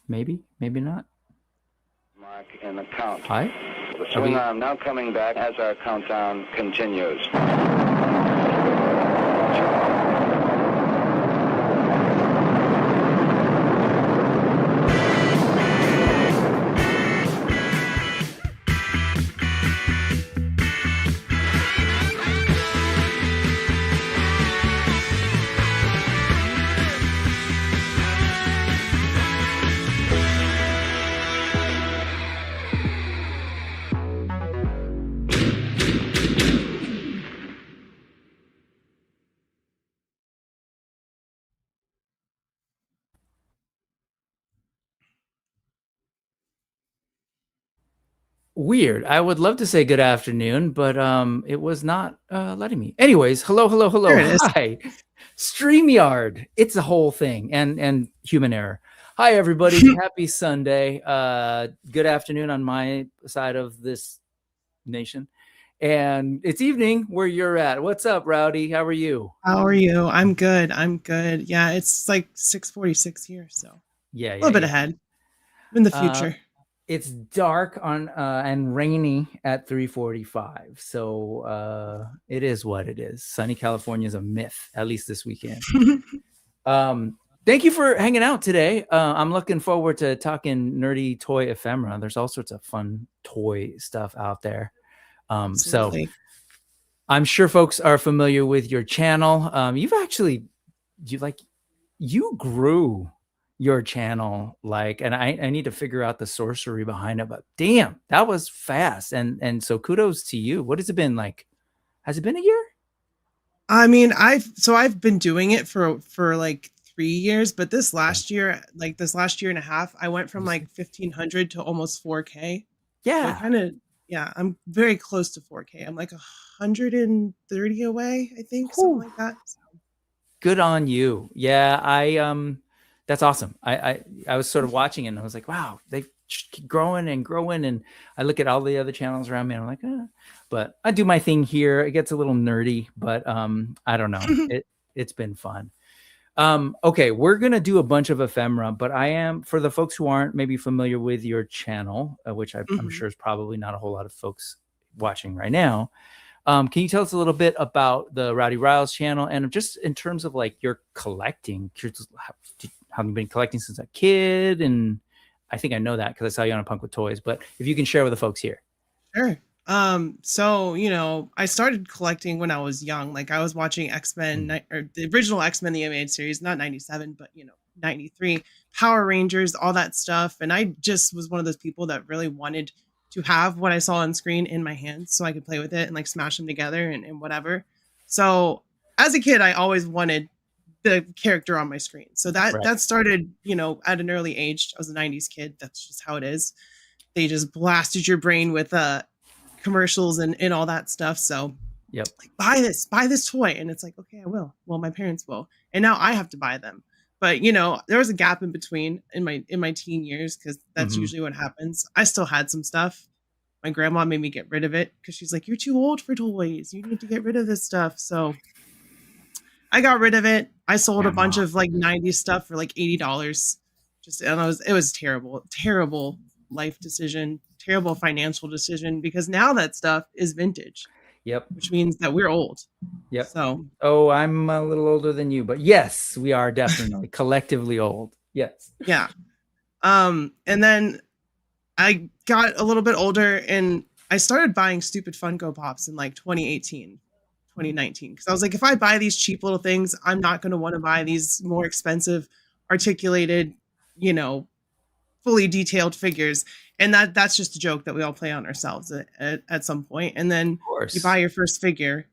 Maybe not. Mark in the count. Hi. The swing arm now coming back as our countdown continues. Weird. I would love to say good afternoon, but it was not letting me. Anyways, hello. There it is. Hi. StreamYard. It's a whole thing and human error. Hi everybody. Happy Sunday. Good afternoon on my side of this nation. And it's evening where you're at. What's up, Rowdy? How are you? How are you? I'm good. Yeah, it's like 6:46 here, so yeah, a little bit ahead. I'm in the future. It's dark on and rainy at 3:45, so it is what it is. Sunny California is a myth, at least this weekend. Thank you for hanging out today. I'm looking forward to talking nerdy toy ephemera. There's all sorts of fun toy stuff out there. So I'm sure folks are familiar with your channel. You grew your channel, and I need to figure out the sorcery behind it, but damn, that was fast. And so kudos to you. What has it been like? Has it been a year? I mean, I've been doing it for like 3 years, but this last year and a half, I went from like 1,500 to almost 4K. Yeah. So I'm very close to 4K. I'm like 130 away, I think, something like that. So. Good on you. Yeah, that's awesome. I was sort of watching it and I was like, wow, they keep growing and growing. And I look at all the other channels around me and I'm like, but I do my thing here. It gets a little nerdy, but I don't know. It's been fun. Okay, we're going to do a bunch of ephemera, but for the folks who aren't maybe familiar with your channel, which I'm sure is probably not a whole lot of folks watching right now. Can you tell us a little bit about the Rowdy Riles channel and just in terms of like your collecting? Have you been collecting since a kid? And I think I know that because I saw you on A Punk with Toys, but if you can share with the folks here. Sure. So, I started collecting when I was young. Like I was watching X-Men or the original X-Men, the animated series, not 97, but 93, Power Rangers, all that stuff. And I just was one of those people that really wanted to have what I saw on screen in my hands so I could play with it and like smash them together and whatever. So as a kid, I always wanted the character on my screen. So that started, at an early age. I was a 90s kid. That's just how it is. They just blasted your brain with commercials and all that stuff. So yep, like, buy this toy. And it's like, okay, I will. Well, my parents will. And now I have to buy them. But there was a gap in between in my teen years because that's usually what happens. I still had some stuff. My grandma made me get rid of it because she's like, you're too old for toys. You need to get rid of this stuff. So I got rid of it. I sold a bunch of like 90s stuff for like $80. It was terrible life decision, terrible financial decision because now that stuff is vintage. Yep. Which means that we're old. Yep. So. Oh, I'm a little older than you, but yes, we are definitely collectively old. Yes. Yeah. And then I got a little bit older and I started buying stupid Funko Pops in like 2018. 2019 because I was like, if I buy these cheap little things, I'm not going to want to buy these more expensive articulated, fully detailed figures. And that's just a joke that we all play on ourselves at some point. And then you buy your first figure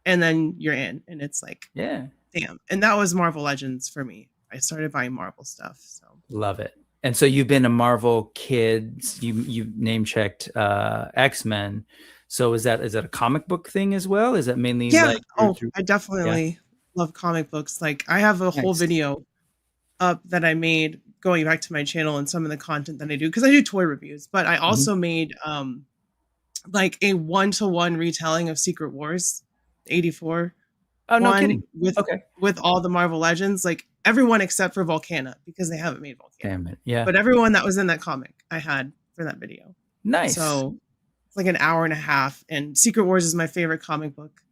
and then you're in and it's like, yeah, damn. And that was Marvel Legends for me. I started buying Marvel stuff. So love it. And so you've been a Marvel kid. You name checked X-Men. So is that a comic book thing as well? Is that mainly? Yeah. I definitely love comic books. Like I have a whole video up that I made going back to my channel and some of the content that I do because I do toy reviews, but I also made like a 1-to-1 retelling of Secret Wars 84. Oh, no kidding. With all the Marvel Legends. Like everyone except for Volcana because they haven't made Volcana. Damn it. Yeah. But everyone that was in that comic I had for that video. Nice. So it's like an hour and a half. And Secret Wars is my favorite comic book.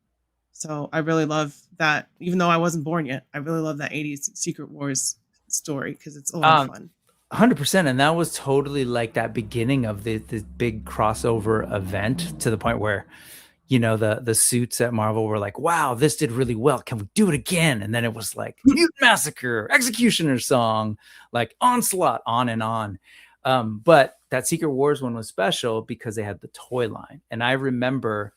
So I really love that. Even though I wasn't born yet, I really love that 80s Secret Wars story because it's a lot of fun. 100%. And that was totally like that beginning of the big crossover event, to the point where, you know, the suits at Marvel were like, wow, this did really well. Can we do it again? And then it was like Mutant Massacre, Executioner Song, like Onslaught, on and on. But that Secret Wars one was special because they had the toy line. And I remember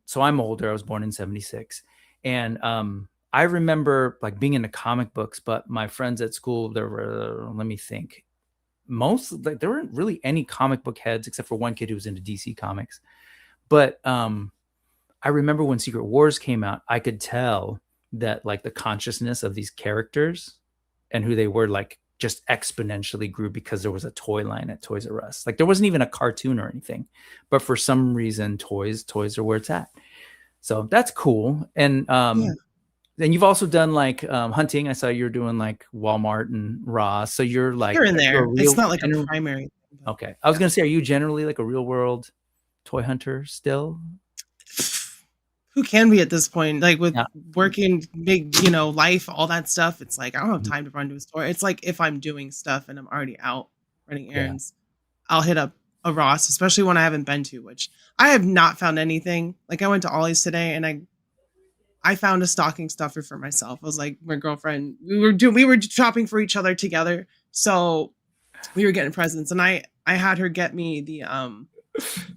so I'm older. I was born in 76. And I remember like being into comic books, but my friends at school, there were, let me think, there weren't really any comic book heads except for one kid who was into DC Comics. But I remember when Secret Wars came out, I could tell that like the consciousness of these characters and who they were like just exponentially grew because there was a toy line at Toys R Us. Like there wasn't even a cartoon or anything, but for some reason, toys are where it's at. So that's cool. And then you've also done like hunting. I saw you're doing like Walmart and Ross. So you're like, here and there. It's not like a primary thing. Okay. I was going to say, are you generally like a real world toy hunter still? Who can be at this point? Like with working big, you know, life, all that stuff. It's like, I don't have time to run to a store. It's like if I'm doing stuff and I'm already out running errands, I'll hit up a Ross, especially when I haven't been to, which I have not found anything. Like I went to Ollie's today and I found a stocking stuffer for myself. I was like, my girlfriend, we were shopping for each other together. So we were getting presents and I had her get me the,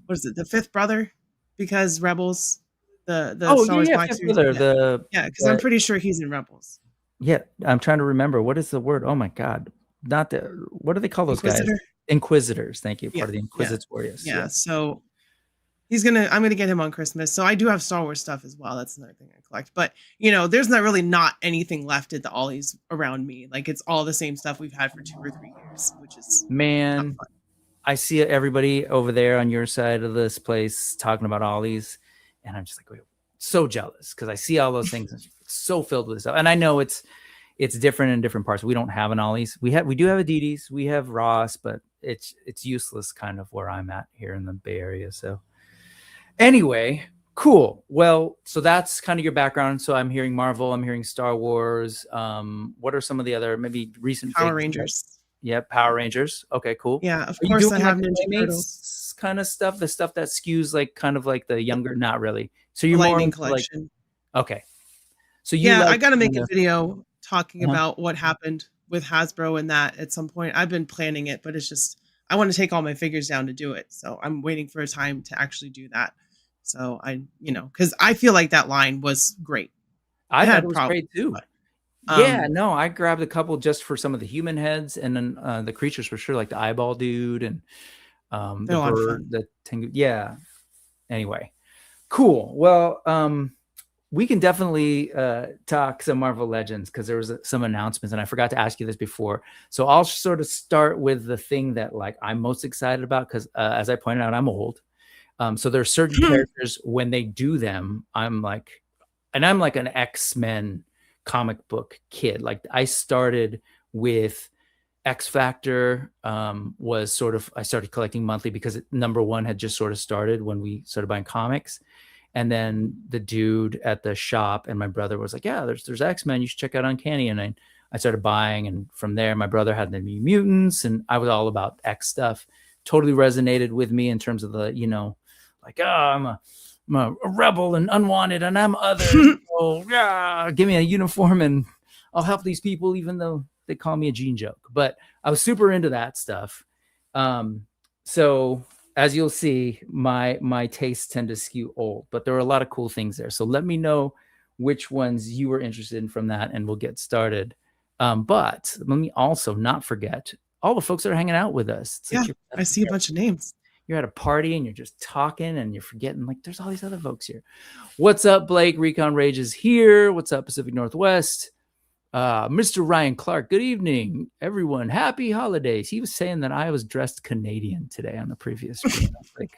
what is it? The Fifth Brother, because Rebels, the Star Wars Black Series. Because I'm pretty sure he's in Rebels. Yeah. I'm trying to remember. What is the word? Oh my God. What do they call those guys? Inquisitors. Thank you. Part of the Inquisitors. Yeah. So I'm going to get him on Christmas. So I do have Star Wars stuff as well. That's another thing I collect. But, you know, there's not really anything left at the Ollies around me. Like, it's all the same stuff we've had for 2 or 3 years, which is man. fun. I see everybody over there on your side of this place talking about Ollies. And I'm just like, so jealous because I see all those things. It's so filled with stuff. And I know it's different in different parts. We don't have an Ollie's. We do have Adidas. We have Ross, but it's useless kind of where I'm at here in the Bay Area. So anyway, cool. Well, so that's kind of your background. So I'm hearing Marvel. I'm hearing Star Wars. What are some of the other maybe recent Power Rangers? Yeah, Power Rangers. Okay, cool. Yeah, of course I have Ninja Turtles kind of stuff. The stuff that skews like kind of like the younger, not really. So you're Lightning more collection. Like, okay. So I got to make a video talking about what happened with Hasbro and that at some point. I've been planning it, but it's just I want to take all my figures down to do it. So I'm waiting for a time to actually do that. So because I feel like that line was great. I thought it was great too. But, I grabbed a couple just for some of the human heads, and then the creatures for sure, like the eyeball dude and the bird, the Tengu. Yeah. Anyway, cool. Well, we can definitely talk some Marvel Legends because there was some announcements, and I forgot to ask you this before. So I'll sort of start with the thing that like I'm most excited about because, as I pointed out, I'm old. So there are certain characters when they do them, I'm like an X-Men comic book kid. Like I started with X Factor. I started collecting monthly because #1 had just sort of started when we started buying comics. And then the dude at the shop and my brother was like, yeah, there's X-Men. You should check out Uncanny. And I started buying. And from there, my brother had the New Mutants and I was all about X stuff. Totally resonated with me in terms of the, like, I'm a rebel and unwanted and I'm other. So yeah, give me a uniform and I'll help these people, even though they call me a Gene joke. But I was super into that stuff. So as you'll see, my tastes tend to skew old, but there are a lot of cool things there. So let me know which ones you were interested in from that, and we'll get started. But let me also not forget all the folks that are hanging out with us. I see a bunch of names. You're at a party and you're just talking and you're forgetting, like, there's all these other folks here. What's up, Blake? Recon Rage is here. What's up, Pacific Northwest? Mr. Ryan Clark, good evening, everyone. Happy holidays. He was saying that I was dressed Canadian today on the previous stream. Like,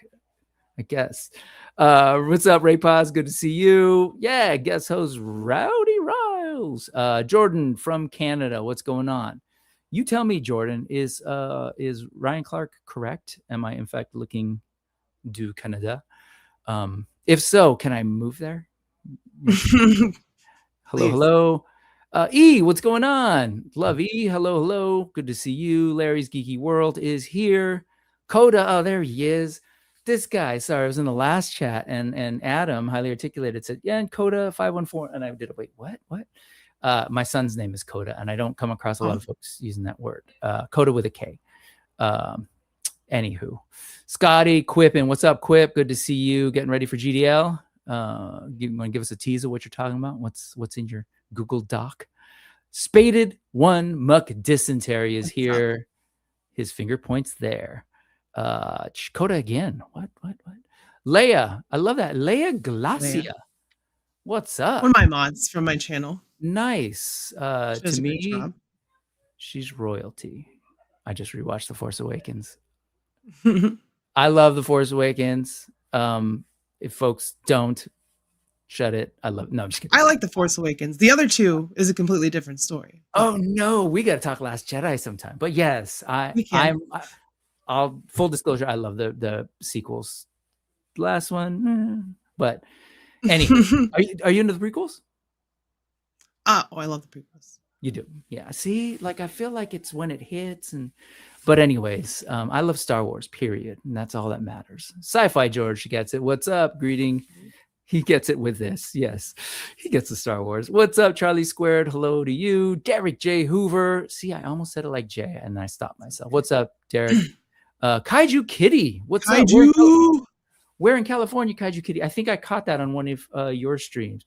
I guess. What's up, Ray Paz? Good to see you. Yeah, guest host Rowdy Riles. Jordan from Canada. What's going on? You tell me, Jordan. Is Ryan Clark correct? Am I in fact looking du Canada? If so, can I move there? Hello, Please. hello. E, what's going on? Love E. Hello, hello. Good to see you. Larry's Geeky World is here. Coda, oh, there he is. This guy, sorry, I was in the last chat, and Adam, highly articulated, said, yeah, and Coda 514. And I did, wait, what? My son's name is Coda, and I don't come across a lot of folks using that word. Coda with a K. Anywho, Scotty, Quip, and what's up, Quip? Good to see you. Getting ready for GDL. You want to give us a tease of what you're talking about? What's in your Google Doc? Spaded one Muck Dysentery is here. His finger points there. Coda again. What? Leia, I love that. Leia Glacia. Leia. What's up? One of my mods from my channel. Nice. To me, she's royalty. I just rewatched The Force Awakens. I love The Force Awakens. If folks don't, shut it. I love. No, I'm just kidding. I like The Force Awakens. The other two is a completely different story. Oh no, we got to talk Last Jedi sometime. But yes, I'll full disclosure. I love the sequels. The last one, but anyway, are you into the prequels? Oh, I love the prequels. You do, yeah. See, like I feel like it's when it hits, but anyways, I love Star Wars. Period, and that's all that matters. Sci-Fi George gets it. What's up? Greeting. He gets it with this. Yes, he gets the Star Wars. What's up, Charlie Squared? Hello to you, Derek J. Hoover. See, I almost said it like Jay, and I stopped myself. What's up, Derek? Kaiju Kitty. What's Kaiju? up? Where in California, Kaiju Kitty? I think I caught that on one of your streams.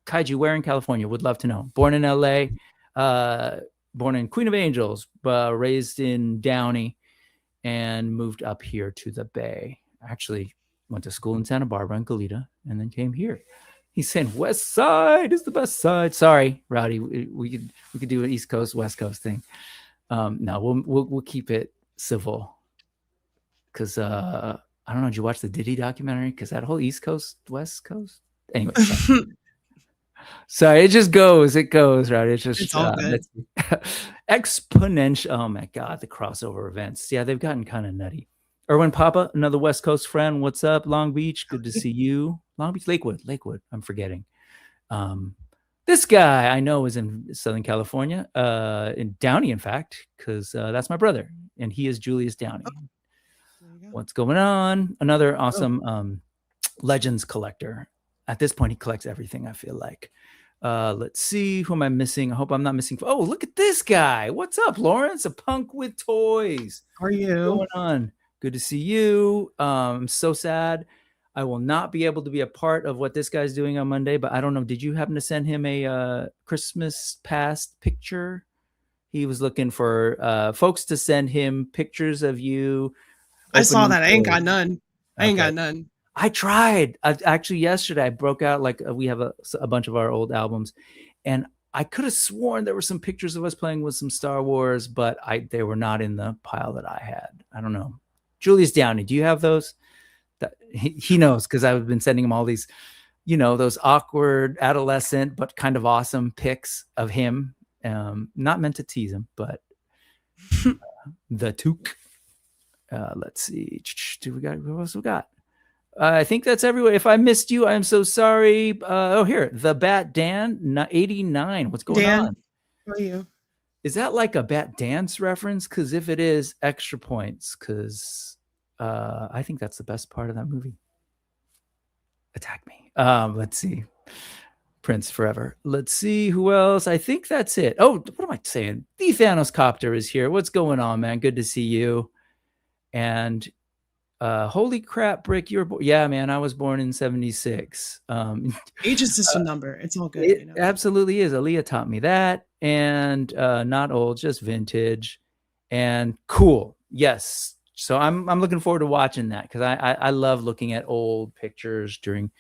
Kaiju, where in California? Would love to know. Born in LA, born in Queen of Angels, raised in Downey, and moved up here to the Bay. Actually, went to school in Santa Barbara and Goleta, and then came here. He's saying West Side is the best side. Sorry, Rowdy, we could do an East Coast, West Coast thing. No, we'll keep it civil. Because I don't know, did you watch the Diddy documentary? Because that whole East Coast, West Coast. Anyway, sorry, it just goes. It goes, right? It's just it's all good. Exponential. Oh my God, the crossover events. Yeah, they've gotten kind of nutty. Erwin Papa, another West Coast friend. What's up, Long Beach? Good to see you. Long Beach, Lakewood. I'm forgetting. This guy I know is in Southern California, in Downey, in fact, because that's my brother, and he is Julius Downey. What's going on? Another awesome Legends collector. At this point, he collects everything, I feel like. Let's see. Who am I missing? I hope I'm not missing. Oh, look at this guy. What's up, Lawrence? A punk with toys. How are you? What's going on? Good to see you. I'm so sad. I will not be able to be a part of what this guy's doing on Monday, but I don't know. Did you happen to send him a Christmas past picture? He was looking for folks to send him pictures of you. I saw that. I ain't got none. I ain't got none. I tried. Actually, yesterday I broke out, like we have a bunch of our old albums, and I could have sworn there were some pictures of us playing with some Star Wars, but they were not in the pile that I had. I don't know. Julius Downey, do you have those? He knows, because I've been sending him all these, those awkward adolescent but kind of awesome pics of him. Not meant to tease him, but the toque. Let's see. What else we got? I think that's everywhere. If I missed you, I'm so sorry. Here, the Bat Dan 89. What's going on? How are you? Is that like a Bat Dance reference? Because if it is, extra points. Because I think that's the best part of that movie. Attack me. Let's see. Prince Forever. Let's see who else. I think that's it. Oh, what am I saying? The Thanos Copter is here. What's going on, man? Good to see you. And holy crap, Brick, you're yeah, man. I was born in 76. Age is just a number. It's all good. It absolutely is. Aaliyah taught me that. And not old, just vintage. And cool. Yes. So I'm looking forward to watching that, because I love looking at old pictures during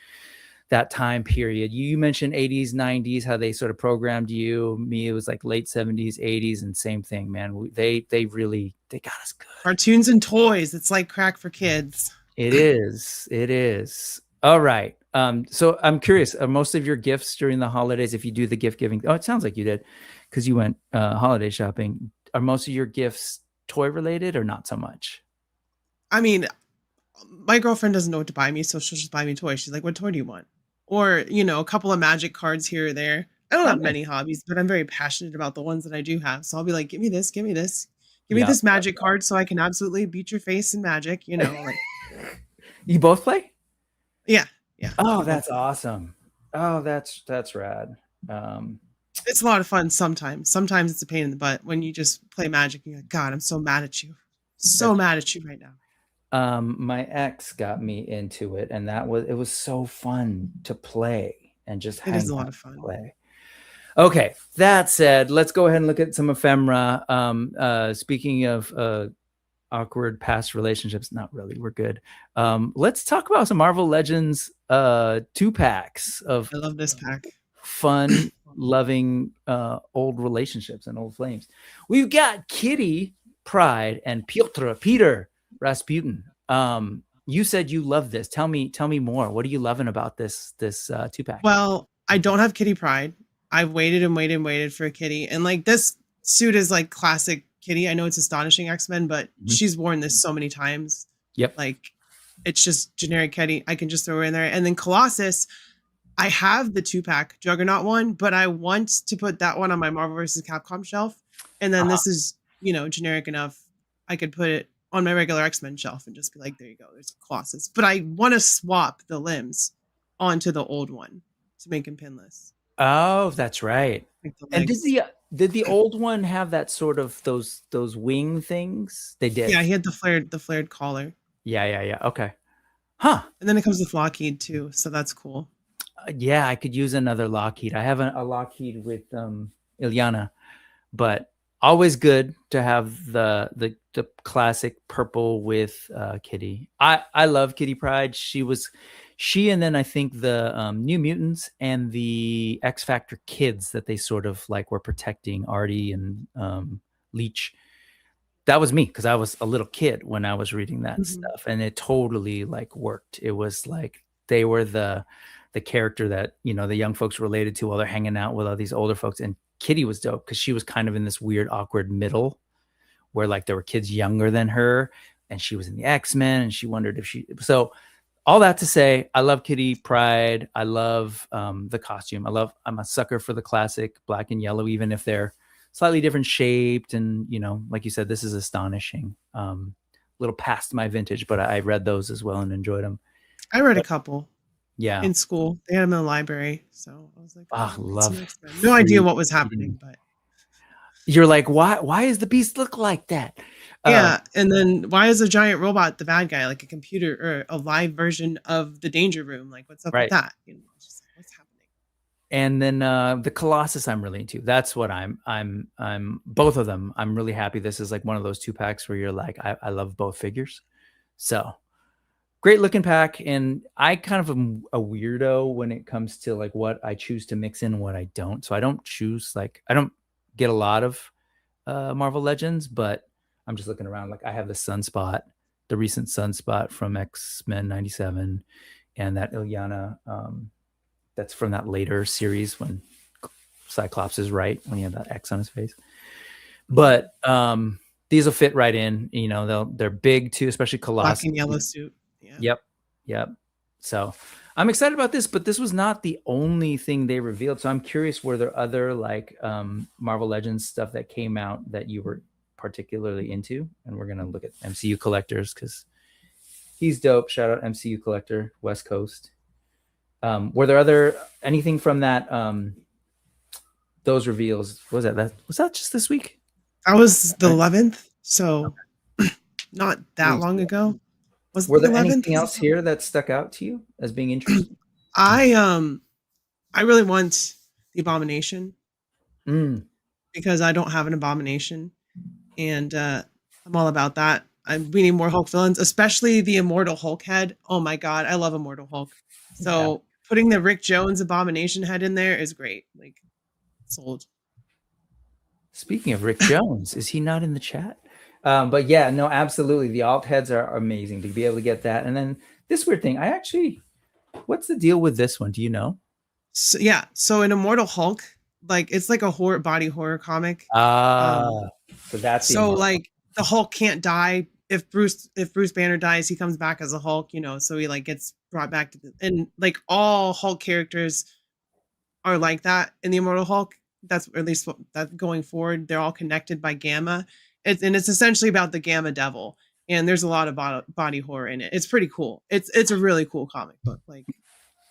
that time period. You mentioned 80s, 90s, how they sort of programmed you. Me, it was like late 70s, 80s, and same thing, man. They got us good. Cartoons and toys. It's like crack for kids. It is. All right. So I'm curious, are most of your gifts during the holidays, if you do the gift giving, oh, it sounds like you did because you went holiday shopping. Are most of your gifts toy related or not so much? I mean, my girlfriend doesn't know what to buy me, so she'll just buy me toys. She's like, "What toy do you want?" Or, a couple of magic cards here or there. I don't Oh, have nice. many hobbies, but I'm very passionate about the ones that I do have. So I'll be like, "Give me this, give me this. Give me Yeah. this magic card so I can absolutely beat your face in magic," like You both play? yeah, yeah. Oh, We both that's play. awesome. Oh, that's rad. It's a lot of fun sometimes. Sometimes it's a pain in the butt when you just play magic and you're like, "God, I'm so mad at you. So That's mad at you right now." my ex got me into it, and it was so fun to play and just It hang is a lot out of and fun. play. Okay, that said, let's go ahead and look at some ephemera. Speaking of awkward past relationships, not really, we're good. Let's talk about some Marvel Legends 2-packs of I love this pack. fun, loving old relationships and old flames. We've got Kitty Pride and Peter Rasputin. You said you love this. Tell me more. What are you loving about this 2-pack? Well, I don't have Kitty Pride. I've waited and waited and waited for a Kitty. And this suit is like classic Kitty. I know it's astonishing X-Men, but she's worn this so many times. Yep. Like it's just generic Kitty. I can just throw her in there. And then Colossus, I have the 2-pack Juggernaut one, but I want to put that one on my Marvel vs. Capcom shelf. And then this is, generic enough. I could put it on my regular X-Men shelf and just be like, there you go, there's Colossus. But I want to swap the limbs onto the old one to make him pinless. Oh, that's right. Like the And legs. did the old one have that sort of those wing things? They did. Yeah, he had the flared collar. Yeah. Okay. Huh. And then it comes with Lockheed too, so that's cool. Yeah, I could use another Lockheed. I have a Lockheed with Ilyana, but always good to have the classic purple with Kitty. I love Kitty Pride. She and then I think the New Mutants and the X Factor kids that they sort of like were protecting, Artie and Leech. That was me because I was a little kid when I was reading that stuff, and it totally like worked. It was like they were the character that the young folks related to while they're hanging out with all these older folks. And Kitty was dope because she was kind of in this weird awkward middle where like there were kids younger than her, and she was in the X-Men, and she wondered if she. So all that to say, I love Kitty Pride. I love the costume. I'm a sucker for the classic black and yellow, even if they're slightly different shaped. And, like you said, this is astonishing. A little past my vintage, but I read those as well and enjoyed them. I read a couple. Yeah. In school. They had them in the library. So I was like, love. No idea what was happening, but you're like, why is the beast look like that? Yeah, and then why is a giant robot the bad guy, like a computer or a live version of the Danger Room? Like, what's up with that? Just like, what's happening? And then the Colossus, I'm really into. That's what I'm both of them. I'm really happy. This is like one of those 2-packs where you're like, I love both figures. So great looking pack. And I kind of am a weirdo when it comes to like what I choose to mix in and what I don't. So I don't choose I don't get a lot of Marvel Legends, but I'm just looking around. Like I have the Sunspot, the recent Sunspot from X-Men 97, and that Ilyana that's from that later series when Cyclops is right, when he had that X on his face. But these will fit right in. They're big too, especially Colossus. Black and yellow suit. Yeah. Yep. So I'm excited about this, but this was not the only thing they revealed. So I'm curious, were there other like Marvel Legends stuff that came out that you were particularly into? And we're gonna look at MCU collectors because he's dope. Shout out MCU collector, West Coast. Were there anything from that those reveals? Was that just this week? That was the 11th, so not that long ago. Were there anything else here that stuck out to you as being interesting? I really want the Abomination because I don't have an Abomination, and I'm all about that. We need more Hulk villains, especially the Immortal Hulk head. Oh my god, I love Immortal Hulk. So putting the Rick Jones Abomination head in there is great. Like, sold. Speaking of Rick Jones, is he not in the chat? But yeah, no, absolutely. The alt heads are amazing to be able to get that. And then this weird thing, I What's the deal with this one? Do you know? So, yeah, so in Immortal Hulk, like it's like a body horror comic. Ah, Um, so that's the so Immortal. like the Hulk can't die. If Bruce Banner dies, he comes back as a Hulk, you know. So he like gets brought back to and like all Hulk characters are like that in the Immortal Hulk. That's at least what that going forward. They're all connected by Gamma. It's essentially about the Gamma Devil, and there's a lot of body horror in it. It's pretty cool. It's a really cool comic book. Like,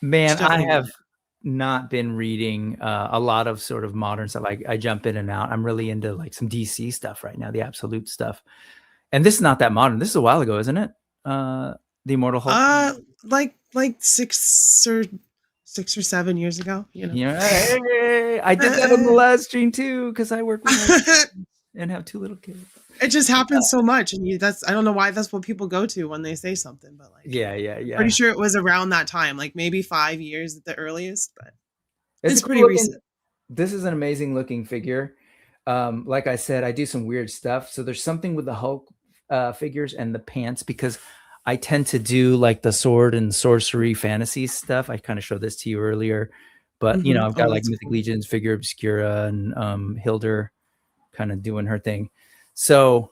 Man, I definitely have read it. not been reading a lot of sort of modern stuff. I jump in and out. I'm really into like some DC stuff right now, the Absolute stuff. And this is not that modern. This is a while ago, isn't it? The Immortal Hulk. Like 6 or 7 years ago. You know. Yeah, hey, I did that on the last stream too because I work with and have 2 little kids. It just happens so much, and that's I don't know why that's what people go to when they say something, but like Yeah. pretty sure it was around that time, like maybe 5 years at the earliest, but it's cool pretty looking, recent. this is an amazing looking figure. Like I said, I do some weird stuff. So there's something with the Hulk figures and the pants because I tend to do like the sword and sorcery fantasy stuff. I kind of showed this to you earlier, but you know, I've got like That's Mythic cool. Legions, Figure Obscura, and Hilder kind of doing her thing. So,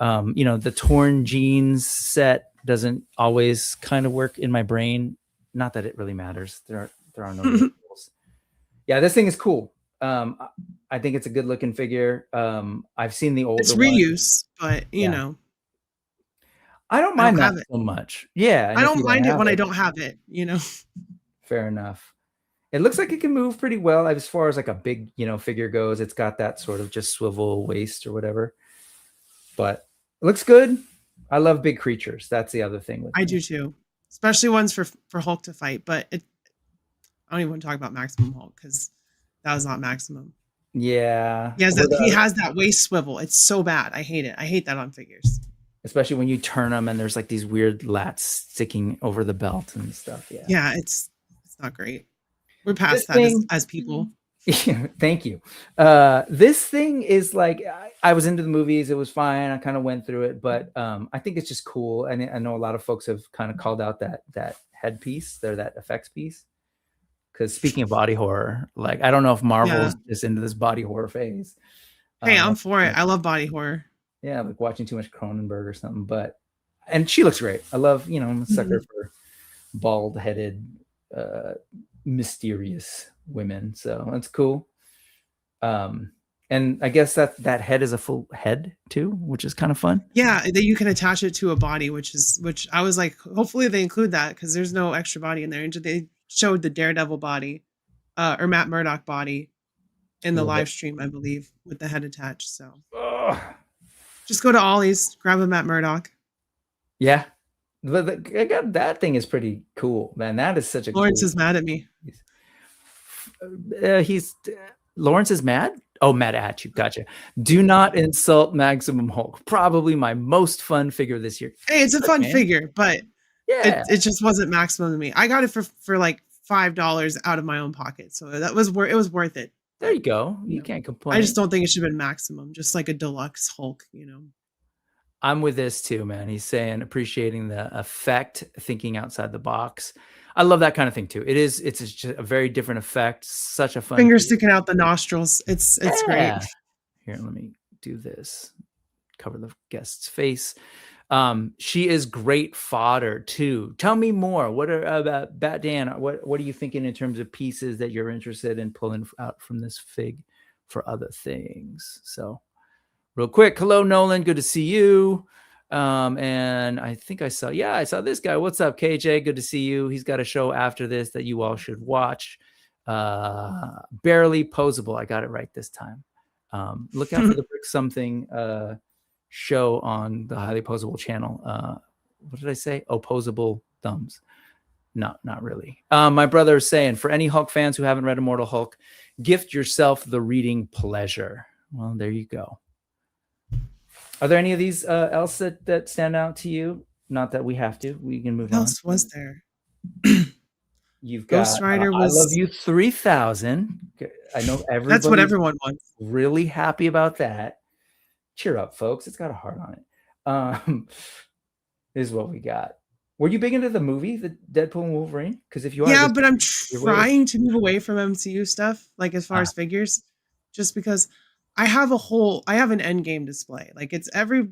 you know, the torn jeans set doesn't always kind of work in my brain. Not that it really matters. There are no rules. Yeah, this thing is cool. I think it's a good looking figure. I've seen the older It's one. reuse, but you Yeah. know, I don't I don't mind that have it. so much. Yeah, and I if you don't mind it have when I don't have it, you know. fair enough. It looks like it can move pretty well as far as like a big, you know, figure goes. It's got that sort of just swivel waist or whatever. But it looks good. I love big creatures. That's the other thing with I me. do too, especially ones for Hulk to fight. But I don't even want to talk about Maximum Hulk because that was not Maximum. Yeah. He has that waist swivel. It's so bad. I hate it. I hate that on figures. Especially when you turn them and there's like these weird lats sticking over the belt and stuff. Yeah. Yeah, it's not great. We're past This that thing, as people. thank you. This thing is like I was into the movies. It was fine. I kind of went through it, but I think it's just cool. And I know a lot of folks have kind of called out that headpiece, that effects piece. Because speaking of body horror, like I don't know if Marvel's just into this body horror phase. Hey, I'm for it. I love body horror. Yeah, like watching too much Cronenberg or something. And she looks great. I love, you know, I'm a sucker for bald-headed, mysterious women. So that's cool. And I guess that head is a full head too, which is kind of fun. Yeah, that you can attach it to a body, which I was like, hopefully they include that because there's no extra body in there. And they showed the Daredevil body, or Matt Murdock body, in the live stream, I believe, with the head attached. So just go to Ollie's, grab a Matt Murdock. Yeah, but that thing is pretty cool, man. That is such a. Lawrence is mad at me. Lawrence is mad. Oh, mad at you. Gotcha. Do not insult Maximum Hulk. Probably my most fun figure this year. Hey, it's a fun figure, but yeah, it just wasn't Maximum to me. I got it for like $5 out of my own pocket, so it was worth it. There you go. You can't complain. I just don't think it should have been Maximum, just like a deluxe Hulk, you know. I'm with this too, man. He's saying appreciating the effect, thinking outside the box. I love that kind of thing too. It's just a very different effect. Such a fun fingers sticking out the nostrils. It's great. Here, let me do this. Cover the guest's face. She is great fodder too. Tell me more. What are about Bat Dan? What are you thinking in terms of pieces that you're interested in pulling out from this fig for other things? So, real quick, hello Nolan, good to see you. And I think I saw this guy. What's up, KJ? Good to see you. He's got a show after this that you all should watch. Barely Posable. I got it right this time. Look out for the Brick Something show on the Highly Posable channel. What did I say? Opposable thumbs. Not really. My brother is saying, for any Hulk fans who haven't read Immortal Hulk, gift yourself the reading pleasure. Well, there you go. Are there any of these else that stand out to you? Not that we have to. We can move on. What else was there? You've got Ghost Rider was. I Love You 3000. I know everybody. That's what everyone wants. Really happy about that. Cheer up, folks. It's got a heart on it. This is what we got. Were you big into the movie, the Deadpool and Wolverine? Because if you are, Yeah, this but I'm your way. trying to move away from MCU stuff, like as far Ah, as figures, just because I have an Endgame display. Like it's every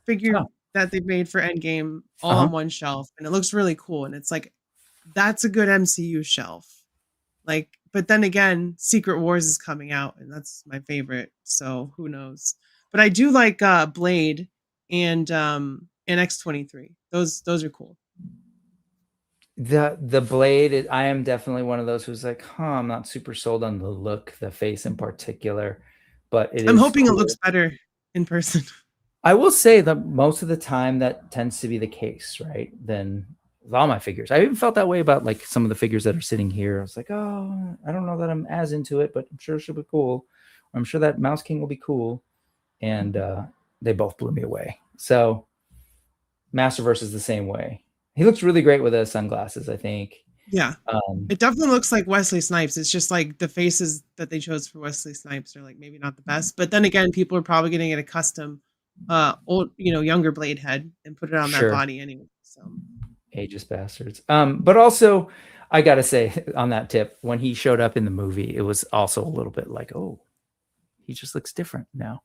figure oh, that they've made for Endgame all uh-huh. on one shelf, and it looks really cool. And it's like that's a good MCU shelf. Like, but then again, Secret Wars is coming out, and that's my favorite. So who knows? But I do like Blade and X-23. Those are cool. The Blade, I am definitely one of those who's like, huh, I'm not super sold on the look, the face in particular, but it I'm is hoping it cool. looks better in person. I will say that most of the time that tends to be the case, right? Then with all my figures, I even felt that way about like some of the figures that are sitting here. I was like, oh, I don't know that I'm as into it, but I'm sure she'll be cool. I'm sure that Mouse King will be cool, and they both blew me away. So Masterverse is the same way. He looks really great with those sunglasses, I think. Yeah. Um, It definitely looks like Wesley Snipes. It's just like the faces that they chose for Wesley Snipes are like maybe not the best. But then again, people are probably going to get a custom old, younger Blade head and put it on that sure, body anyway. So ageist bastards. But also, I gotta say on that tip, when he showed up in the movie, it was also a little bit like, oh, he just looks different now.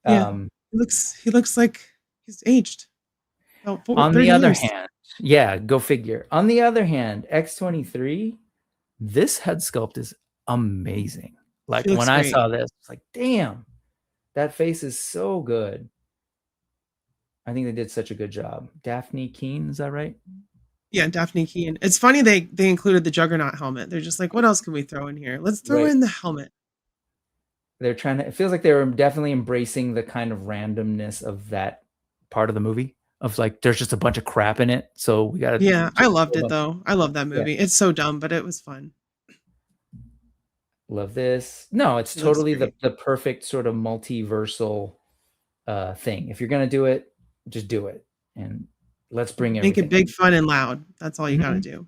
yeah, Um, he looks like he's aged about on the 30 other years. hand, yeah, go figure. On the other hand, X-23, this head sculpt is amazing. He Like when looks I great. saw this, it's like, damn, that face is so good. I think they did such a good job. Daphne Keane, is that right? Yeah, Daphne Keane. It's funny they included the Juggernaut helmet. They're just like, what else can we throw in here? Let's throw Right. in the helmet. They're trying to, it feels like they were definitely embracing the kind of randomness of that part of the movie. Of like, there's just a bunch of crap in it. So we got to Yeah, I just loved throw a it bunch. though. I love that Yeah. movie. It's so dumb, but it was fun. Love this. No, it's It looks totally great. the perfect sort of multiversal thing. If you're gonna do it, just do it, and let's bring Make it everything. big, fun, and loud. That's all you got to Mhm. do.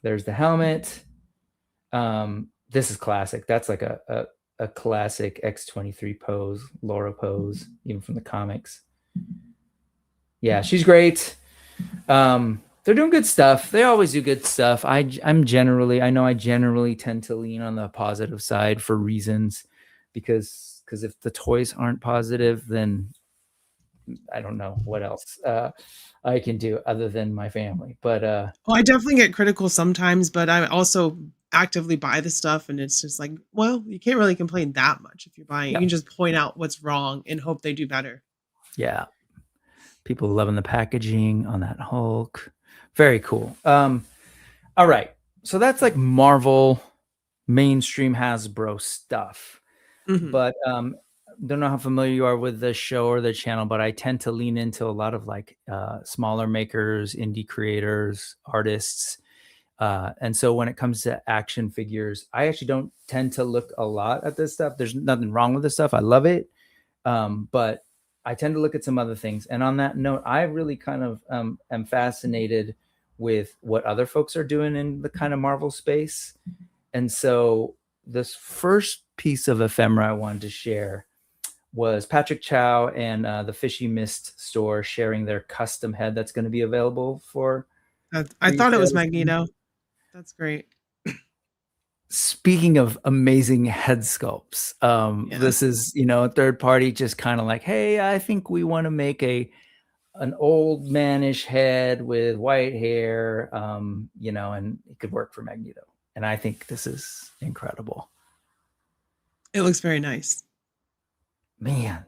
There's the helmet. This is classic. That's like a classic X-23 pose, Laura pose, even from the comics. Yeah, she's great. They're doing good stuff. They always do good stuff. I know I generally tend to lean on the positive side for reasons, because if the toys aren't positive, then I don't know what else I can do other than my family. But Well, I definitely get critical sometimes, but I also actively buy the stuff, and it's just like, well, you can't really complain that much if you're buying. You yeah, can just point out what's wrong and hope they do better. yeah, people loving the packaging on that Hulk. Very cool. All right, so that's like Marvel mainstream Hasbro stuff. Hmm. But don't know how familiar you are with the show or the channel, but I tend to lean into a lot of like smaller makers, indie creators, artists. And so when it comes to action figures, I actually don't tend to look a lot at this stuff. There's nothing wrong with this stuff. I love it. But I tend to look at some other things. And on that note, I really kind of am fascinated with what other folks are doing in the kind of Marvel space. And so this first piece of ephemera I wanted to share was Patrick Chow and the Fishy Mist store sharing their custom head that's going to be available for I thought it pre-sale. was Magneto. That's great. Speaking of amazing head sculpts, Yeah, this is, a third party just kind of like, hey, I think we want to make an old manish head with white hair, and it could work for Magneto. And I think this is incredible. it looks very nice. Man.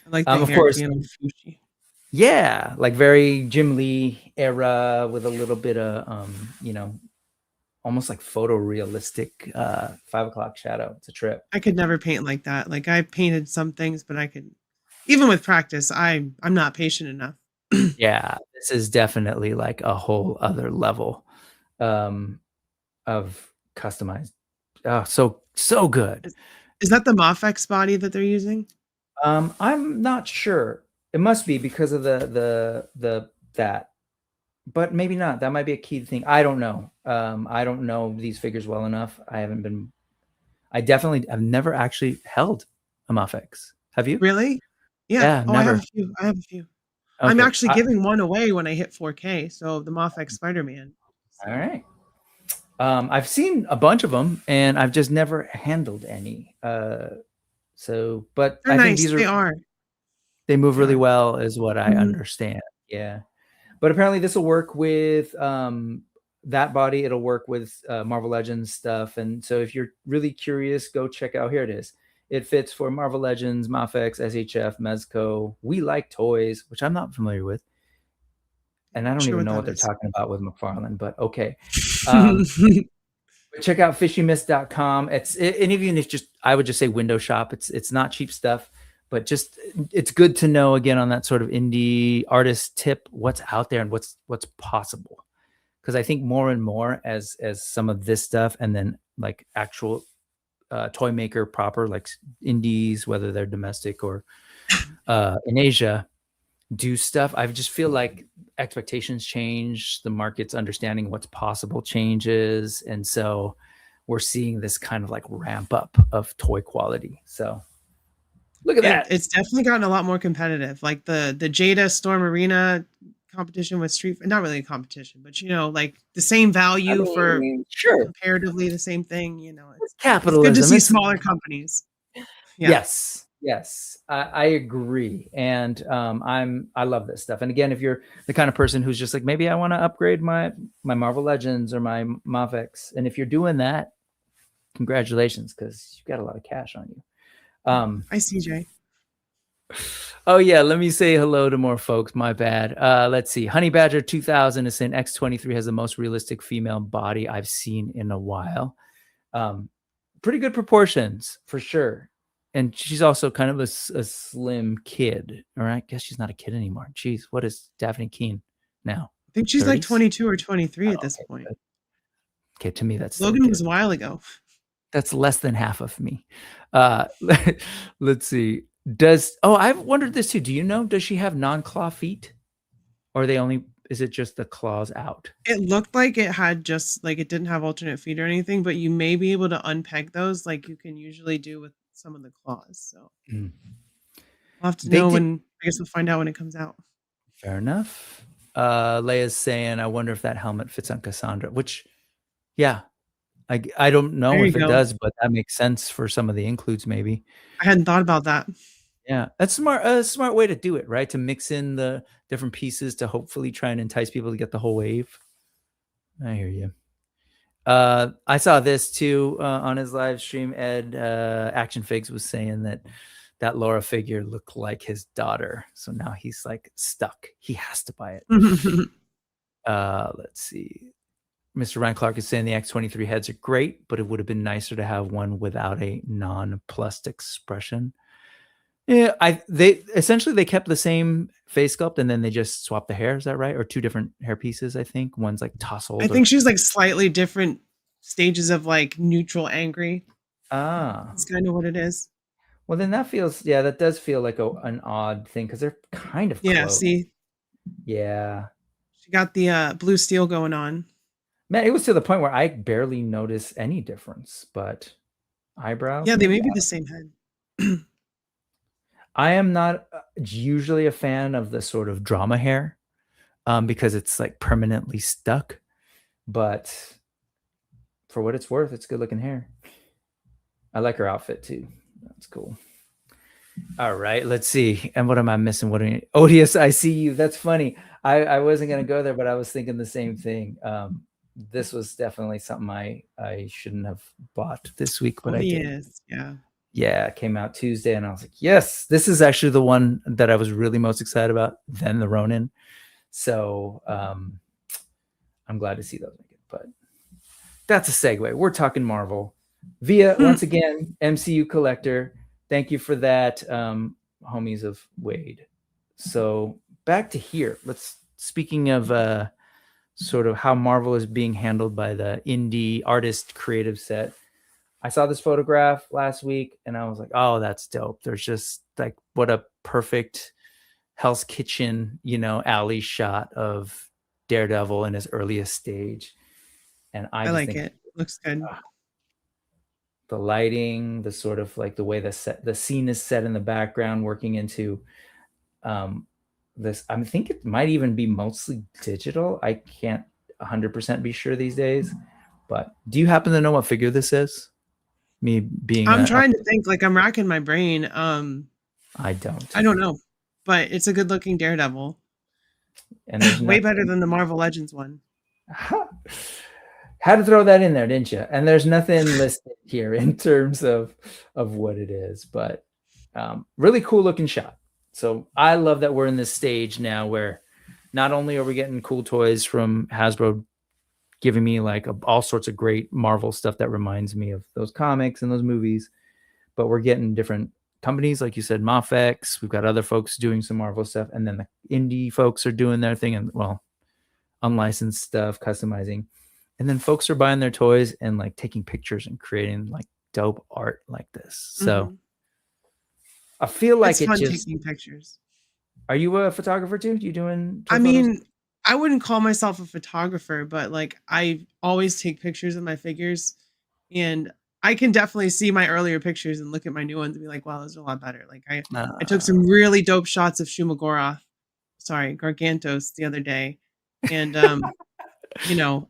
I like the Of hair course, being all fooshy. yeah, like very Jim Lee era with a little bit of, almost like photorealistic 5 o'clock shadow. It's a trip. I could never paint like that. Like I painted some things, but I could, even with practice, I'm not patient enough. Yeah, this is definitely like a whole other level um, of customized. Oh, so good. Is, is that the Mafex body that they're using? I'm not sure. It must be because of the that, but maybe not. That might be a key thing. I don't know. I don't know these figures well enough. I've never actually held a Mafex. Have you? Really? Yeah. Yeah, Oh, I have never. a few. I have a few. I'm Okay. actually giving one away when I hit 4K. So the Moffex Spider-Man. So. All right. I've seen a bunch of them, and I've just never handled any. But They're I think nice. these They are are. they move They really are. well, is what I understand. Yeah. But apparently this will work with that body. It'll work with Marvel Legends stuff. And so if you're really curious, go check out. Here it is. It fits for Marvel Legends, Mafex, SHF, Mezco. We Like Toys, which I'm not familiar with. And I don't Sure even what know that what they're is. talking about with McFarlane, but okay. Check out fishymist.com. And even if just, I would just say window shop. It's not cheap stuff, but just it's good to know, again, on that sort of indie artist tip, what's out there and what's possible. Because I think more and more as some of this stuff, and then like actual toy maker proper, like indies, whether they're domestic or in Asia, do stuff, I just feel like expectations change, the market's understanding what's possible changes, and so we're seeing this kind of like ramp up of toy quality. So look at that. It's definitely gotten a lot more competitive. Like the Jada Storm Arena competition with Street, not really a competition, but like the same value for Sure, comparatively the same thing. It's good to capitalism. see It's smaller companies. Yeah. yes, I agree, and I love this stuff. And again, if you're the kind of person who's just like, maybe I want to upgrade my Marvel Legends or my Mavx, and if you're doing that, congratulations, because you've got a lot of cash on you. Hi, CJ. Oh yeah, let me say hello to more folks. My bad. Let's see. Honey Badger 2000 is saying X23 has the most realistic female body I've seen in a while. Pretty good proportions for sure. And she's also kind of a slim kid. All right, guess she's not a kid anymore. Jeez, what is Daphne Keene now? I think she's like 30s? 22 or 23 at Oh, this okay, point. good. Okay, to me that's still Logan a was kid. a while ago. That's less than half of me. Let's see. I've wondered this too. Do you know, does she have non-claw feet? Or is it just the claws out? It looked like it had just like it didn't have alternate feet or anything, but you may be able to unpeg those like you can usually do with some of the claws. So Mm. we'll have to They know did. I guess we'll find out when it comes out. Fair enough. Leia's saying, I wonder if that helmet fits on Cassandra, which, yeah, I don't know There you if it go. does, but that makes sense for some of the includes, maybe. I hadn't thought about that. Yeah, that's smart. A smart way to do it, right? To mix in the different pieces to hopefully try and entice people to get the whole wave. I hear you. I saw this too on his live stream. Ed Action Figs was saying that Laura figure looked like his daughter, so now he's like stuck. He has to buy it. Let's see. Mr. Ryan Clark is saying the X23 heads are great, but it would have been nicer to have one without a non-plussed expression. Yeah, they essentially kept the same face sculpt and then they just swapped the hair. Is that right? Or two different hair pieces, I think. One's like tousled. I think she's like slightly different stages of like neutral angry. That's kind of what it is. Well, then that does feel like an odd thing because they're kind of close. See? Yeah. She got the blue steel going on. Man, it was to the point where I barely noticed any difference, but eyebrows. Yeah, they may be the same head. I am not usually a fan of the sort of drama hair because it's like permanently stuck, but for what it's worth, it's good looking hair. I like her outfit too. That's cool. All right, let's see. And what am I missing? Odious, I see you. That's funny. I wasn't going to go there, but I was thinking the same thing. This was definitely something I shouldn't have bought this week, but I did. Yeah, it came out Tuesday, and I was like, yes, this is actually the one that I was really most excited about, then the Ronin. So I'm glad to see those again. But that's a segue. We're talking Marvel. Via, once again, MCU collector. Thank you for that, homies of Wade. So back to here. Speaking of sort of how Marvel is being handled by the indie artist creative set. I saw this photograph last week and I was like, oh, that's dope. There's just like, what a perfect Hell's Kitchen, alley shot of Daredevil in his earliest stage. And I like it. Looks good. The lighting, the sort of like the way the scene is set in the background, working into this. I think it might even be mostly digital. I can't 100% be sure these days. But do you happen to know what figure this is? Me being I'm trying to think. Like I'm racking my brain. I don't. I don't know, but it's a good looking Daredevil. And there's Way nothing. better than the Marvel Legends one. Had to throw that in there, didn't you? And there's nothing listed here in terms of what it is, but really cool looking shot. So I love that we're in this stage now where not only are we getting cool toys from Hasbro giving me like all sorts of great Marvel stuff that reminds me of those comics and those movies, but we're getting different companies, like you said, Mafex. We've got other folks doing some Marvel stuff, and then the indie folks are doing their thing, and well, unlicensed stuff, customizing, and then folks are buying their toys and like taking pictures and creating like dope art like this. So I feel like it's fun taking pictures. Are you a photographer too? You doing toy I photos? mean, I wouldn't call myself a photographer, but like I always take pictures of my figures, and I can definitely see my earlier pictures and look at my new ones and be like, wow, those are a lot better. Like I took some really dope shots of Gargantos the other day. And you know,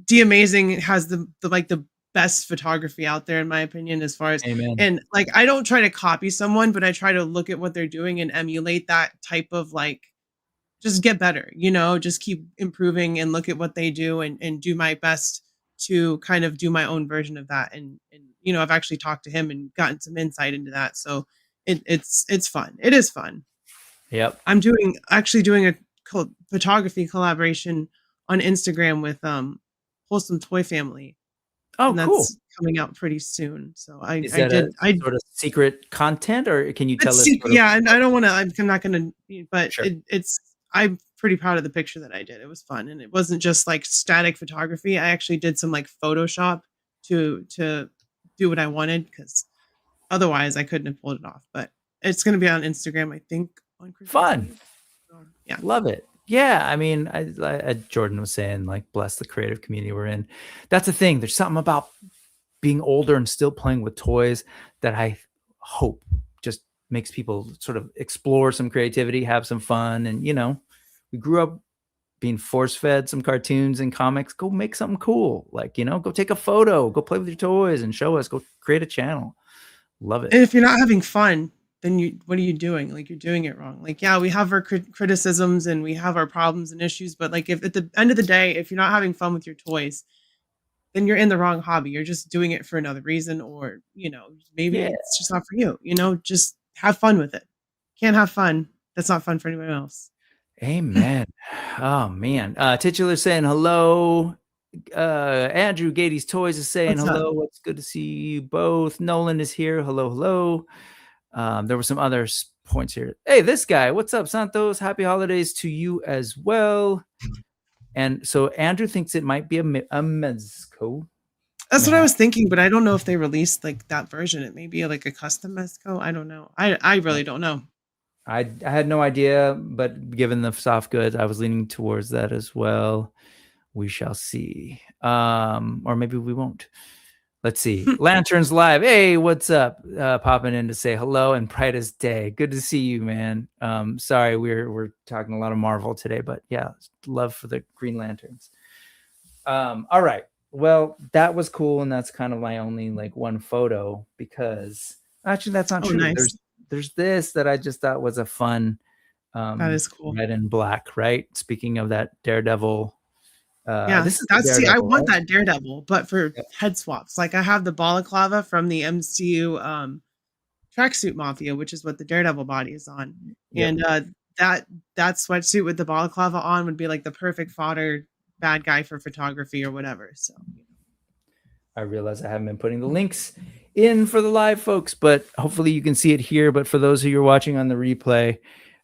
D Amazing has the like the best photography out there in my opinion, as far as Amen. And like I don't try to copy someone, but I try to look at what they're doing and emulate that type of like just get better, you know, just keep improving and look at what they do and do my best to kind of do my own version of that. And you know, I've actually talked to him and gotten some insight into that. So it's fun. It is fun. Yep. I'm actually doing a photography collaboration on Instagram with Wholesome Toy Family. Oh, and that's cool. coming out pretty soon. So I Is that did sort of secret content, or can you tell us? Yeah, and I don't want to. I'm not going to. But Sure. it's. I'm pretty proud of the picture that I did. It was fun, and it wasn't just like static photography. I actually did some like Photoshop to do what I wanted, because otherwise I couldn't have pulled it off. But it's going to be on Instagram, I think, on Christmas Fun. Eve. So, yeah, love it. Yeah, I mean, I Jordan was saying, like, bless the creative community we're in. That's the thing. There's something about being older and still playing with toys that I hope just makes people sort of explore some creativity, have some fun. And, you know, we grew up being force fed some cartoons and comics. Go make something cool. Like, you know, go take a photo, go play with your toys and show us, go create a channel. Love it. and if you're not having fun, then what are you doing? Like, you're doing it wrong. Like, yeah, we have our criticisms and we have our problems and issues, but like, if at the end of the day, if you're not having fun with your toys, then you're in the wrong hobby. You're just doing it for another reason, or, you know, maybe it's just not for you. You know, just have fun with it. Can't have fun. That's not fun for anyone else. Amen. Oh man. Titular saying hello. Andrew Gady's Toys is saying What's hello. up? What's good to see you both. Nolan is here. Hello, hello. There were some other points here. Hey, this guy. What's up, Santos? Happy holidays to you as well. And so Andrew thinks it might be a Mezco. That's what I was thinking, but I don't know if they released like that version. It may be like a custom Mesco. I don't know. I really don't know. I had no idea, but given the soft goods, I was leaning towards that as well. We shall see. Or maybe we won't. Let's see. Lanterns Live. Hey, what's up? Popping in to say hello and brightest day. Good to see you, man. Sorry, we're talking a lot of Marvel today, but yeah, love for the Green Lanterns. All right. Well, that was cool, and that's kind of my only like one photo, because actually that's not true. Nice. There's this that I just thought was a fun That is cool. red and black, right? Speaking of that Daredevil. Yeah, This is I want that Daredevil, but for head swaps. Like, I have the balaclava from the MCU Tracksuit Mafia, which is what the Daredevil body is on. Yep. And that sweatsuit with the balaclava on would be like the perfect fodder bad guy for photography or whatever. So I realize I haven't been putting the links in for the live folks, but hopefully you can see it here. But for those of you who are watching on the replay,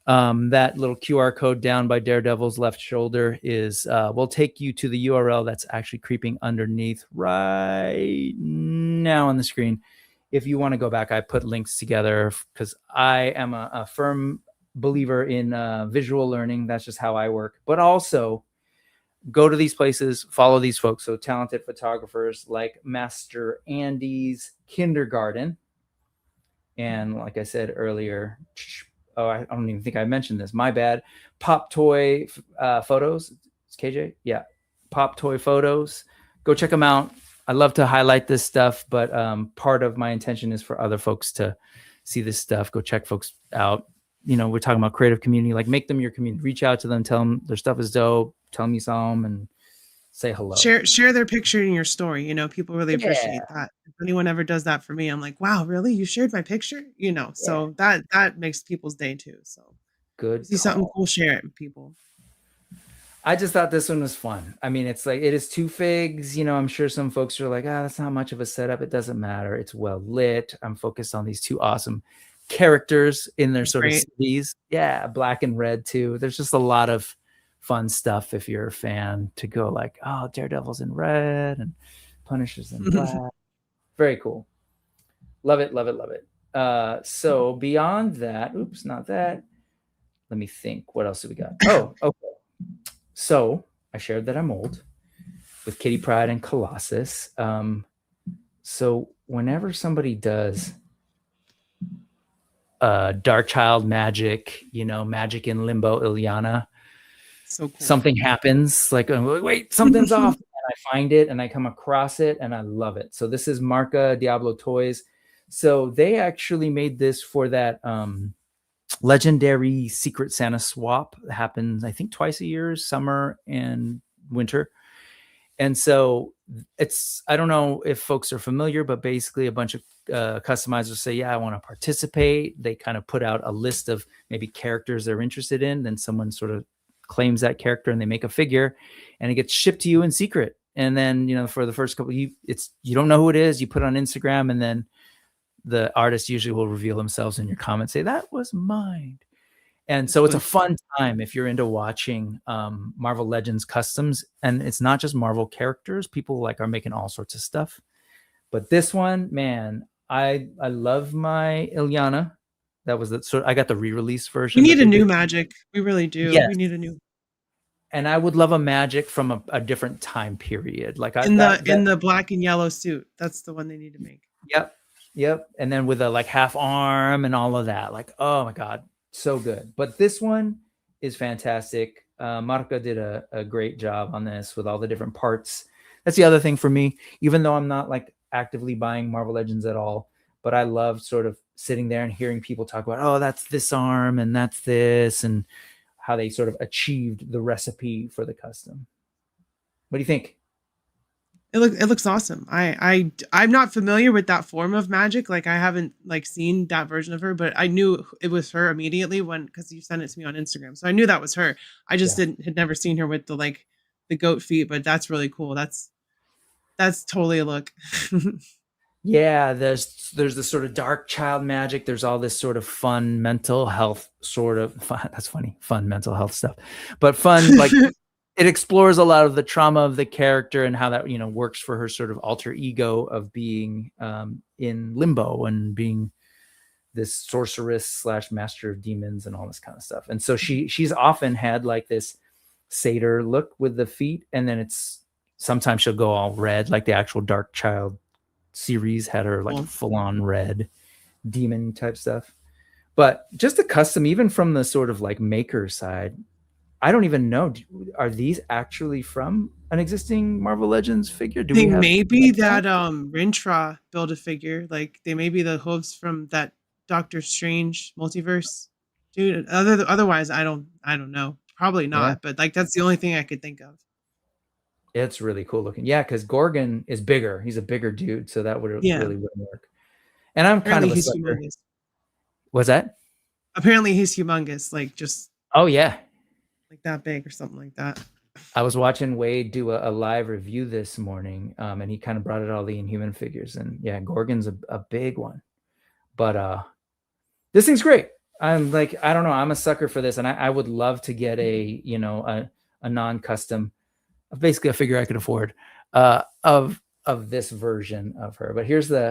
that little QR code down by Daredevil's left shoulder is will take you to the URL that's actually creeping underneath right now on the screen. If you want to go back, I put links together because I am a firm believer in visual learning. That's just how I work. But also, go to these places, follow these folks. So talented photographers like Master Andy's Kindergarten. And like I said earlier, I don't even think I mentioned this. My bad. Pop Toy Photos. It's KJ. Yeah. Pop Toy Photos. Go check them out. I love to highlight this stuff, but part of my intention is for other folks to see this stuff. Go check folks out. We're talking about creative community. Like, make them your community. Reach out to them. Tell them their stuff is dope. Tell them you saw them and say hello. Share their picture in your story. People really Yeah. appreciate that. If anyone ever does that for me, I'm like, wow, really? You shared my picture? So that makes people's day too. So Good. see something cool, share it with people. I just thought this one was fun. I mean, it's like, it is 2 figs. I'm sure some folks are like, that's not much of a setup. It doesn't matter. It's well lit. I'm focused on these 2 awesome characters in their sort of cities. Yeah, black and red too. There's just a lot of fun stuff if you're a fan to go like, oh, Daredevil's in red and Punisher's in black. Very cool. Love it, love it, love it. So beyond that, oops, not that. Let me think. What else do we got? Oh, okay. So I shared that I'm old with Kitty Pryde and Colossus. So whenever somebody does Dark Child magic, magic in Limbo, Ilyana, so cool. Something happens. Like, wait, something's off. And I find it and I come across it and I love it. So this is Marca Diablo Toys. So they actually made this for that legendary Secret Santa swap that happens, I think, twice a year, summer and winter. And so I don't know if folks are familiar, but basically a bunch of customizers say, yeah, I want to participate. They kind of put out a list of maybe characters they're interested in. Then someone sort of claims that character and they make a figure and it gets shipped to you in secret. And then, for the first couple, you don't know who it is. You put it on Instagram and then the artist usually will reveal themselves in your comments, say, that was mine. And so it's a fun time if you're into watching Marvel Legends customs. And it's not just Marvel characters. People are making all sorts of stuff. But this one, man, I love my Ilyana. That was I got the re-release version. We need a new magic. We really do. Yes. We need a new. And I would love a magic from a different time period. Like in the black and yellow suit. That's the one they need to make. Yep. And then with a half arm and all of that. Like, oh my God, so good. But this one is fantastic. Marca did a great job on this with all the different parts. That's the other thing for me, even though I'm not actively buying Marvel Legends at all, but I love sort of sitting there and hearing people talk about, oh, that's this arm and that's this, and how they sort of achieved the recipe for the custom. What do you think? It looks awesome. I'm not familiar with that form of magic. I haven't seen that version of her, but I knew it was her immediately because you sent it to me on Instagram. So I knew that was her. I just had never seen her with the goat feet, but that's really cool. That's totally a look. Yeah, there's this sort of dark child magic. There's all this sort of fun mental health that's funny, fun mental health stuff, but fun it explores a lot of the trauma of the character and how that works for her sort of alter ego of being in limbo and being this sorceress / master of demons and all this kind of stuff. And so she's often had this satyr look with the feet, and then sometimes she'll go all red, like the actual Dark Child series had her full on red demon type stuff. But just a custom, even from the sort of maker side, I don't even know. Are these actually from an existing Marvel Legends figure? They may be that Rintra build a figure. They may be the hooves from that Doctor Strange multiverse. Dude, otherwise I don't know. Probably not, but that's the only thing I could think of. It's really cool looking. Yeah, because Gorgon is bigger. He's a bigger dude, so that really wouldn't work. And I'm apparently kind of a sucker. Humongous. What's that? Apparently he's humongous, just oh yeah, that big or something like that. I was watching Wade do a live review this morning, and he kind of brought out all the Inhuman figures, and yeah, Gorgon's a big one. But this thing's great. I'm I don't know, I'm a sucker for this, and I would love to get a non-custom, basically a figure I could afford of this version of her. But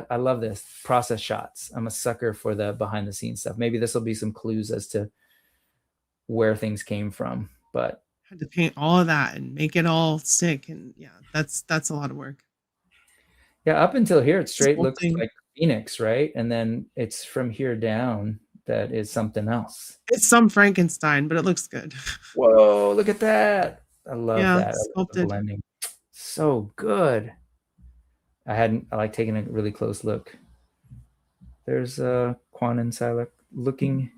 I love this process shots. I'm a sucker for the behind the scenes stuff. Maybe this will be some clues as to where things came from. But had to paint all of that and make it all stick, and that's a lot of work. Yeah, up until here it straight looks like Phoenix, right? And then it's from here down that is something else. It's some Frankenstein, but it looks good. Whoa, look at that. I love Yeah, that. I love the sculpted. blending. So good. I like taking a really close look. There's Quan and Silac looking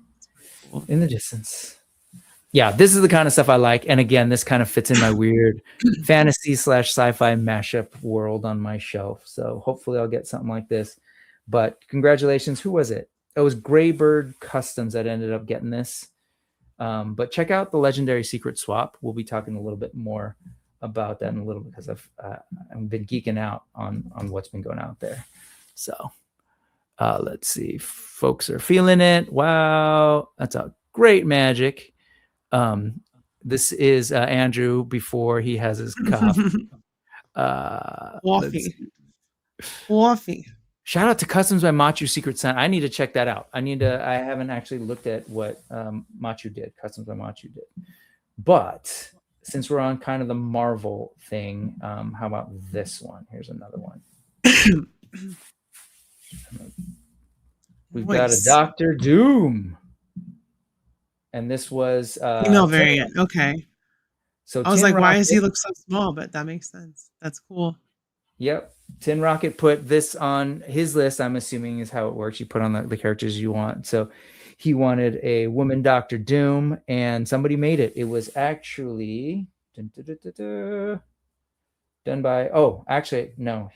Cool. in the distance. Yeah, this is the kind of stuff I like. And again, this kind of fits in my weird fantasy / sci-fi mashup world on my shelf. So hopefully I'll get something like this. But congratulations. Who was it? It was Graybird Customs that ended up getting this. But check out the Legendary Secret Swap. We'll be talking a little bit more about that in a little bit because I've been geeking out on what's been going out there. So let's see. Folks are feeling it. Wow. That's a great magic. This is Andrew before he has his cough. Coffee. Shout out to Customs by Machu Secret Santa. I need to check that out. I haven't actually looked at what Machu did, Customs by Machu did. But since we're on kind of the Marvel thing, how about this one? Here's another one. We've got a Dr. Doom. And this was female variant. Okay. So I was like, why does he look so small? But that makes sense. That's cool. Yep. Tin Rocket put this on his list, I'm assuming is how it works. You put on the characters you want. So he wanted a woman Dr. Doom, and somebody made it. It was actually done by,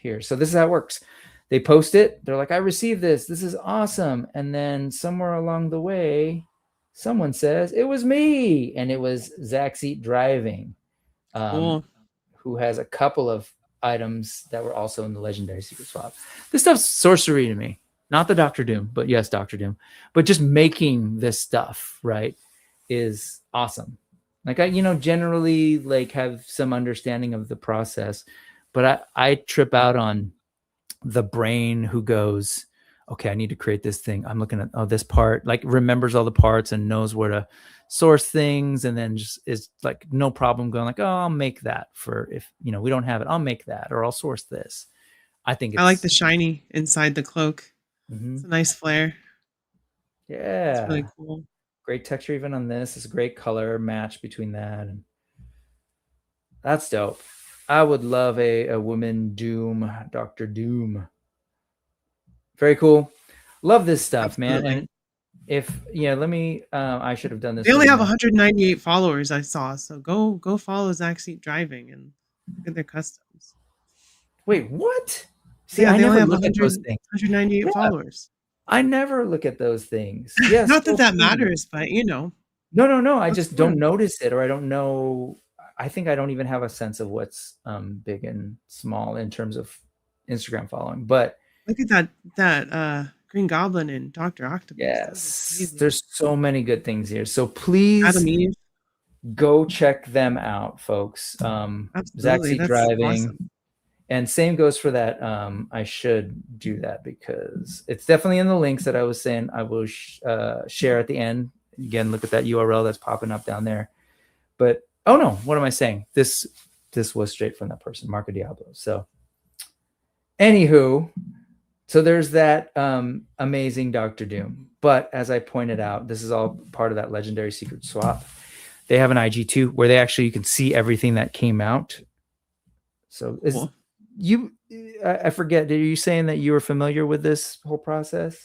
here. So this is how it works. They post it. They're like, I received this. This is awesome. And then somewhere along the way, someone says, it was me. And it was Zach Seat Driving, Cool. who has a couple of items that were also in the Legendary Secret Swap. This stuff's sorcery to me. Not the Dr. Doom, but yes, Dr. Doom. But just making this stuff, right, is awesome. Like I, generally like have some understanding of the process, but I trip out on the brain who goes, okay, I need to create this thing. I'm looking at this part, like remembers all the parts and knows where to source things, and then just is like no problem going like, oh, I'll make that for if we don't have it, I'll make that, or I'll source this. I think I like the shiny inside the cloak. Mm-hmm. It's a nice flare. Yeah, it's really cool. Great texture even on this. It's a great color match between that, and that's dope. I would love a woman Doom, Dr. Doom. Very cool. Love this stuff, Absolutely. Man. And if let me I should have done this. They only have 198 followers, I saw. So go follow Zach Seat Driving and look at their customs. Wait, what? See, I never look at those things. 198 followers. I never look at those things. Yes. Not that matters, but No. I just don't notice it, or I don't know. I think I don't even have a sense of what's big and small in terms of Instagram following. But look at that Green Goblin and Dr. Octopus. Yes, there's so many good things here. So please go check them out, folks. Zach Seat Driving. Awesome. And same goes for that. I should do that because it's definitely in the links that I was saying I will share at the end. Again, look at that URL that's popping up down there. But oh no, what am I saying? This was straight from that person, Marco Diablo. So anywho, so there's that amazing Dr. Doom. But as I pointed out, this is all part of that Legendary Secret Swap. They have an IG too, where you can see everything that came out. So I forget, are you saying that you were familiar with this whole process?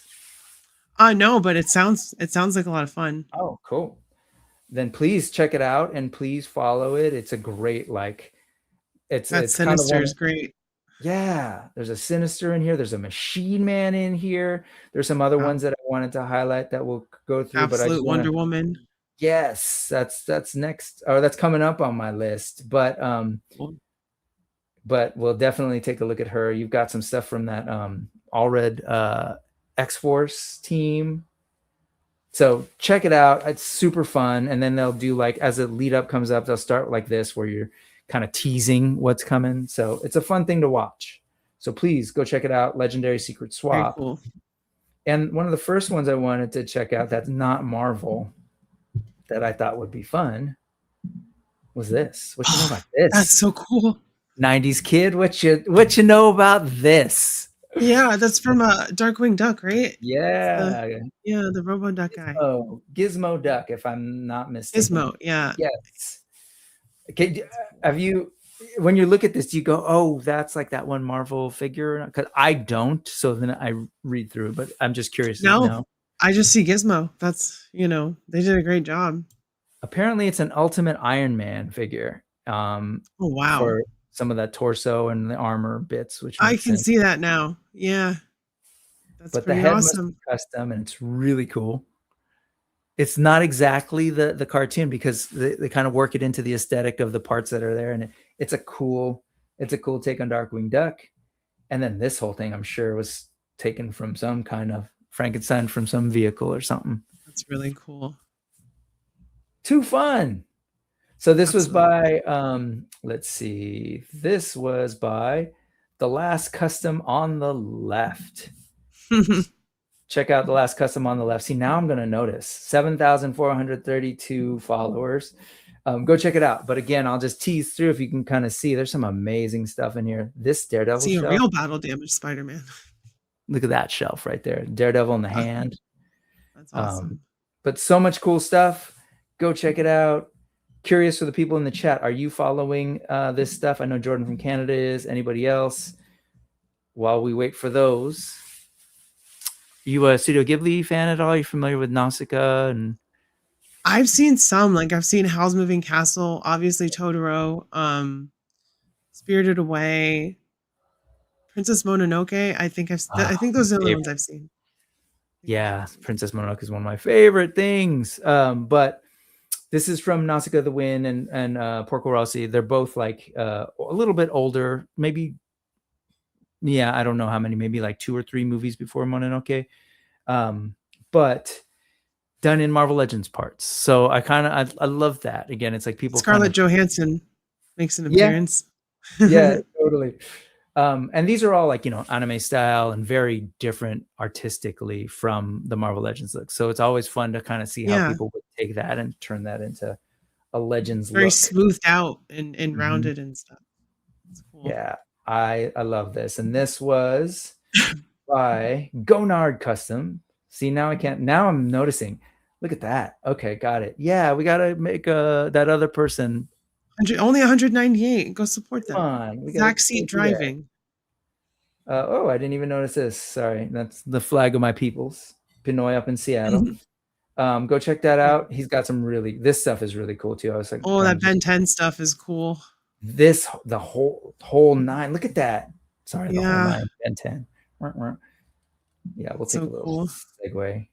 No, but it sounds like a lot of fun. Oh, cool. Then please check it out and please follow it. It's a great, it's Sinister is great. Yeah, there's a Sinister in here. There's a Machine Man in here. There's some other ones that I wanted to highlight that we'll go through. Absolute Wonder Woman. Yes, that's next, or that's coming up on my list. But we'll definitely take a look at her. You've got some stuff from that Allred X-Force team. So check it out. It's super fun. And then they'll do as the lead up comes up, they'll start like this where you're kind of teasing what's coming. So it's a fun thing to watch. So please go check it out. Legendary Secret Swap. Very cool. And one of the first ones I wanted to check out that's not Marvel that I thought would be fun was this. What you know about this? That's so cool. 90s kid. What you know about this? Yeah, that's from Darkwing Duck, right? It's Yeah, the Robo Duck guy. Gizmo Duck, if I'm not mistaken. Gizmo, yeah. Yes. Okay, That's cool. have you, when you look at this, do you go, "Oh, that's like that one Marvel figure"? Because I don't, so then I read through. But I'm just curious to No, know. I just see Gizmo. That's, they did a great job. Apparently, it's an Ultimate Iron Man figure, Oh, wow. for some of that torso and the armor bits, which I makes can sense. see that now. Yeah, that's But the pretty head must awesome. be custom, and it's really cool. It's not exactly the cartoon because they kind of work it into the aesthetic of the parts that are there, and it's a cool take on Darkwing Duck. And then this whole thing, I'm sure, was taken from some kind of Frankenstein from some vehicle or something. That's really cool. Too fun. So this was Absolutely. by let's see. This was by The Last Custom on the Left. Check out The Last Custom on the Left. See, now I'm going to notice 7,432 followers. Go check it out. But again, I'll just tease through if you can kind of see. There's some amazing stuff in here. This Daredevil See a shelf. real battle damaged Spider-Man. Look at that shelf right there. Daredevil in the hand. That's awesome. But so much cool stuff. Go check it out. Curious for the people in the chat. Are you following this stuff? I know Jordan from Canada is. Anybody else? While we wait for those, you a Studio Ghibli fan at all? Are you familiar with Nausicaa? And I've seen some, like I've seen Howl's Moving Castle, obviously Totoro, Spirited Away, Princess Mononoke. I think those are the only ones I've seen. Yeah, Princess Mononoke is one of my favorite things. But this is from Nausicaa the Wind and Porco Rossi. They're both like a little bit older, maybe. Yeah, I don't know how many, maybe like 2 or 3 movies before Mononoke. But done in Marvel Legends parts. So I love that. Again, it's like people Scarlett Johansson makes an yeah, appearance. yeah, totally. And these are all like, anime style and very different artistically from the Marvel Legends look. So it's always fun to kind of see how Yeah. people would take that and turn that into a Legends Very look. smoothed out and rounded and stuff. It's cool. Yeah, I love this. And this was by Gonard Custom. See, now I'm noticing. Look at that. Okay, got it. Yeah, we got to make that other person. Only 198. Go support them. Come on. We got Zach Seat Driving. I didn't even notice this. Sorry. That's the flag of my peoples. Pinoy up in Seattle. Go check that out. He's got this stuff is really cool too. I was like, oh, that Ben 10 stuff is cool. The whole 9. Look at that. Sorry, the whole 9, Ben 10. Yeah, we'll take a little segue.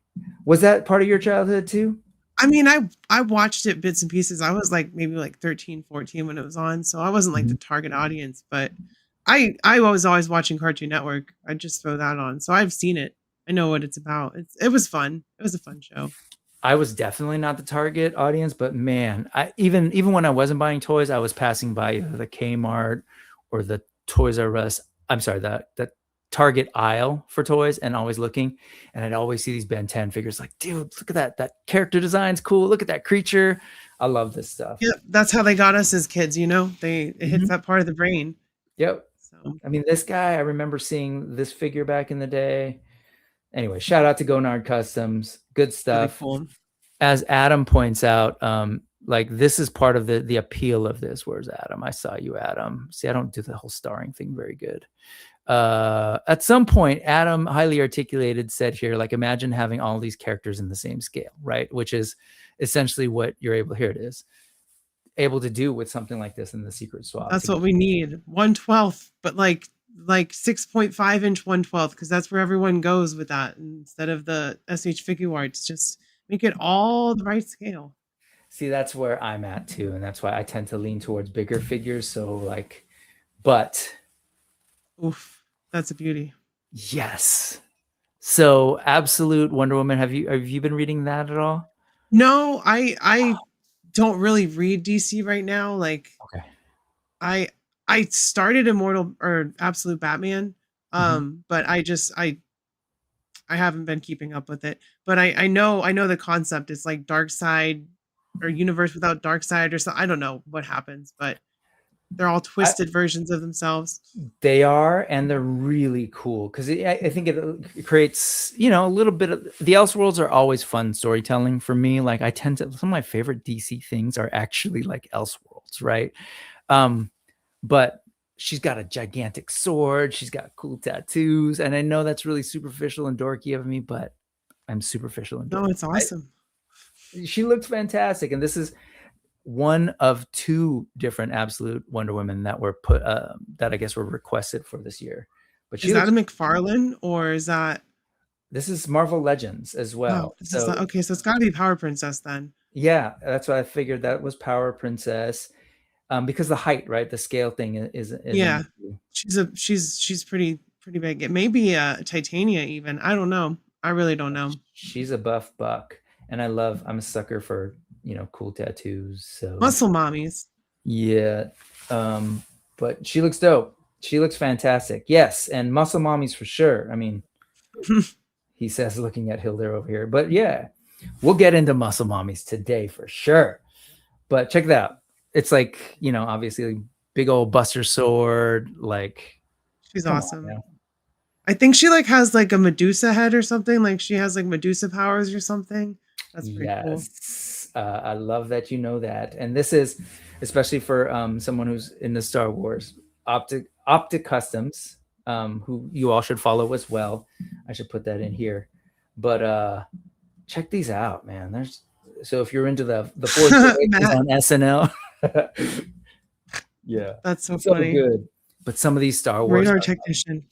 Was that part of your childhood too? I mean, I watched it bits and pieces. I was like maybe like 13, 14 when it was on, so I wasn't like the target audience, but I was always watching Cartoon Network. I'd just throw that on. So I've seen it. I know what it's about. It was fun. It was a fun show. I was definitely not the target audience, but man, even when I wasn't buying toys, I was passing by either the Kmart or the Toys R Us. I'm sorry, that Target aisle for toys, and always looking, and I'd always see these Ben 10 figures. Like, dude, look at that character design's cool. Look at that creature. I love this stuff. Yeah, that's how they got us as kids. It hits that part of the brain. Yep. So I mean, this guy, I remember seeing this figure back in the day. Anyway, shout out to Gonard Customs. Good stuff. Really cool. As Adam points out, like this is part of the appeal of this. Where's Adam? I saw you, Adam. See, I don't do the whole starring thing very good. At some point, Adam, highly articulated, said here, like, imagine having all these characters in the same scale, right? Which is essentially what you're able, here it is, able to do with something like this in the secret swap. That's what we need. 1/12, but like 6.5 inch 1/12, because that's where everyone goes with that. Instead of the SH Figure Arts, just make it all the right scale. See, that's where I'm at too, and that's why I tend to lean towards bigger figures. So like, but oof, that's a beauty. Yes. So Absolute Wonder Woman. Have you been reading that at all? No, I don't really read DC right now. Like, okay, I started Immortal or Absolute Batman, but I haven't been keeping up with it. But I know the concept. It's like Dark Side or universe without Dark Side or something. I don't know what happens, but They're all twisted versions of themselves. They are, and they're really cool because I think it creates, you know, a little bit of the Elseworlds are always fun storytelling for me. Like I tend to, some of my favorite DC things are actually like Elseworlds, right? But she's got a gigantic sword, she's got cool tattoos, and I know that's really superficial and dorky of me, but I'm superficial and dorky. No, it's awesome. She looks fantastic, and this is one of 2 different absolute Wonder Women that were put that I guess were requested for this year. But Is that a McFarlane or is that? This is Marvel Legends as well. Oh, this is not, okay. So it's got to be Power Princess then. Yeah, that's what I figured. That was Power Princess, because the height, right? The scale thing is yeah. She's pretty big. It may be Titania even. I don't know. I really don't know. She's a buff buck, and I'm a sucker for, you know, cool tattoos. So muscle mommies. Yeah, but she looks dope. She looks fantastic. Yes, and muscle mommies for sure. I mean, he says looking at Hilda over here, but yeah, we'll get into muscle mommies today for sure. But check it out. It's like, you know, obviously big old Buster Sword. Like, she's awesome. I think she like has like a Medusa head or something. Like she has like Medusa powers or something. That's pretty cool. I love that you know that. And this is especially for someone who's into Star Wars. Optic Customs, who you all should follow as well. I should put that in here. But check these out, man. So if you're into the Force on SNL, yeah, that's so funny. Good. But some of these Star Wars radar technician.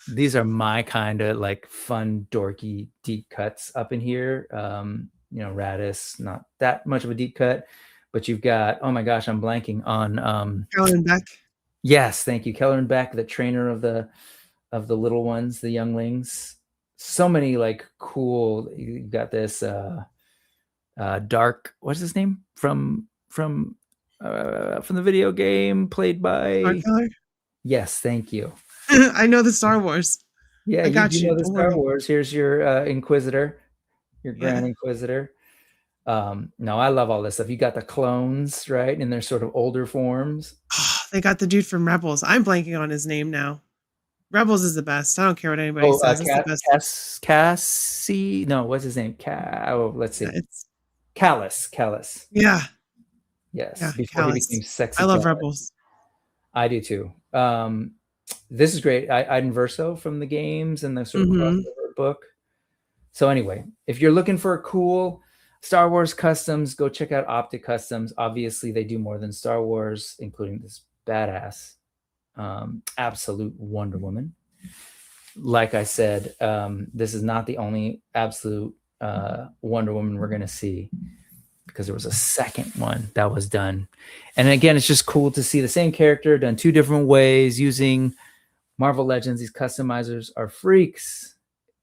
These are my kind of like fun, dorky, deep cuts up in here. You know, Radis, not that much of a deep cut, but you've got, oh my gosh, I'm blanking on Keller and Beck. Yes, thank you. Keller and Beck, the trainer of the little ones, the younglings. So many like cool, you've got this Dark, what's his name? From the video game played by Dark Keller? Yes, thank you. I know the Star Wars. Yeah, I got you. Know the Star Wars. Here's your Inquisitor, your Grand Inquisitor. No, I love all this stuff. You got the clones, right, in their sort of older forms. They got the dude from Rebels. I'm blanking on his name now. Rebels is the best. I don't care what anybody says. It's the best. Cassie? No, what's his name? Let's see. It's Callus. Yeah. Yes. Yeah, before he became sexy. I love Rebels. I do too. This is great. Iden Verso from the games and the sort of crossover book. So anyway, if you're looking for a cool Star Wars customs, go check out Optic Customs. Obviously, they do more than Star Wars, including this badass absolute Wonder Woman. Like I said, this is not the only absolute Wonder Woman we're going to see, because there was a second one that was done. And again, it's just cool to see the same character done 2 different ways using Marvel Legends. These customizers are freaks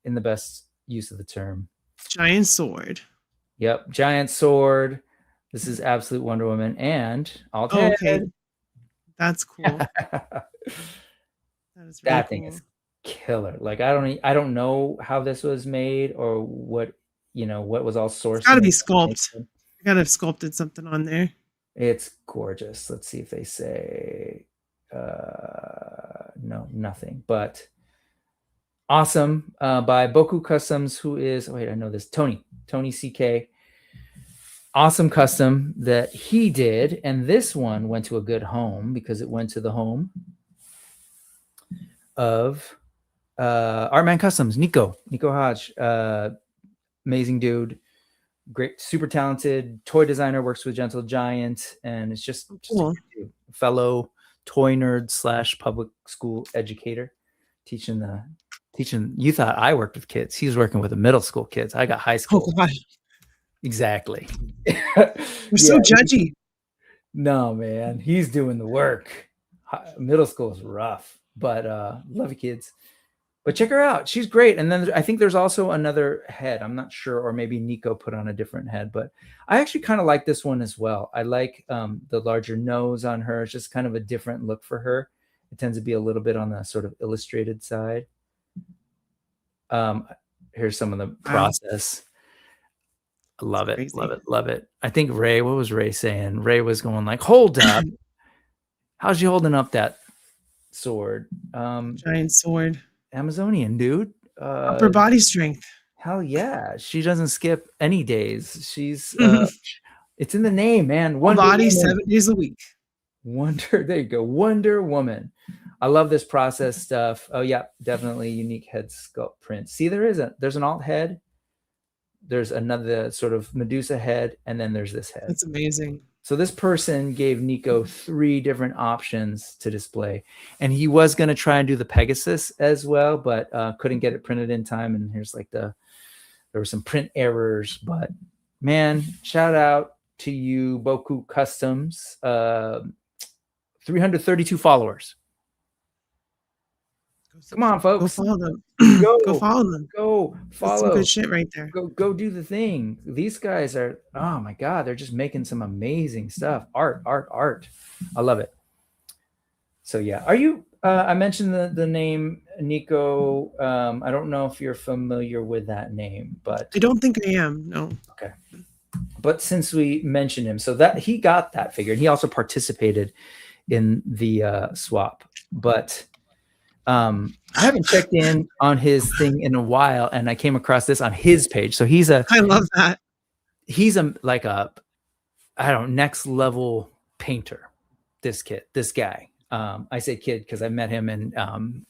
in the best use of the term. Giant sword. Yep, giant sword. This is absolute Wonder Woman, and okay, that's cool. That is really cool. Thing is killer. Like I don't know how this was made or what was all sourced. It's got to be sculpted. I got to have sculpted something on there. It's gorgeous. Let's see if they say no, nothing. But awesome by Boku Customs, who is I know this Tony CK. Awesome custom that he did, and this one went to a good home because it went to the home of Artman Customs, Nico Hodge, amazing dude, great, super talented toy designer, works with Gentle Giant, and it's just cool. A fellow toy nerd / public school educator, teaching. You thought I worked with kids. He's working with the middle school kids. I got high school. Oh gosh. Exactly. You're so judgy. No, man, he's doing the work. Middle school is rough, but love you kids. But check her out. She's great. And then I think there's also another head. I'm not sure, or maybe Nico put on a different head, but I actually kind of like this one as well. I like the larger nose on her. It's just kind of a different look for her. It tends to be a little bit on the sort of illustrated side. Here's some of the process. I love it. Love it. I think Ray, what was Ray saying? Ray was going like, hold up. How's she holding up that sword? Giant sword. Amazonian, dude. Upper body strength. Hell yeah. She doesn't skip any days. She's it's in the name, man. Full Wonder body, Woman. 7 days a week. There you go. Wonder Woman. I love this process stuff. Oh yeah, definitely unique head sculpt print. See, there's an alt head. There's another sort of Medusa head, and then there's this head. That's amazing. So this person gave Nico 3 different options to display, and he was going to try and do the Pegasus as well, but couldn't get it printed in time. And here's like there were some print errors, but man, shout out to you, Boku Customs. 332 followers. Come on, folks. Go follow them. Go follow them. Go follow. That's some good shit right there. Go do the thing. These guys are, oh my God, they're just making some amazing stuff. Art. I love it. So yeah, are you, I mentioned the name Nico. I don't know if you're familiar with that name, but I don't think I am. No. Okay. But since we mentioned him, so that he got that figure, and he also participated in the swap, but I haven't checked in on his thing in a while, and I came across this on his page. So I love that. He's like a, I don't know, next level painter. This guy. I say kid because I met him, and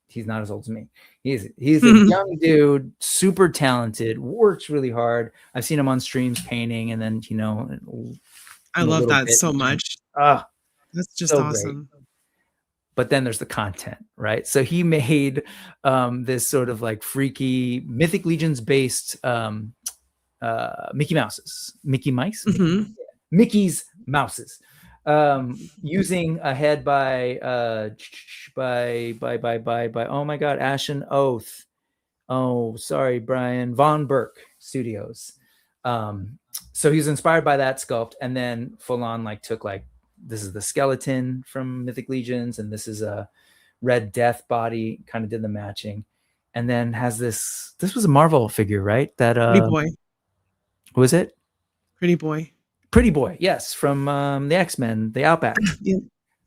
he's not as old as me. He's a young dude, super talented, works really hard. I've seen him on streams painting, and then I love that so much. That's just so awesome. Great. But then there's the content, right? So he made this sort of like freaky Mythic Legions based Mickey Mouses, Mickey's Mouses, using a head by oh my God, Ashen Oath. Oh, sorry, Brian Von Burke Studios. So he was inspired by that sculpt, and then full on like took like, this is the skeleton from Mythic Legions, and this is a Red Death body, kind of did the matching. And then has this was a Marvel figure, right? That Pretty Boy. Who was it? Pretty Boy. Pretty Boy, yes, from the X-Men, the Outback.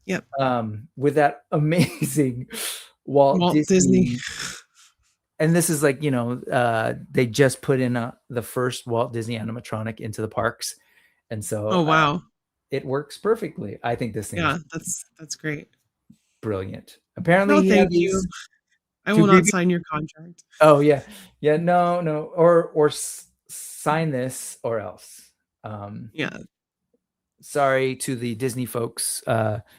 Yep. With that amazing Walt Disney. And this is like, they just put in the first Walt Disney animatronic into the parks. And so oh wow. It works perfectly. I think this thing. Yeah, that's great. Brilliant. Apparently, thank you. I will not sign your contract. Oh yeah, no, or sign this or else. Yeah. Sorry to the Disney folks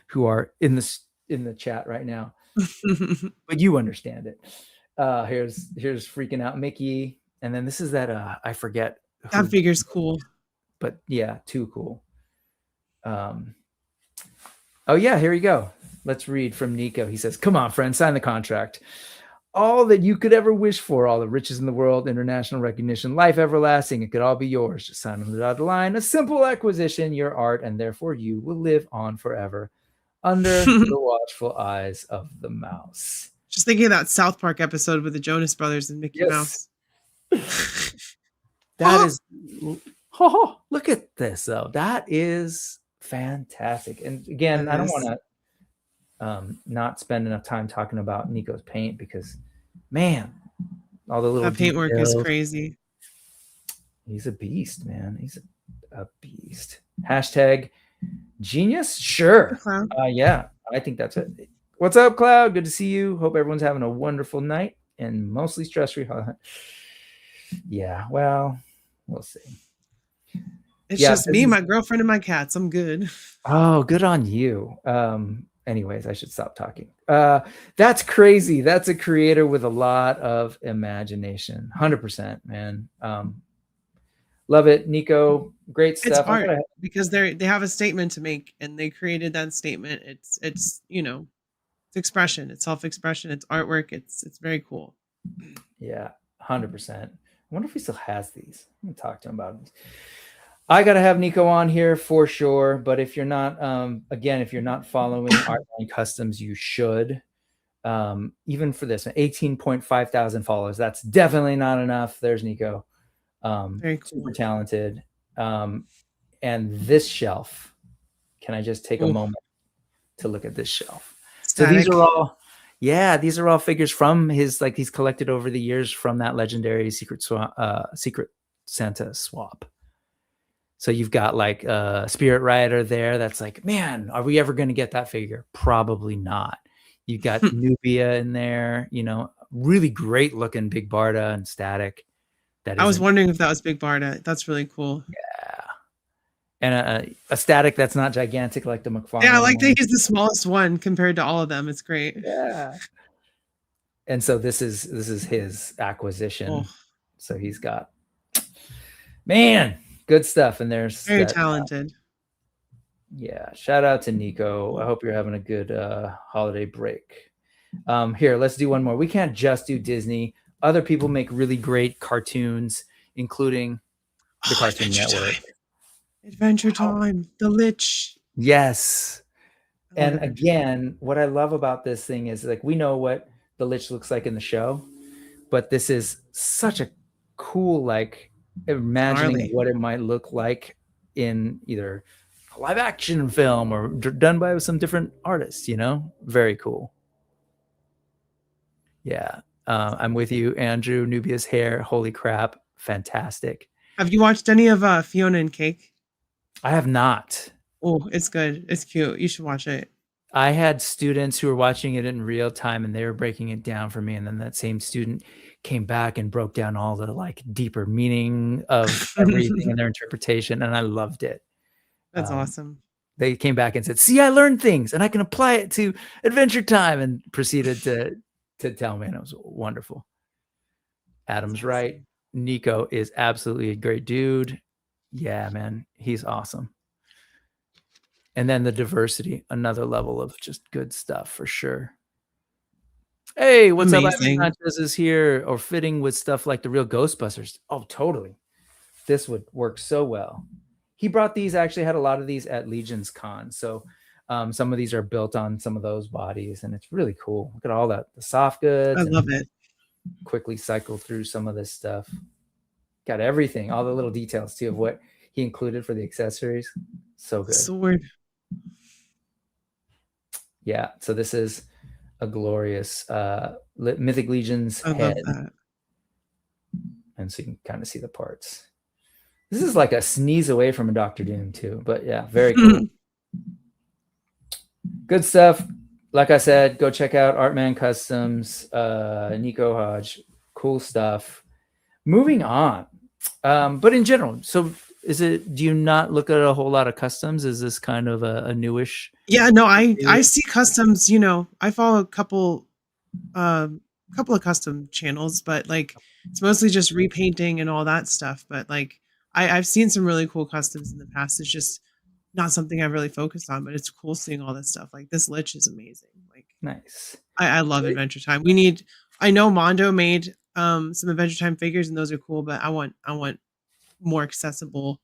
who are in the chat right now, but you understand it. Here's freaking out Mickey, and then this is that I forget. That figure's cool. But yeah, too cool. Oh yeah, here we go. Let's read from Nico. He says, "Come on, friend, sign the contract. All that you could ever wish for, all the riches in the world, international recognition, life everlasting, it could all be yours. Just sign on the dotted line. A simple acquisition, your art, and therefore you will live on forever under the watchful eyes of the mouse." Just thinking of that South Park episode with the Jonas Brothers and Mickey Mouse. That is... look at this, though. That is fantastic. And again, I don't want to not spend enough time talking about Nico's paint because, man, all the little paintwork is crazy. He's a beast, man. He's a beast. Hashtag genius? Sure. Yeah, I think that's it. What's up, Cloud? Good to see you. Hope everyone's having a wonderful night and mostly stress-free. Yeah, well, we'll see. It's just me, my girlfriend, and my cats. I'm good. Oh, good on you. Anyways, I should stop talking. That's crazy. That's a creator with a lot of imagination. 100%, man. Love it, Nico. Great stuff. It's art because they have a statement to make, and they created that statement. It's it's expression. It's self-expression. It's artwork. It's very cool. Yeah, 100%. I wonder if he still has these. I'm gonna talk to him about them. I got to have Nico on here for sure. But if you're not, again, if you're not following Artline Customs, you should. Even for this, 18.5 thousand followers. That's definitely not enough. There's Nico. Very cool. Super talented. And this shelf, can I just take a moment to look at this shelf. So Static. these are all figures from his, like, he's collected over the years from that legendary Secret Santa swap. So you've got like Spirit Rider there. That's like, man, are we ever going to get that figure? Probably not. You got Nubia in there, you know, really great looking Big Barda and Static. I was wondering if that was Big Barda. That's really cool. Yeah. And a Static that's not gigantic like the McFarlane. Yeah, I like that he's the smallest one compared to all of them. It's great. Yeah. And so this is his acquisition. Oh. So he's got, man, good stuff. And there's very talented. Yeah, shout out to Nico. I hope you're having a good holiday break. Here, let's do one more. We can't just do Disney. Other people make really great cartoons, including the Cartoon Network. Adventure Time, The Lich. Yes. And again, what I love about this thing is, like, we know what the Lich looks like in the show, but this is such a cool, like, imagining what it might look like in either a live action film or done by some different artists, you know? Very cool. Yeah. I'm with you, Andrew. Nubia's hair, holy crap, fantastic. Have you watched any of Fiona and Cake? I have not. Oh, it's good. It's cute. You should watch it. I had students who were watching it in real time and they were breaking it down for me. And then that same student came back and broke down all the, like, deeper meaning of everything and their interpretation. And I loved it. That's awesome. They came back and said, see, I learned things and I can apply it to Adventure Time, and proceeded to tell me. And it was wonderful. Adam's right. Nico is absolutely a great dude. Yeah, man, he's awesome. And then the diversity, another level of just good stuff for sure. Hey, what's up? Ivan Sanchez is here, or fitting with stuff like the real Ghostbusters. Oh, totally. This would work so well. He brought these, actually had a lot of these at Legion's Con. So some of these are built on some of those bodies, and it's really cool. Look at all that, the soft goods. I love it. Quickly cycle through some of this stuff. Got everything, all the little details too of what he included for the accessories. So good. Sword. Yeah, so this is a glorious Mythic Legion's head. Love that. And so you can kind of see the parts. This is like a sneeze away from a Doctor Doom too, but yeah, very cool. Good stuff. Like I said, go check out Artman Customs, Nico Hodge. Cool stuff. Moving on. But in general, so do you not look at a whole lot of customs? Is this kind of a newish? Yeah, no, I see customs, you know, I follow a couple of custom channels, but like it's mostly just repainting and all that stuff. But like I've seen some really cool customs in the past. It's just not something I've really focused on, but it's cool seeing all this stuff. Like this Lich is amazing. Like nice. I love Adventure Time. I know Mondo made some Adventure Time figures and those are cool, but I want more accessible,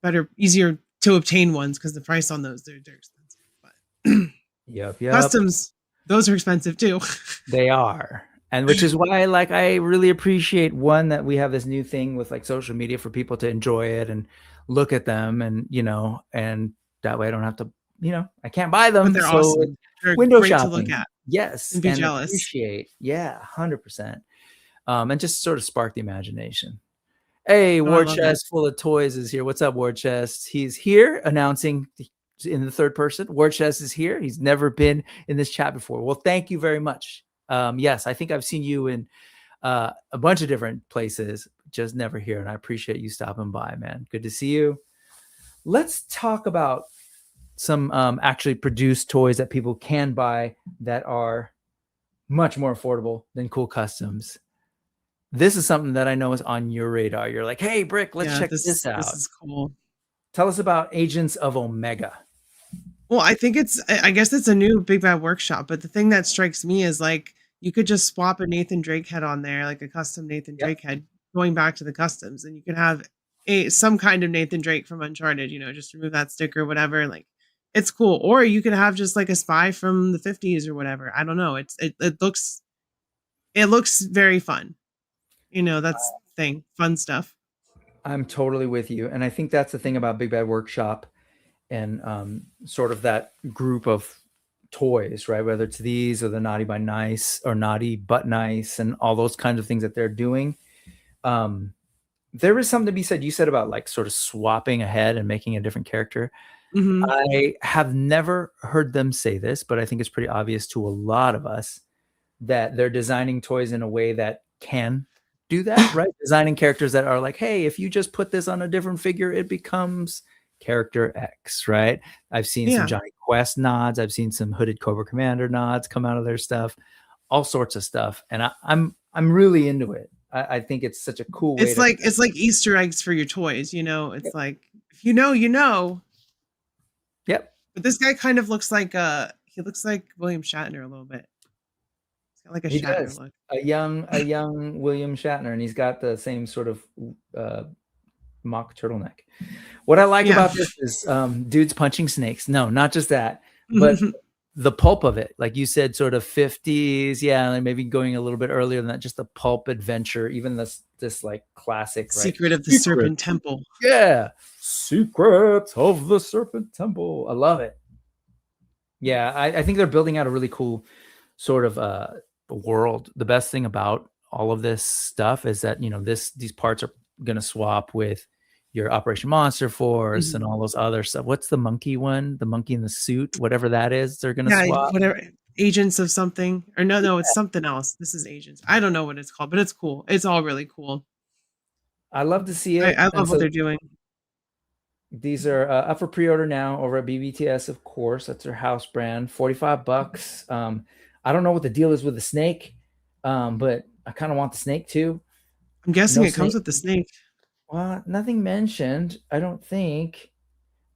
better, easier to obtain ones, because the price on those they're expensive. But yep. Customs, those are expensive too. They are. And which is why, like, I really appreciate, one, that we have this new thing with like social media for people to enjoy it and look at them, and you know, and that way I don't have to, you know, I can't buy them. But they're awesome. They're window great shopping. to look at. Yes. And be jealous. Appreciate. Yeah, 100%. And just sort of spark the imagination. Hey, War Chest full of toys is here. What's up, War Chest? He's here announcing in the third person. War Chest is here. He's never been in this chat before. Well, thank you very much. Yes, I think I've seen you in a bunch of different places, just never here. And I appreciate you stopping by, man. Good to see you. Let's talk about some actually produced toys that people can buy that are much more affordable than cool customs. This is something that I know is on your radar. You're like, hey, Brick, let's check this out. This is cool. Tell us about Agents of Omega. Well, I guess it's a new Big Bad Workshop, but the thing that strikes me is like you could just swap a Nathan Drake head on there, like a custom Nathan Drake head, going back to the customs, and you could have some kind of Nathan Drake from Uncharted, you know, just remove that sticker, whatever. Like, it's cool. Or you could have just like a spy from the 50s or whatever. I don't know. It looks very fun. You know, that's the thing. Fun stuff. I'm totally with you. And I think that's the thing about Big Bad Workshop sort of that group of toys, right? Whether it's these or the Naughty by Nice or Naughty but Nice and all those kinds of things that they're doing. There is something to be said. You said about like sort of swapping ahead and making a different character. Mhm. I have never heard them say this, but I think it's pretty obvious to a lot of us that they're designing toys in a way that can do that, right? Designing characters that are like, hey, if you just put this on a different figure, it becomes character X, right? I've seen some Yeah. Johnny Quest nods. I've seen some Hooded Cobra Commander nods come out of their stuff, all sorts of stuff. And I'm really into it. I think it's such a cool way to. It's like Easter eggs for your toys, you know? It's like, if you know, you know. Yep. But this guy kind of looks like he looks like William Shatner a little bit. He's got like a He Shatner does. look. A young William Shatner, and he's got the same sort of mock turtleneck. What I like about this is dudes punching snakes. No, not just that, but the pulp of it. Like you said, sort of 50s, yeah, and maybe going a little bit earlier than that, just the pulp adventure, even this like classic, right? Secret of the Serpent Temple. Yeah. Secrets of the Serpent Temple. I love it. Yeah, I think they're building out a really cool sort of world. The best thing about all of this stuff is that, you know, these parts are going to swap with your Operation Monster Force and all those other stuff. What's the monkey one? The monkey in the suit, whatever that is, they're going to swap. Whatever. Agents of something. Or no, it's something else. This is Agents. I don't know what it's called, but it's cool. It's all really cool. I love to see it. I love what they're doing. These are up for pre-order now over at BBTS, of course. That's their house brand, $45. I don't know what the deal is with the snake, but I kind of want the snake too. I'm guessing it comes with the snake. Well, nothing mentioned, I don't think,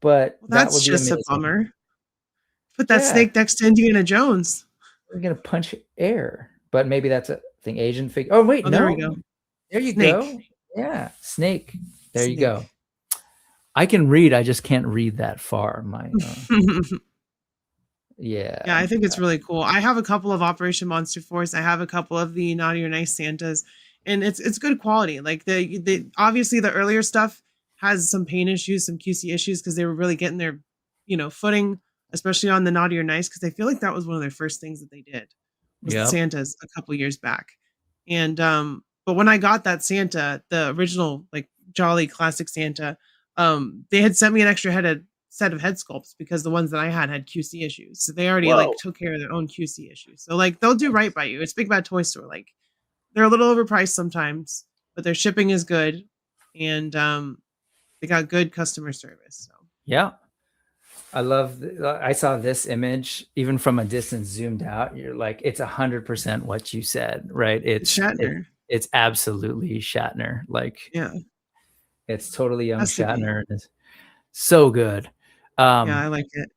but that's just a bummer. Put that snake next to Indiana Jones. We're gonna punch air, but maybe that's a thing. Agent figure. Oh wait, no. There we go. There you go. Yeah, snake. There you go. I can read. I just can't read that far. My yeah. I think it's really cool. I have a couple of Operation Monster Force. I have a couple of the Naughty or Nice Santas, and it's good quality. Like the obviously the earlier stuff has some paint issues, some QC issues because they were really getting their footing, especially on the Naughty or Nice, because I feel like that was one of their first things that they did was the Santas a couple years back. And but when I got that Santa, the original like Jolly Classic Santa, they had sent me an extra set of head sculpts because the ones that I had QC issues. So they already like took care of their own QC issues. So like they'll do right by you. It's Big Bad Toy Store. Like they're a little overpriced sometimes, but their shipping is good, and they got good customer service. So yeah, I love. I saw this image even from a distance, zoomed out. You're like, it's 100% what you said, right? It's Shatner. It's absolutely Shatner. Like, yeah, it's totally young Shatner. It's so good. Yeah, I like it.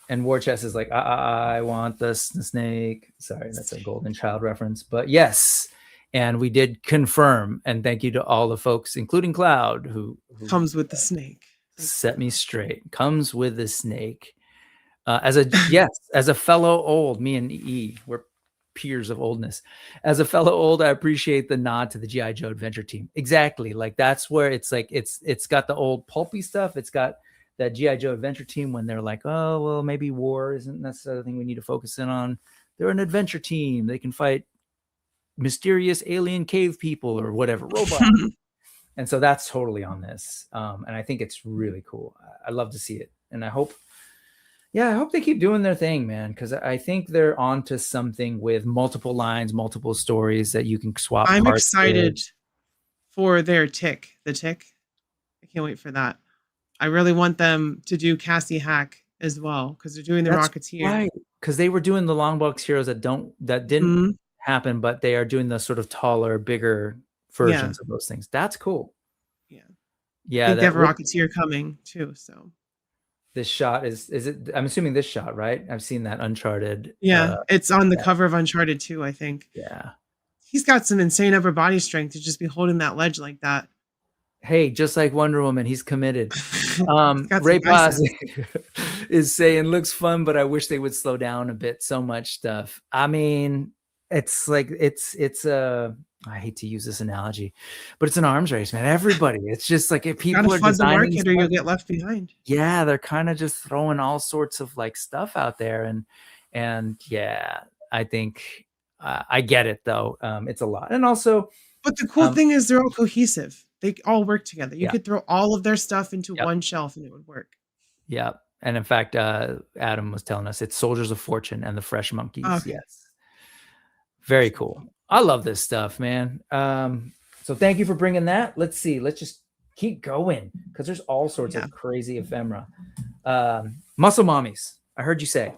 And War Chest is like, I want the snake. Sorry, that's a Golden Child reference. But yes, and we did confirm. And thank you to all the folks, including Cloud, who comes with the snake. Set me straight. Comes with the snake. As a fellow old, me and E, we're peers of oldness. As a fellow old, I appreciate the nod to the G.I. Joe Adventure Team. Exactly. Like that's where it's like it's got the old pulpy stuff. It's got that G.I. Joe Adventure Team when they're like, oh, well, maybe war isn't necessarily the thing we need to focus in on. They're an adventure team. They can fight mysterious alien cave people or whatever, robots. And so that's totally on this. And I think it's really cool. I love to see it. And I hope they keep doing their thing, man, because I think they're onto something with multiple lines, multiple stories that you can swap. I'm excited for their Tick. The Tick. I can't wait for that. I really want them to do Cassie Hack as well because they're doing the Rocketeer. Right, because they were doing the long box heroes that didn't happen, but they are doing the sort of taller, bigger versions of those things. That's cool. Yeah. I think they have a Rocketeer coming too. So this shot is it? I'm assuming this shot, right? I've seen that Uncharted. Yeah, it's on the cover of Uncharted 2, I think. Yeah, he's got some insane upper body strength to just be holding that ledge like that. Hey, just like Wonder Woman, he's committed. Ray Paz is saying, looks fun, but I wish they would slow down a bit. So much stuff. I mean, it's like it's I hate to use this analogy, but it's an arms race, man. Everybody, it's just like if Gotta people are flood the designing market or you'll stuff, get left behind. yeah, they're kind of just throwing all sorts of like stuff out there, and yeah, I think I get it though. It's a lot, and also, But the cool thing is they're all cohesive. They all work together. You yeah, could throw all of their stuff into yep, one shelf and it would work. yep. And in fact, Adam was telling us it's Soldiers of Fortune and the Fresh Monkeys. Okay. Yes, very Sure. cool. I love this stuff, man. So thank you for bringing that. Let's see. Let's just keep going because there's all sorts of crazy ephemera. Muscle Mommies. I heard you say.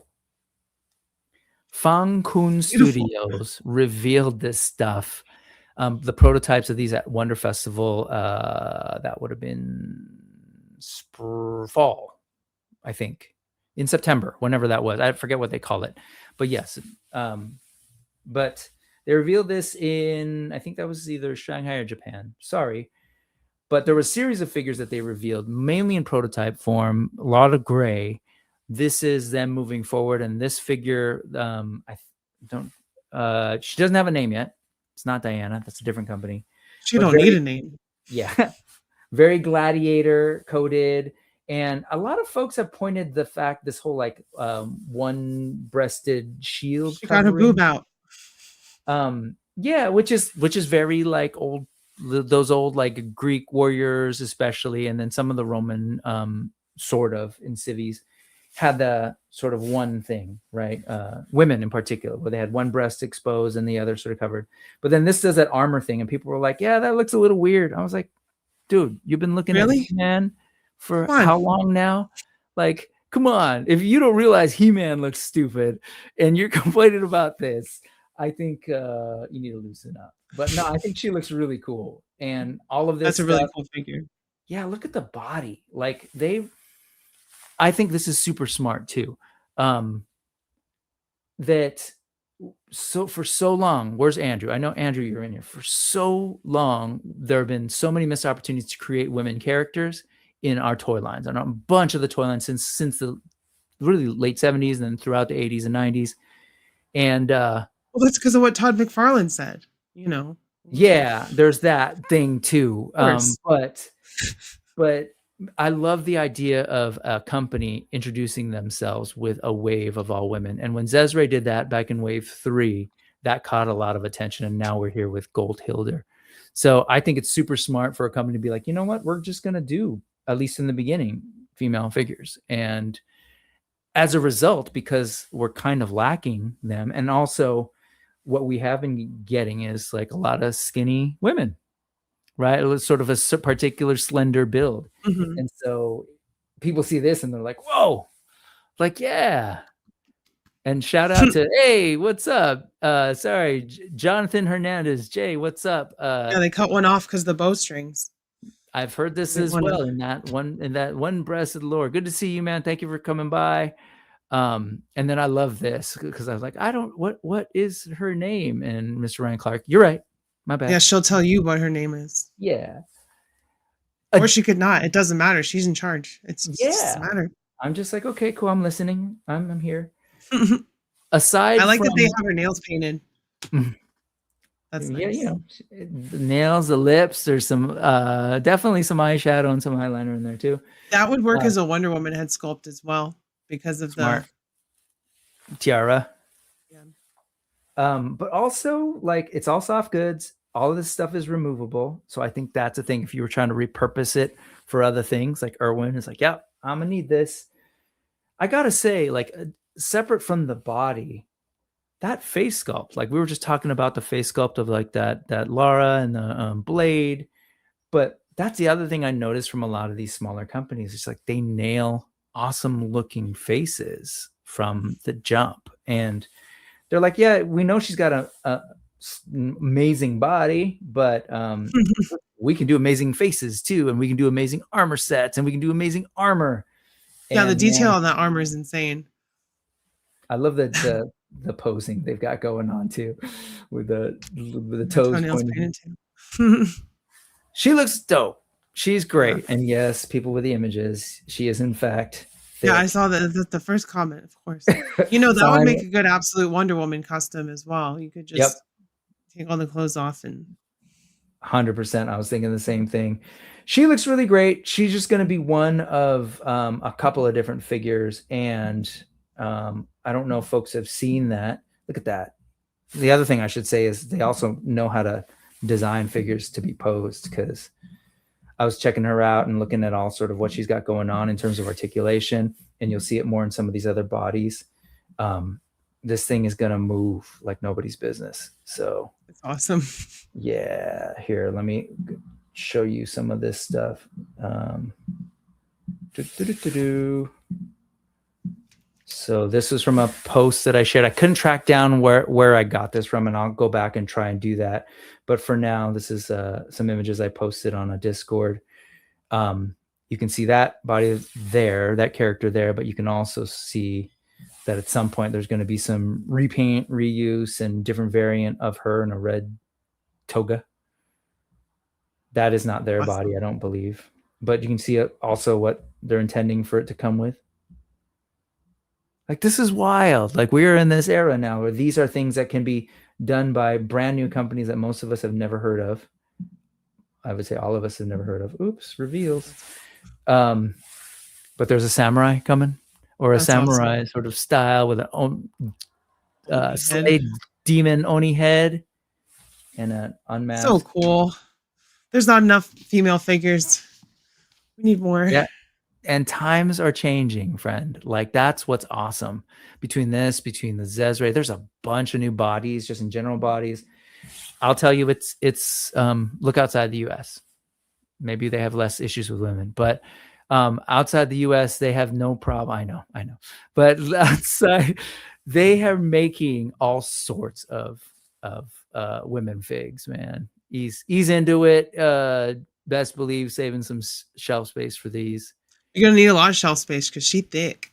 Fangcun Studios revealed this stuff. The prototypes of these at Wonder Festival. That would have been fall, I think, in September, whenever that was. I forget what they call it, but yes. But they revealed this in, I think that was either Shanghai or Japan. Sorry. But there was a series of figures that they revealed, mainly in prototype form, a lot of gray. This is them moving forward. And this figure, I don't, she doesn't have a name yet. It's not Diana. That's a different company. She don't need a name. Yeah. Very gladiator coded. And a lot of folks have pointed the fact this whole like one-breasted shield. She got her boob out. Yeah, which is very like old, those old like Greek warriors especially, and then some of the Roman sort of in civies had the sort of one thing, right? Women in particular, where they had one breast exposed and the other sort of covered. But then this does that armor thing, and people were like, yeah, that looks a little weird. I was like, dude, you've been looking at He-Man for how long now? Like, come on. If you don't realize He-Man looks stupid and you're complaining about this, I think you need to loosen up. But no, I think she looks really cool. And all of this That's a really cool figure. Yeah, look at the body. Like I think this is super smart too. That for so long, where's Andrew? I know Andrew, you're in here. For so long, there have been so many missed opportunities to create women characters in our toy lines, on a bunch of the toy lines since the really late 70s and then throughout the 80s and 90s. And well, that's because of what Todd McFarlane said, you know. Yeah, there's that thing too. But I love the idea of a company introducing themselves with a wave of all women. And when Zezre did that back in wave 3, that caught a lot of attention. And now we're here with Gold Hilder. So I think it's super smart for a company to be like, you know what, we're just going to do, at least in the beginning, female figures. And as a result, because we're kind of lacking them, and also what we have been getting is like a lot of skinny women, right? It was sort of a particular slender build. Mm-hmm. And so people see this and they're like, whoa, like, yeah. And shout out to, hey, what's up? Sorry, Jonathan Hernandez. Jay, what's up? Yeah, they cut one off because the bowstrings. I've heard this as well in that one breast of the Lord. Good to see you, man. Thank you for coming by. And then I love this because I was like, what is her name? And Mr. Ryan Clark, you're right. My bad. Yeah, she'll tell you what her name is. Yeah. Or she could not. It doesn't matter. She's in charge. It doesn't matter. I'm just like, okay, cool. I'm listening. I'm here. Aside, I like that they have her nails painted. That's nice. Yeah, you know, the nails, the lips. There's some definitely some eyeshadow and some eyeliner in there too. That would work as a Wonder Woman head sculpt as well because of the tiara. Yeah. But also, like, it's all soft goods. All of this stuff is removable. So I think that's a thing. If you were trying to repurpose it for other things, like Irwin is like, yeah, I'm gonna need this. I gotta say, like, separate from the body, that face sculpt, like we were just talking about the face sculpt of like that Lara and the Blade, but that's the other thing I noticed from a lot of these smaller companies. It's like they nail awesome looking faces from the jump, and they're like, yeah, we know she's got a amazing body, but we can do amazing faces too, and we can do amazing armor sets, and we can do amazing armor. Yeah, and the detail on that armor is insane. I love the posing they've got going on too, with the toes pointing. Too. She looks dope. She's great, and yes, people with the images, she is in fact thick. Yeah, I saw the first comment, of course. You know, that would make a good absolute Wonder Woman custom as well. You could just take all the clothes off and 100%. I was thinking the same thing. She looks really great. She's just going to be one of a couple of different figures. And I don't know if folks have seen that. Look at that. The other thing I should say is they also know how to design figures to be posed, because I was checking her out and looking at all sort of what she's got going on in terms of articulation. And you'll see it more in some of these other bodies. This thing is going to move like nobody's business. So it's awesome. Yeah, here, let me show you some of this stuff. So this was from a post that I shared. I couldn't track down where I got this from, and I'll go back and try and do that. But for now, this is some images I posted on a Discord. You can see that body there, that character there, but you can also see that at some point there's going to be some repaint, reuse, and different variant of her in a red toga. That is not their Awesome. body, I don't believe. But you can see also what they're intending for it to come with. Like, this is wild. Like, we are in this era now where these are things that can be done by brand new companies that most of us have never heard of. I would say all of us have never heard of. Oops, reveals. But there's a samurai coming, or a samurai awesome. Sort of style with an Slade demon Oni head and an unmasked. So cool. There's not enough female figures. We need more. Yeah. And times are changing, friend. Like, that's what's awesome. Between the Zezre, there's a bunch of new bodies, just in general bodies. I'll tell you, it's look outside the US. Maybe they have less issues with women, but outside the US, they have no problem. I know. But outside, they are making all sorts of women figs, man. He's into it. Best believe saving some shelf space for these. You're gonna need a lot of shelf space because she's thick.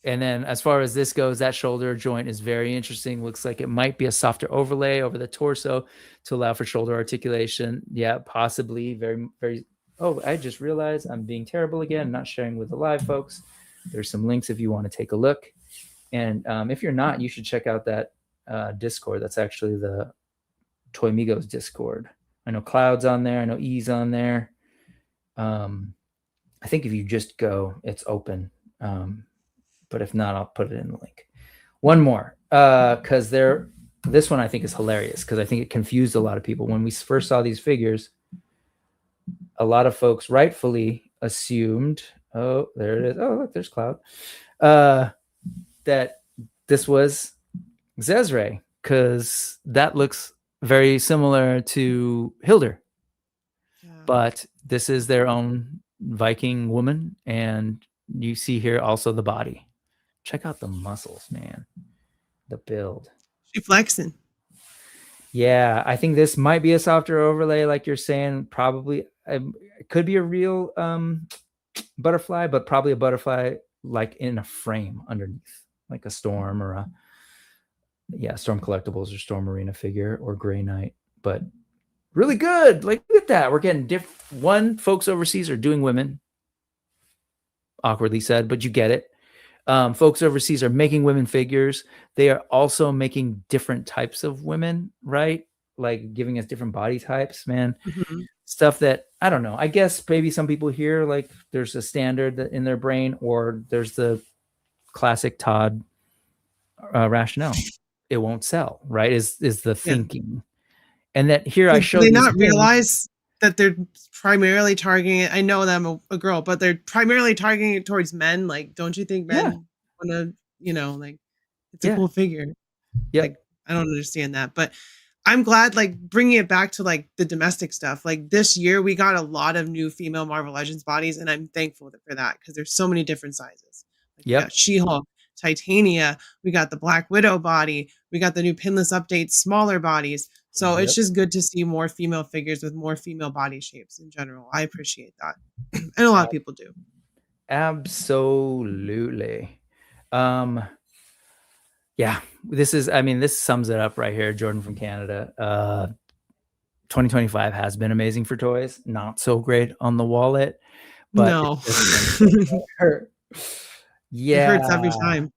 And then as far as this goes, that shoulder joint is very interesting. Looks like it might be a softer overlay over the torso to allow for shoulder articulation. Yeah, possibly. Very, very. Oh, I just realized I'm being terrible again. Not sharing with the live folks. There's some links if you want to take a look. And if you're not, you should check out that Discord. That's actually the Toy Migos Discord. I know Cloud's on there. I know E's on there. I think if you just go, it's open. But if not, I'll put it in the link. One more, because this one I think is hilarious, because I think it confused a lot of people. When we first saw these figures, a lot of folks rightfully assumed, oh, there it is. Oh, look, there's Cloud. That this was Zezre, because that looks very similar to Hilder. Yeah. But this is their own Viking woman, and you see here also the body. Check out the muscles, man. The build. She flexing. Yeah, I think this might be a softer overlay, like you're saying. Probably it could be a real butterfly, but probably a butterfly like in a frame underneath, like a Storm or Storm Collectibles or Storm Arena figure or Grey Knight. But really good. Like, look at that. We're getting folks overseas are doing women. Awkwardly said, but you get it. Folks overseas are making women figures. They are also making different types of women, right? Like giving us different body types, man. Mm-hmm. Stuff that, I don't know. I guess maybe some people here, like there's a standard in their brain, or there's the classic Todd rationale. It won't sell, right? Is the thinking. And that here I show they not realize that they're primarily targeting it. I know that I'm a girl, but they're primarily targeting it towards men. Like, don't you think men want to, like, it's a cool figure. Yeah. Like, I don't understand that, but I'm glad, like, bringing it back to like the domestic stuff. Like this year, we got a lot of new female Marvel Legends bodies, and I'm thankful for that because there's so many different sizes. Like, we got She-Hulk, Titania, we got the Black Widow body, we got the new Pinless updates, smaller bodies. So it's just good to see more female figures with more female body shapes in general. I appreciate that. And a lot of people do. Absolutely. This sums it up right here. Jordan from Canada. 2025 has been amazing for toys. Not so great on the wallet. But no. It hurts every time.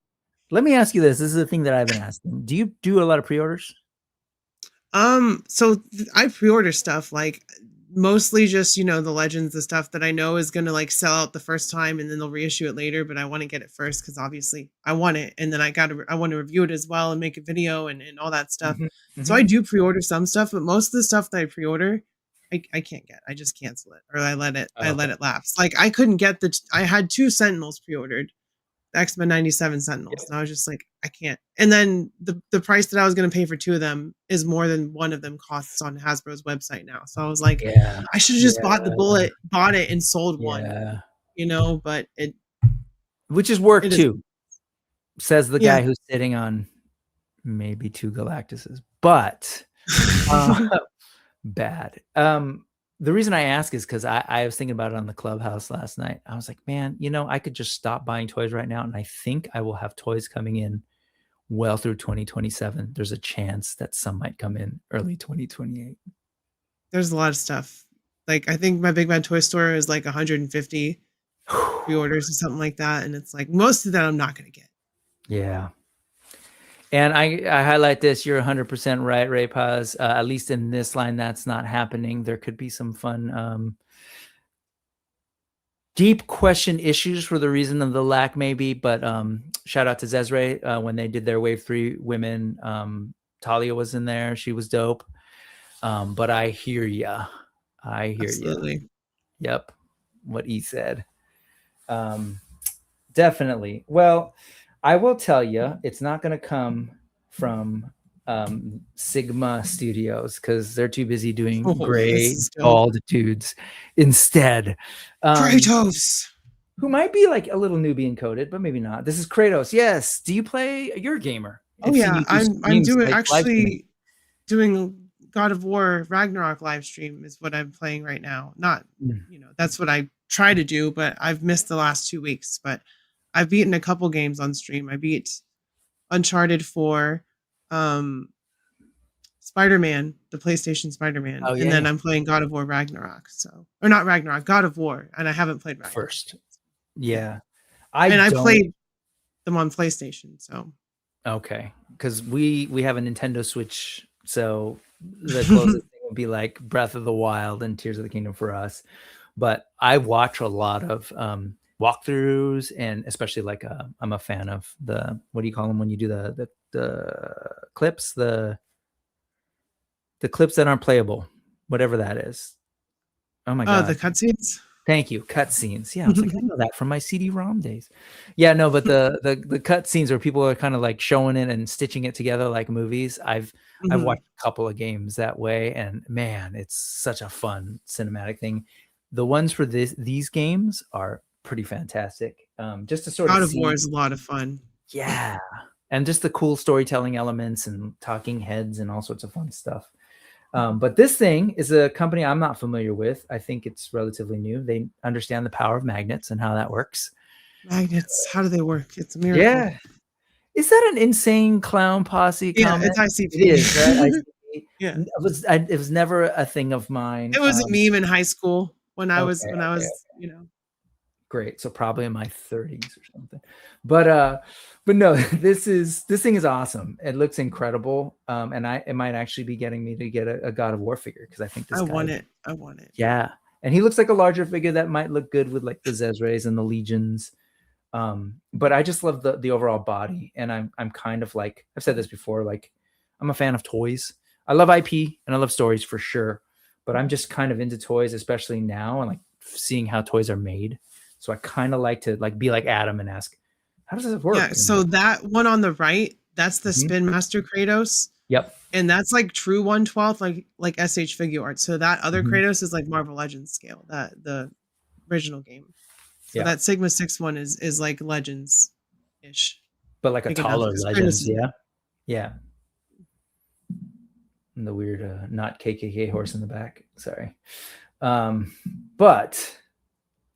Let me ask you this. This is the thing that I've been asking. Do you do a lot of pre-orders? So I pre-order stuff like mostly just, the legends, the stuff that I know is gonna like sell out the first time and then they'll reissue it later, but I want to get it first because obviously I want it, and then I want to review it as well and make a video and all that stuff. Mhm, So mhm. I do pre-order some stuff, but most of the stuff that I pre-order, I can't get. I just cancel it or I Okay. let it lapse. Like I couldn't get I had two Sentinels pre-ordered, X-Men 97 Sentinels. Yep. And I was just like, I can't. And then the price that I was going to pay for two of them is more than one of them costs on Hasbro's website now. So I was like, Yeah. I should have just Yeah. bought it and sold one, Yeah. but Which is work it is. too, says the Yeah. guy who's sitting on maybe two Galactuses, but uh, bad. The reason I ask is because I was thinking about it on the Clubhouse last night. I was like, man, I could just stop buying toys right now, and I think I will have toys coming in well through 2027. There's a chance that some might come in early 2028. There's a lot of stuff. Like I think my Big Bad Toy Store is like 150 pre-orders or something like that. And it's like most of that I'm not going to get. Yeah. And I highlight this. You're 100% right, Ray Paz. At least in this line, that's not happening. There could be some fun deep question issues for the reason of the lack, maybe. But shout out to Zezre when they did their Wave 3 women. Talia was in there. She was dope. But I hear ya. I hear ya. Absolutely. Yep. What he said. Definitely. Well, I will tell you, it's not going to come from Sigma Studios because they're too busy doing Oh, this gray is dope. bald dudes instead. Kratos. Who might be like a little Nubian coded, but maybe not. This is Kratos. Yes. Do you play? You're a gamer. Oh I've seen yeah, you do I'm streams, doing like live streaming. actually doing God of War Ragnarok live stream is what I'm playing right now. Not, that's what I try to do, but I've missed the last 2 weeks. But I've beaten a couple games on stream. I beat Uncharted 4, Spider-Man, the PlayStation Spider-Man, Oh and then yeah. I'm playing God of War Ragnarok. So, or not Ragnarok, God of War, and I haven't played Ragnarok First. yet. Yeah. And I don't. played them on PlayStation. So Okay, because we have a Nintendo Switch, so the closest thing would be like Breath of the Wild and Tears of the Kingdom for us. But I watch a lot of walkthroughs, and especially like I'm a fan of the, what do you call them when you do the clips, the clips that aren't playable, whatever that is. Oh my god, the cutscenes. thank you. Cutscenes. Yeah, I was like, I know that from my CD-ROM days. Yeah, no, but the cutscenes where people are kind of like showing it and stitching it together like movies. I've watched a couple of games that way, and man, it's such a fun cinematic thing. The ones for these games are pretty fantastic. Just to sort God of of War see, is a lot of fun. yeah, and just the cool storytelling elements and talking heads and all sorts of fun stuff. But this thing is a company I'm not familiar with. I think it's relatively new. They understand the power of magnets and how that works. Magnets, how do they work? It's a miracle. Yeah. Is that an insane clown posse Yeah, comment? it's ICP. It is, right? ICP. Yeah. It was never a thing of mine. It was a meme in high school when I was, Okay. Great. So probably in my 30s or something. But no, this thing is awesome. It looks incredible. And it might actually be getting me to get a God of War figure because I think this I guy, want it. I want it. yeah. And he looks like a larger figure that might look good with like the Zezres and the Legions. But I just love the overall body. And I'm kind of like, I've said this before, like I'm a fan of toys. I love IP and I love stories for sure. But I'm just kind of into toys, especially now, and like seeing how toys are made. So I kind of like to like be like Adam and ask, how does this work? Yeah, so that one on the right, that's the Spin Master Kratos. Yep. And that's like true 1/12, like SH figure art. So that other Kratos is like Marvel Legends scale, that the original game. So that Sigma 6 one is like Legends-ish. But like a taller Legends, yeah. Yeah. And the weird not KKK horse in the back. Sorry. But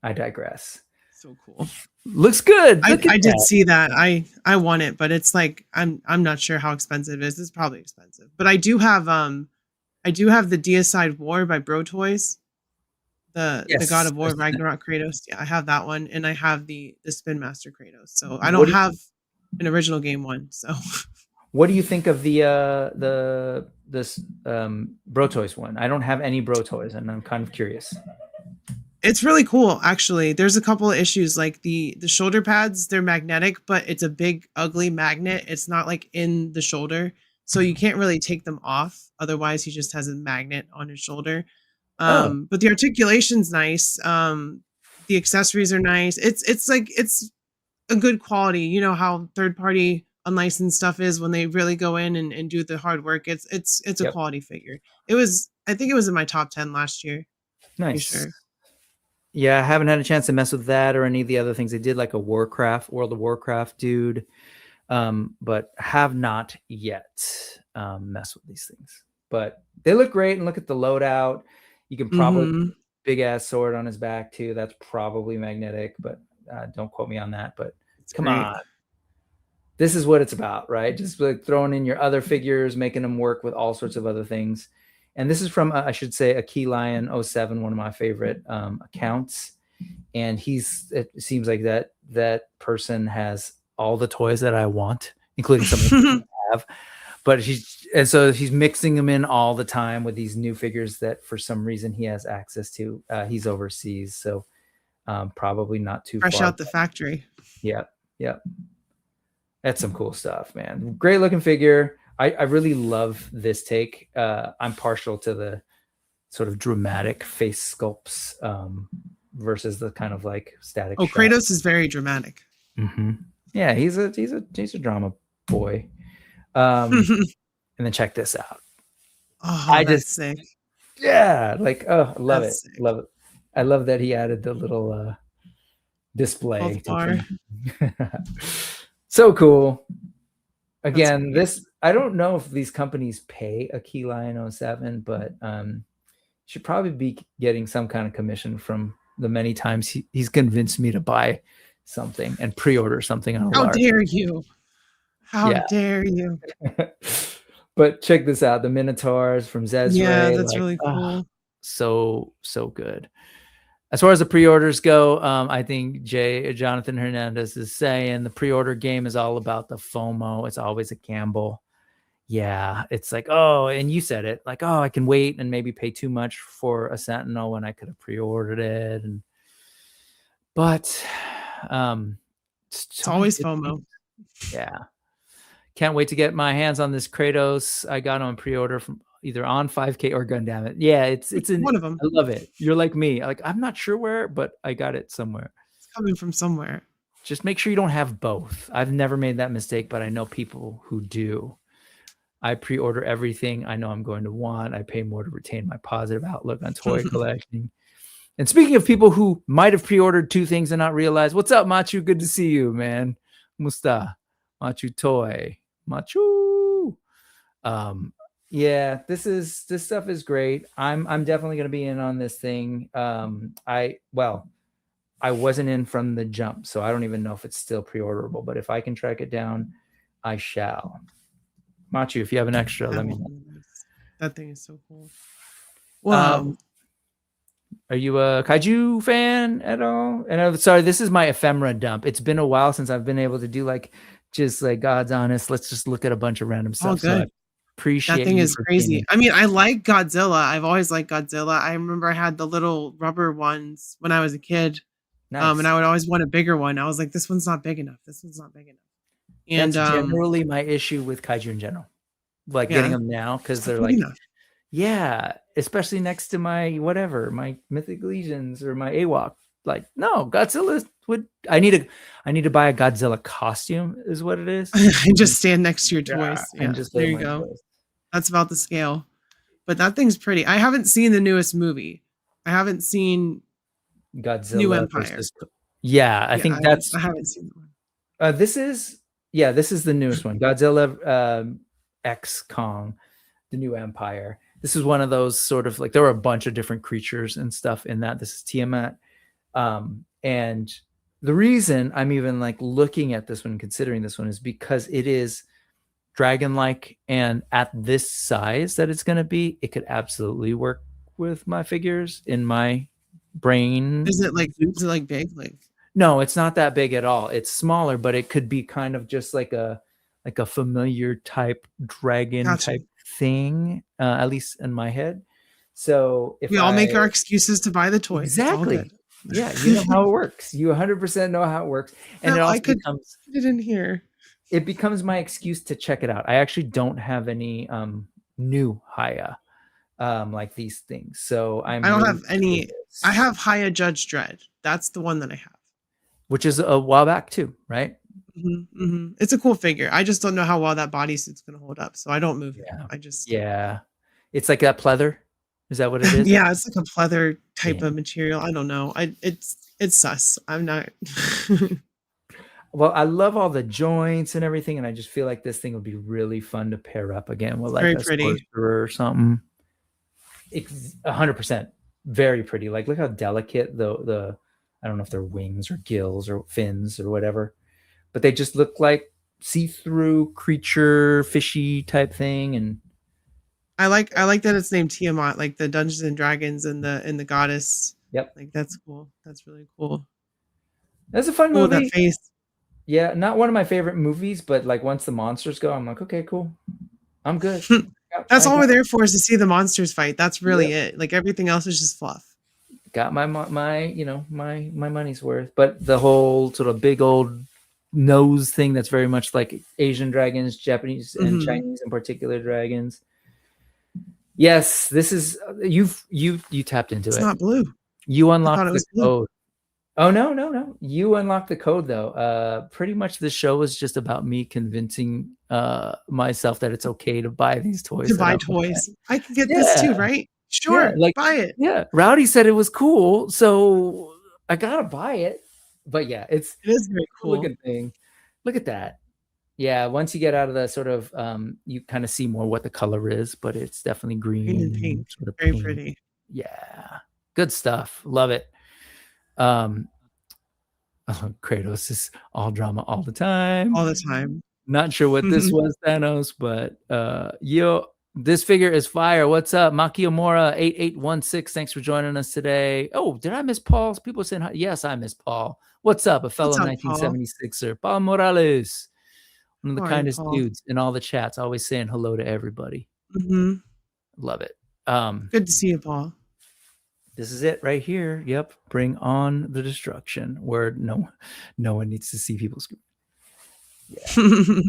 I digress. So cool. Looks good. I did see that. I want it, but it's like I'm not sure how expensive it is. It's probably expensive. But I do have the Deicide War by Bro Toys. The God of War Ragnarok Kratos. Yeah, I have that one, and I have the Spin Master Kratos. So I don't have an original game one. So What do you think of this Bro Toys one? I don't have any Bro Toys, and I'm kind of curious. It's really cool, actually. There's a couple of issues, like the shoulder pads. They're magnetic, but it's a big, ugly magnet. It's not like in the shoulder, so you can't really take them off. Otherwise, he just has a magnet on his shoulder. Oh, But the articulation's nice. The accessories are nice. It's like it's a good quality. You know how third party unlicensed stuff is when they really go in and do the hard work. It's a yep. quality figure. It was, I think it was in my top 10 last year. Pretty Nice. sure. Yeah, I haven't had a chance to mess with that or any of the other things. They did like a World of Warcraft dude, but have not yet messed with these things. But they look great, and look at the loadout. You can probably Mhm. big ass sword on his back too. That's probably magnetic, but don't quote me on that. But It's come great. on, this is what it's about, right? Just like throwing in your other figures, making them work with all sorts of other things. And this is from, I should say, a Key Lion 07, one of my favorite accounts. And it seems like that person has all the toys that I want, including some of them I have. But so he's mixing them in all the time with these new figures that for some reason he has access to. He's overseas, so probably not too Fresh far. out the factory. Yep. That's some cool stuff, man. Great looking figure. I really love this take. I'm partial to the sort of dramatic face sculpts versus the kind of like static. Oh, shot. Kratos is very dramatic. Mm-hmm. Yeah, he's a drama boy. And then check this out. Oh, that's sick. Yeah, like, oh, I love That's it. sick. Love it. I love that he added the little display. Health bar. So cool. That's Again, great. I don't know if these companies pay a Key Lion 07, but should probably be getting some kind of commission from the many times he's convinced me to buy something and pre-order something on a How large. dare you? How Yeah. dare you? But check this out, the Minotaurs from Zezre. Yeah, that's really cool. So good. As far as the pre-orders go, I think Jonathan Hernandez is saying the pre-order game is all about the FOMO. It's always a gamble. Yeah, it's like, oh, and you said it, like, oh, I can wait and maybe pay too much for a Sentinel when I could have pre-ordered it. But it's always FOMO. Yeah. Can't wait to get my hands on this Kratos. I got on pre-order from either on 5K or Gundam. Yeah, it's one of them. I love it. You're like me. Like, I'm not sure where, but I got it somewhere. It's coming from somewhere. Just make sure you don't have both. I've never made that mistake, but I know people who do. I pre-order everything I know I'm going to want. I pay more to retain my positive outlook on toy collecting. And speaking of people who might have pre-ordered two things and not realize, what's up, Machu? Good to see you, man. Musta, Machu Toy, Machu. Yeah, this stuff is great. I'm definitely gonna be in on this thing. I wasn't in from the jump, so I don't even know if it's still pre-orderable. But if I can track it down, I shall. Machu, if you have an extra, let me know. That thing is so cool. Wow. Are you a kaiju fan at all? And I'm sorry, this is my ephemera dump. It's been a while since I've been able to do just like God's honest. Let's just look at a bunch of random stuff. Oh, good. So appreciate that thing is crazy. being... I mean, I like Godzilla. I've always liked Godzilla. I remember I had the little rubber ones when I was a kid. Nice. And I would always want a bigger one. I was like, this one's not big enough. This one's not big enough. And that's generally my issue with kaiju in general. Like getting them now because they're like, yeah, especially next to my my Mythic Legions or my AWOC. Like, no, Godzilla I need to buy a Godzilla costume is what it is. And just stand next to your toys. Yeah, and just there you go. Toys. That's about the scale. But that thing's pretty. I haven't seen the newest movie. I haven't seen Godzilla New Empire. I think I haven't seen that one. This is the newest one. Godzilla X Kong, the New Empire. This is one of those sort of like, there were a bunch of different creatures and stuff in that. This is Tiamat. And the reason I'm even like looking at this one, considering this one, is because it is dragon-like, and at this size that it's going to be, it could absolutely work with my figures in my brain. Is it like big? Like, no, it's not that big at all. It's smaller, but it could be kind of just like a like a familiar type dragon Gotcha. type thing, at least in my head. So if We all make our excuses to buy the toys. It's all exactly, good. yeah, you know how it works. You 100% know how it works, and No, it I also could put it in here. becomes my excuse to check it out. I actually don't have any new Hiya like these things, so I I'm don't really have any. I curious. have Hiya Judge Dredd. That's the one that I have. Which is a while back too, right? It's a cool figure. I just don't know how well that bodysuit's gonna hold up, so I don't move him. Yeah, I just yeah. It's like that pleather. Is that what it is? yeah, it's like a pleather type Yeah. of material. I don't know. It's sus. I'm not. Well, I love all the joints and everything, and I just feel like this thing would be really fun to pair up again with like Very a pretty. sorcerer or something. It's 100% very pretty. Like, look how delicate the I don't know if they're wings or gills or fins or whatever, but they just look like see-through creature, fishy type thing. And I like that it's named Tiamat, like the Dungeons and Dragons and the goddess. yep, Like that's cool. That's really cool. that's a fun Oh, that movie. face. Yeah, not one of my favorite movies, but like once the monsters go, I'm like, okay, cool, I'm good. That's I all got, we're there for, is to see the monsters fight. That's really yep, it. Like everything else is just fluff. got my you know my money's worth. But the whole sort of big old nose thing that's very much like Asian dragons, Japanese and Mhm. Chinese in particular dragons. Yes, this is you tapped into It's it. not blue. You I thought unlocked it the was blue. code. Oh no. You unlocked the code though. Pretty much the show was just about me convincing myself that it's okay to buy these toys To that I buy want. toys. I can get this Yeah. too, right? Yeah, Sure, like buy it. yeah. Rowdy said it was cool, so I gotta buy it. But yeah, it's It is very a cool cool. looking thing. Look at that. Yeah, once you get out of the sort of you kind of see more what the color is, but it's definitely Green and green, pink. sort of Very pink. pretty. Yeah. Good stuff. Love it. Um Kratos is all drama all the time. All the time. Not sure what this was, Thanos, but this figure is fire. What's up? Makiomora 8816. Thanks for joining us today. Oh, did I miss Paul? People saying hi. Yes, I miss Paul. What's up? A fellow What's up, Paul? 1976er. Paul Morales. One of the How are you, kindest Paul? dudes in all the chats, always saying hello to everybody. Mhm. Love it. Good to see you, Paul. This is it right here. Yep. Bring on the destruction where no one needs to see people scream. Yeah.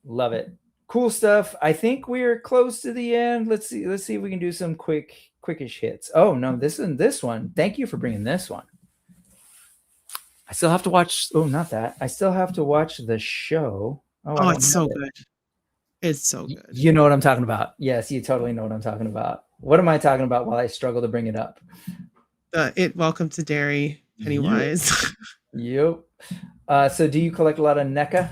Love it. Cool stuff. I think we're close to the end. Let's see if we can do some quickish hits. Oh no, this one. Thank you for bringing this one. I still have to watch. Oh, not that. I still have to watch the show. Oh, it's so good. It's so good. You know what I'm talking about. Yes, you totally know what I'm talking about. What am I talking about while I struggle to bring it up? Welcome to Dairy, Pennywise. Yep. So do you collect a lot of NECA?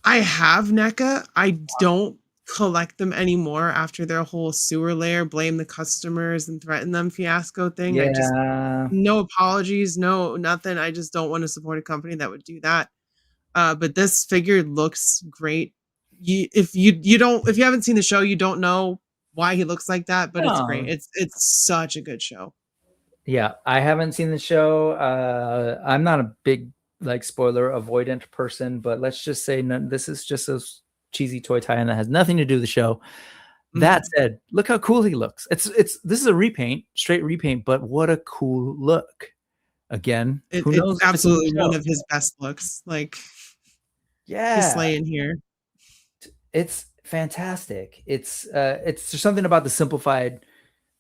I have NECA. I don't collect them anymore after their whole sewer layer, blame the customers and threaten them fiasco thing. Yeah. I just, no apologies, no nothing. I just don't want to support a company that would do that. But this figure looks great. If you haven't seen the show, you don't know why he looks like that, but it's great. It's such a good show. Yeah, I haven't seen the show. I'm not a big like spoiler avoidant person, but let's just say this is just a cheesy toy tie-in that has nothing to do with the show. That said, look how cool he looks. This is a repaint, straight repaint, but what a cool look. Again, who knows? It's absolutely one of his best looks. Like, yeah, he's slaying here. It's fantastic. It's there's something about the simplified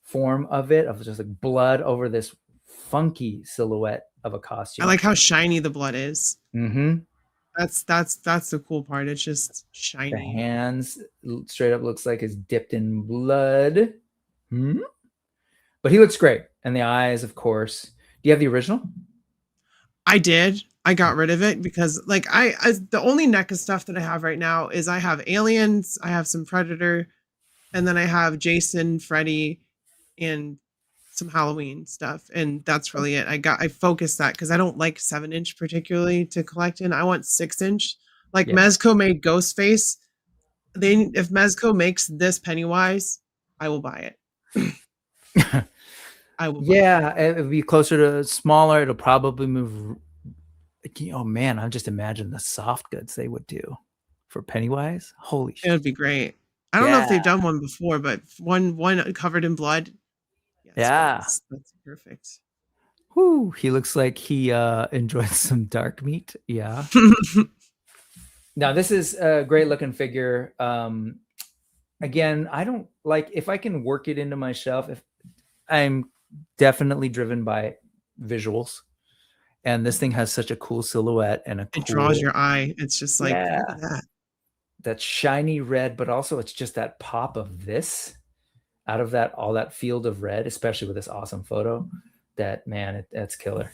form of it, of just like blood over this funky silhouette of a costume. I like how shiny the blood is. Mm-hmm. That's the cool part. It's just shiny. The hands straight up looks like it's dipped in blood. But he looks great. And the eyes, of course. Do you have the original? I did. I got rid of it because like I the only NECA stuff that I have right now is I have Aliens, I have some Predator, and then I have Jason, Freddy, and some Halloween stuff, and that's really it. I focused that because I don't like 7-inch particularly to collect in. I want 6-inch. Like Mezco made Ghostface. If Mezco makes this Pennywise, I will buy it. I will. Yeah, it'll be closer to smaller. It'll probably move. Oh man, I just imagine the soft goods they would do for Pennywise. Holy It shit. would be great. I don't know if they've done one before, but one covered in blood. Yes, Yeah. that's perfect. Whoo, he looks like he enjoyed some dark meat. Yeah. Now this is a great looking figure. Again, I don't like if I can work it into my shelf. If I'm definitely driven by visuals, and this thing has such a cool silhouette and a It draws cool, your eye. It's just like, look at that. that shiny red, but also it's just that pop of this out of that, all that field of red, especially with this awesome photo. That, man, that's killer.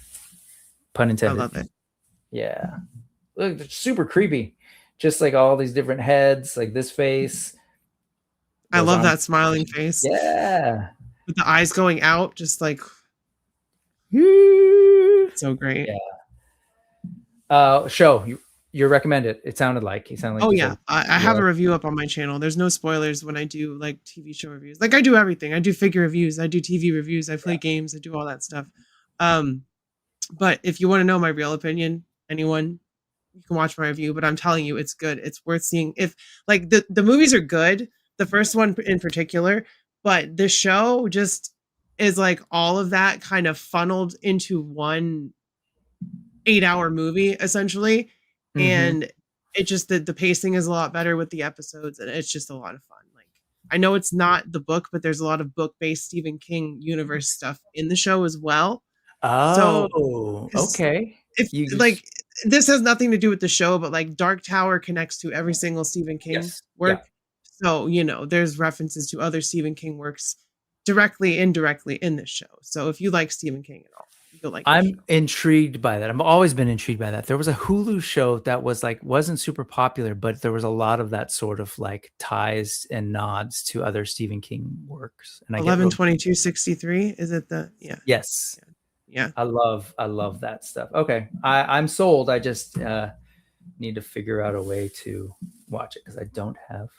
Pun I intended. love it. Yeah. Look, it's super creepy. Just like all these different heads, like this face. I those love arms. that smiling face. Yeah. With the eyes going out, just like so great. Yeah. Show you recommend it. It sounded like he sounded like. Oh you yeah, said, I have a review up on my channel. There's no spoilers when I do like TV show reviews. Like I do everything. I do figure reviews. I do TV reviews. I play games. I do all that stuff. But if you want to know my real opinion, anyone, you can watch my review. But I'm telling you, it's good. It's worth seeing. If like the movies are good, the first one in particular, but the show just is like all of that kind of funneled into one 8-hour movie essentially. And it just the pacing is a lot better with the episodes, and it's just a lot of fun. Like I know it's not the book, but there's a lot of book-based Stephen King universe stuff in the show as well. So Oh, okay. if like this has nothing to do with the show, but like Dark Tower connects to every single Stephen King work. So, there's references to other Stephen King works directly, indirectly in this show. So if you like Stephen King at all, you'll like this show. I'm intrigued by that. I've always been intrigued by that. There was a Hulu show that was like wasn't super popular, but there was a lot of that sort of like ties and nods to other Stephen King works. And 11/22/63, is it the Yes. Yeah. I love that stuff. Okay. I'm sold. I just need to figure out a way to watch it because I don't have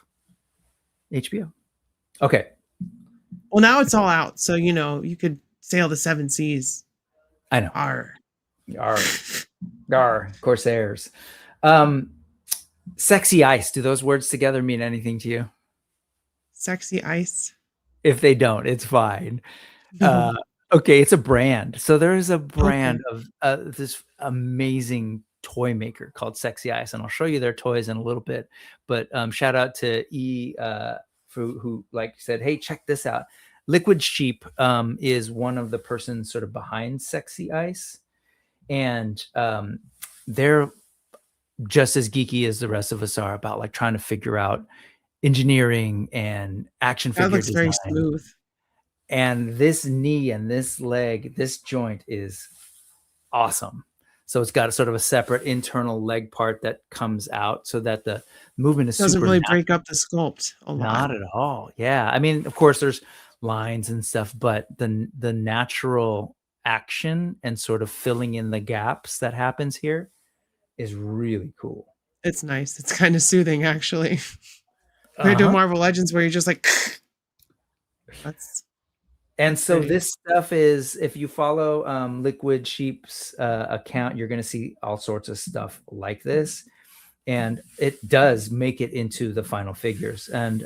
HBO. Okay. Well, now it's all out, so you could sail the 7 seas. I know. Arr, Corsairs. Sexy ice. Do those words together mean anything to you? Sexy ice. If they don't, it's fine. Okay, it's a brand. So there is a brand of this amazing toy maker called Sexy Ice, and I'll show you their toys in a little bit. But shout out to E who like said, "Hey, check this out." Liquid Sheep is one of the persons sort of behind Sexy Ice, and they're just as geeky as the rest of us are about like trying to figure out engineering and action figure looks design. very smooth. And this knee and this leg, this joint is awesome. So it's got a sort of a separate internal leg part that comes out so that the movement is doesn't super really natural. break up the sculpt a lot. Not at all. Yeah. I mean, of course, there's lines and stuff, but the natural action and sort of filling in the gaps that happens here is really cool. It's nice. It's kind of soothing, actually. Compared to Marvel Legends, where you're just like, And so this stuff is, if you follow Liquid Sheep's account, you're going to see all sorts of stuff like this. And it does make it into the final figures, and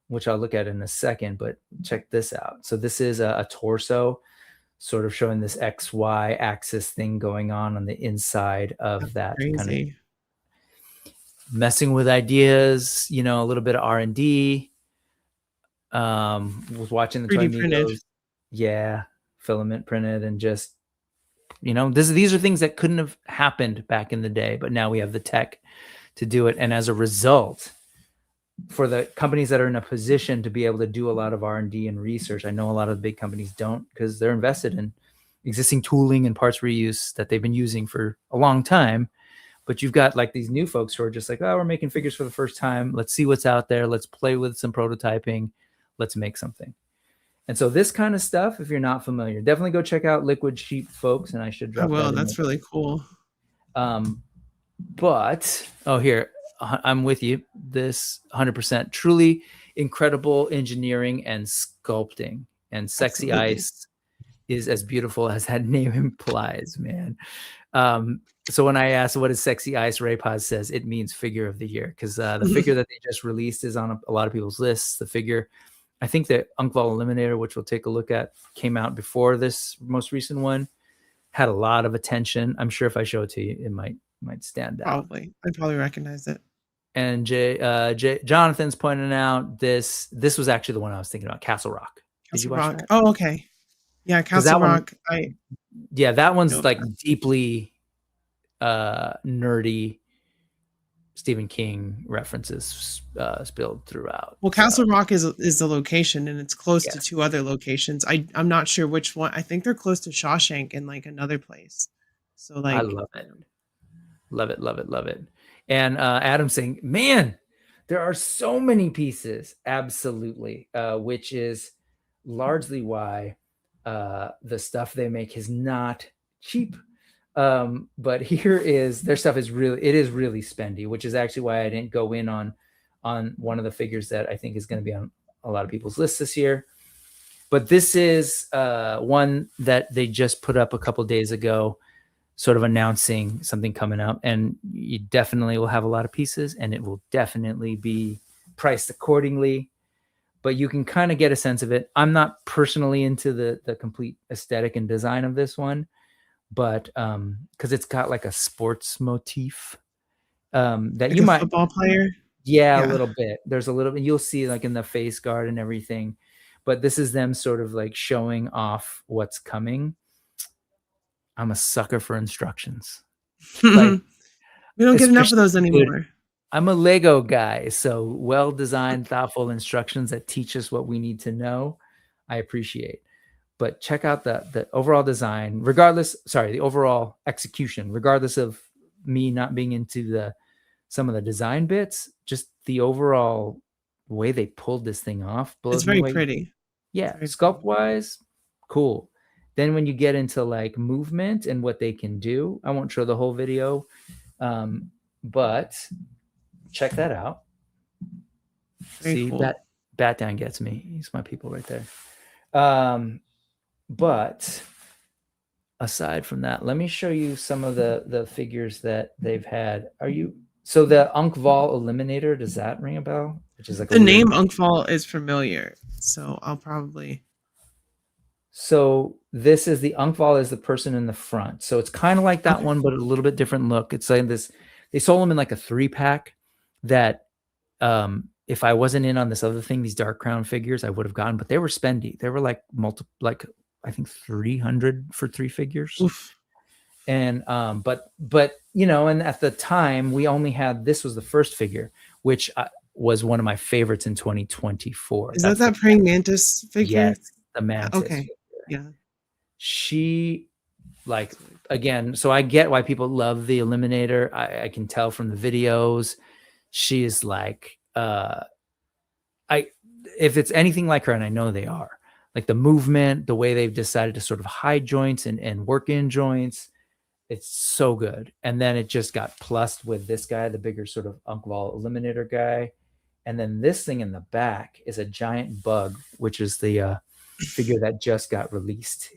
which I'll look at in a second. But check this out. So this is a torso sort of showing this XY axis thing going on the inside of that. Crazy. Kind of messing with ideas, a little bit of R&D. Was watching the 3D printed. Yeah, filament printed, and just these are things that couldn't have happened back in the day, but now we have the tech to do it. And as a result, for the companies that are in a position to be able to do a lot of R&D and research, I know a lot of the big companies don't, because they're invested in existing tooling and parts reuse that they've been using for a long time. But you've got like these new folks who are just like, oh, we're making figures for the first time. Let's see what's out there. Let's play with some prototyping. Let's make something. And so this kind of stuff, if you're not familiar, definitely go check out Liquid Sheep, folks. And I should drop that. That's really cool. But here, I'm with you. This 100% truly incredible engineering and sculpting, and Sexy Ice is as beautiful as that name implies, man. So when I asked what does Sexy Ice Ray Pod says, it means figure of the year, because the figure that they just released is on a lot of people's lists. The figure, I think the Unkval Eliminator, which we'll take a look at, came out before this most recent one, had a lot of attention. I'm sure if I show it to you, it might stand out. Probably. I'd probably recognize it. And Jonathan's pointing out this was actually the one I was thinking about, Castle Rock. Did you watch Rock? that? Oh, okay. Yeah, Castle Rock. That one's like deeply nerdy Stephen King references spilled throughout. Well, Castle Rock is the location, and it's close to 2 other locations. I'm not sure which one. I think they're close to Shawshank and like another place. So like, I love it. Love it, love it, love it. And Adam's saying, man, there are so many pieces. Absolutely. Which is largely why the stuff they make is not cheap. But here is their stuff is really spendy, which is actually why I didn't go in on one of the figures that I think is going to be on a lot of people's lists this year. But this is one that they just put up a couple days ago, sort of announcing something coming up, and you definitely will have a lot of pieces, and it will definitely be priced accordingly. But you can kind of get a sense of it. I'm not personally into the complete aesthetic and design of this one, but because it's got like a sports motif that like you might football player. Yeah, a little bit. There's a little bit. You'll see like in the face guard and everything. But this is them sort of like showing off what's coming. I'm a sucker for instructions. Like, we don't get enough of those anymore. I'm a Lego guy, so well-designed, thoughtful instructions that teach us what we need to know, I appreciate. But check out the overall design, the overall execution, regardless of me not being into some of the design bits, just the overall way they pulled this thing off blows me away. It's very pretty. Yeah, sculpt-wise, cool. Then when you get into like movement and what they can do, I won't show the whole video, but check that out. See, cool. Bat Down gets me. He's my people right there. But aside from that, let me show you some of the figures that they've had. So the Unkval Eliminator, does that ring a bell? Which is like the name Unkval is familiar, so I'll probably. So this is the Unkval is the person in the front. So it's kind of like that one, but a little bit different look. It's like this. They sold them in like a 3-pack that if I wasn't in on this other thing, these Dark Crown figures, I would have gotten, but they were spendy. They were like I think 300 for 3 figures. Oof. And but and at the time we only had, this was the first figure, which was one of my favorites in 2024. Is that praying mantis figure? Yes, the mantis. Okay. Figure. Yeah. She, like, again, so I get why people love the Eliminator. I can tell from the videos. She is like, if it's anything like her, and I know they are, like the movement, the way they've decided to sort of hide joints and work in joints, it's so good. And then it just got plussed with this guy, the bigger sort of Unkval Eliminator guy. And then this thing in the back is a giant bug, which is the figure that just got released.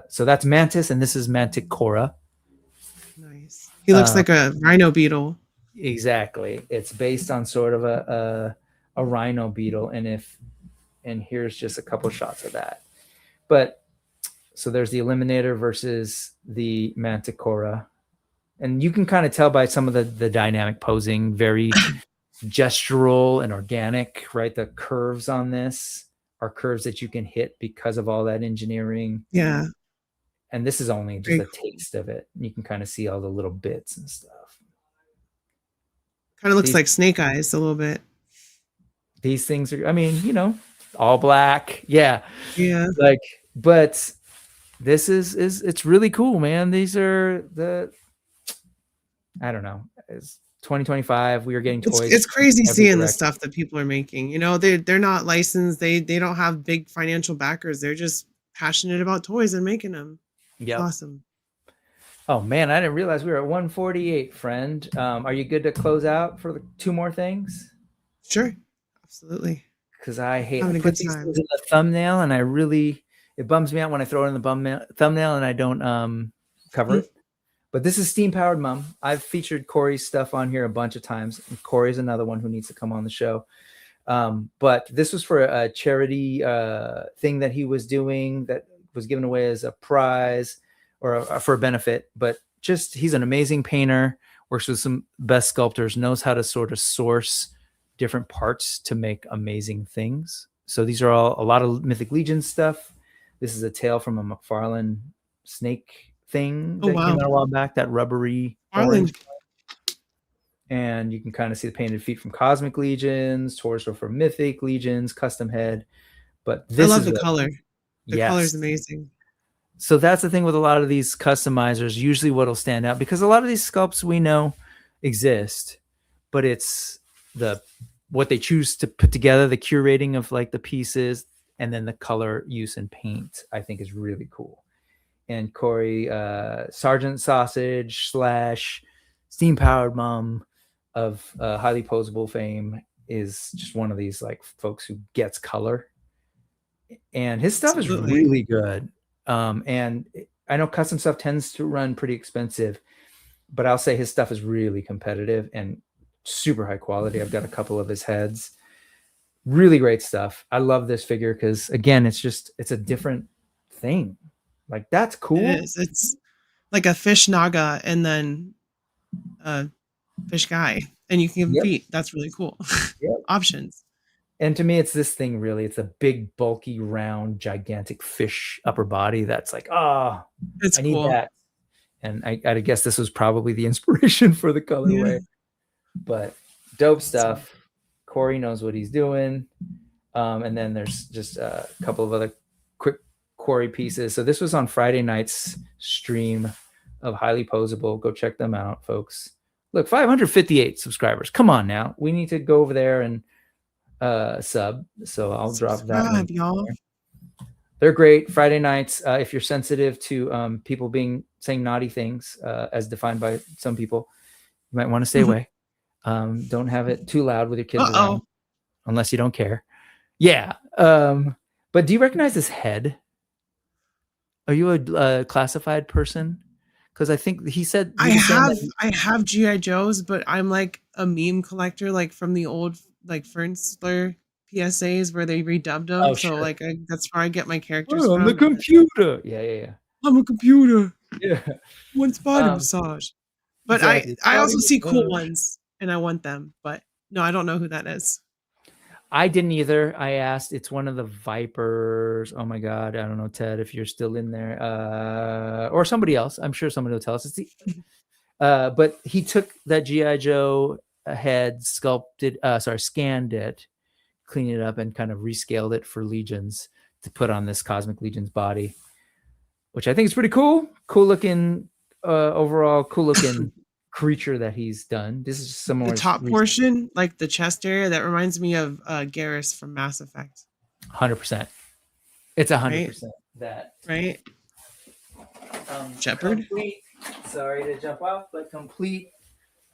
So that's Mantis, and this is Manticora. Nice. He looks like a rhino beetle. Exactly. It's based on sort of a rhino beetle, and here's just a couple shots of that. But so there's the Eliminator versus the Manticora, and you can kind of tell by some of the dynamic posing, very gestural and organic, right? The curves on this are curves that you can hit because of all that engineering. Yeah. And this is only just a taste of it. You can kind of see all the little bits and stuff. Kind of looks like Snake Eyes a little bit. These things are, I mean, all black. Yeah. Yeah. Like, but this is it's really cool, man. These are I don't know. It's 2025. We are getting toys. It's crazy seeing the stuff that people are making. They're not licensed. They don't have big financial backers. They're just passionate about toys and making them. Yeah. Awesome. Oh man, I didn't realize we were at 148, friend. Are you good to close out for the 2 more things? Sure. Absolutely. Because I put these things in the thumbnail, and it bums me out when I throw it in the thumbnail and I don't cover it. But this is Steam Powered Mom. I've featured Corey's stuff on here a bunch of times. And Corey's another one who needs to come on the show. But this was for a charity thing that he was doing that was given away as a prize or for a benefit. But just he's an amazing painter, works with some best sculptors, knows how to sort of source different parts to make amazing things. So these are all a lot of Mythic Legion stuff. This is a tail from a McFarlane snake thing that came out a while back, that rubbery orange. And you can kind of see the painted feet from Cosmic Legions, torso from Mythic Legions, custom head. But this I love the color. The color is amazing. So that's the thing with a lot of these customizers. Usually what'll stand out, because a lot of these sculpts we know exist, but it's what they choose to put together, the curating of like the pieces, and then the color use and paint, I think is really cool. And Corey, Sgt Sausage / Steam Powered Mom of highly posable fame, is just one of these like folks who gets color, and his stuff is really good. And I know custom stuff tends to run pretty expensive, but I'll say his stuff is really competitive and super high quality. I've got a couple of his heads, really great stuff. I love this figure because again, it's a different thing. Like, that's cool. It is. It's like a fish naga and then a fish guy, and you can give him feet. That's really cool. Options. And to me, it's this thing really. It's a big, bulky, round, gigantic fish upper body that's like, I need that. And I guess this was probably the inspiration for the colorway. Yeah. But dope stuff. Corey knows what he's doing. And then there's just a couple of other quick Corey pieces. So this was on Friday night's stream of Highly Posable. Go check them out, folks. Look, 558 subscribers. Come on now. We need to go over there and sub. So I'll drop that. Y'all. They're great. Friday nights. If you're sensitive to people saying naughty things, as defined by some people, you might want to stay away. Don't have it too loud with your kids around, unless you don't care. Yeah. But do you recognize this head? Are you a classified person? Because I think he said I have GI Joes, but I'm like a meme collector, like from the old like Fernsler PSAs where they redubbed them. Oh, so sure. like that's where I get my characters from. The computer. Yeah. I'm a computer. Yeah. One's body massage. But exactly. I also see cool ones and I want them, but no, I don't know who that is. I didn't either. I asked. It's one of the Vipers. Oh my God. I don't know, Ted, if you're still in there. Or somebody else. I'm sure somebody will tell us. But he took that G.I. Joe head, scanned it, cleaned it up, and kind of rescaled it for Legions to put on this Cosmic Legions body, which I think is pretty cool. Cool looking, overall cool looking creature that he's done. This is somewhere the top portion, like the chest area, that reminds me of Garrus from Mass Effect. 100%. It's 100% that. Right. Shepard. Sorry to jump off, but complete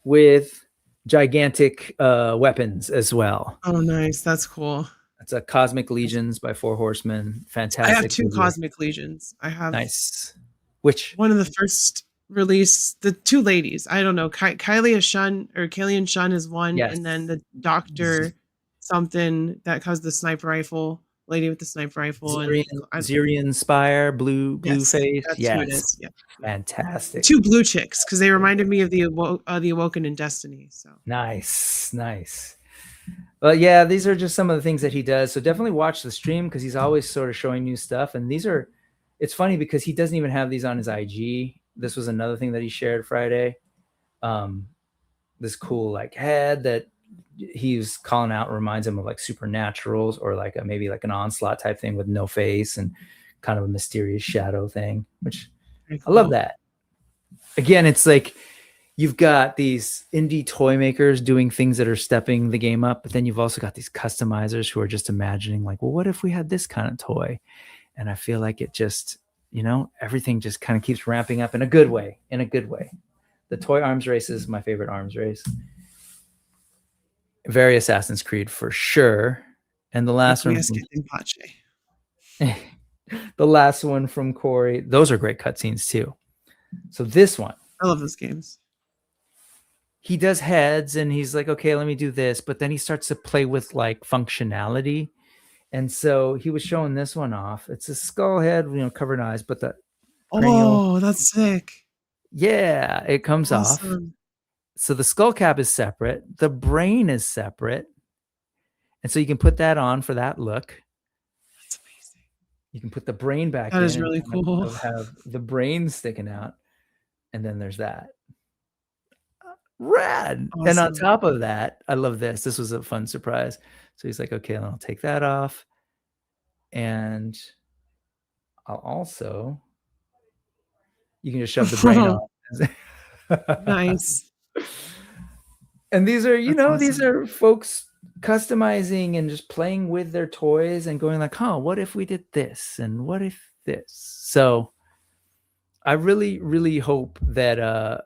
with gigantic weapons as well. Oh, nice. That's cool. It's a Cosmic Legions by Four Horsemen. Fantastic. I have 2 Cosmic Legions. I have nice. Which one of the first release, the 2 ladies. I don't know. Kylie Shun or Kalian Shun is one, and then the Doctor something that has the sniper rifle. Lady with the sniper rifle. Zirian Spire, blue face. That's who it is. Yeah. Fantastic. 2 blue chicks, because they reminded me of the Awoken in Destiny. So nice. Well, yeah, these are just some of the things that he does. So definitely watch the stream, because he's always sort of showing new stuff. And it's funny because he doesn't even have these on his IG. This was another thing that he shared Friday. This cool like head that he was calling out reminds him of like Supernaturals, or like maybe like an Onslaught type thing with no face and kind of a mysterious shadow thing, which cool. I love that. Again, it's like you've got these indie toy makers doing things that are stepping the game up, but then you've also got these customizers who are just imagining like, well, what if we had this kind of toy? And I feel like it just, everything just kind of keeps ramping up in a good way. The toy arms race is my favorite arms race. Very Assassin's Creed for sure. And the last one, the last one from Corey, those are great cutscenes too. So this one, I love those games. he does heads and he's like, okay, let me do this. But then he starts to play with like functionality. And so he was showing this one off. It's a skull head, covered in eyes, but the cranial, Oh, that's sick. yeah, it comes off. Awesome. So the skull cap is separate. The brain is separate. And so you can put that on for that look. That's amazing. You can put the brain back That in is really and cool. have the brain sticking out. And then there's that. Rad. Awesome. And on top of that, I love this. This was a fun surprise. So he's like, okay, I'll take that off. And I'll also, you can just shove the brain on. Nice. And these are, That's these awesome. are folks customizing and just playing with their toys and going like, what if we did this? And what if this? So I really, really hope that,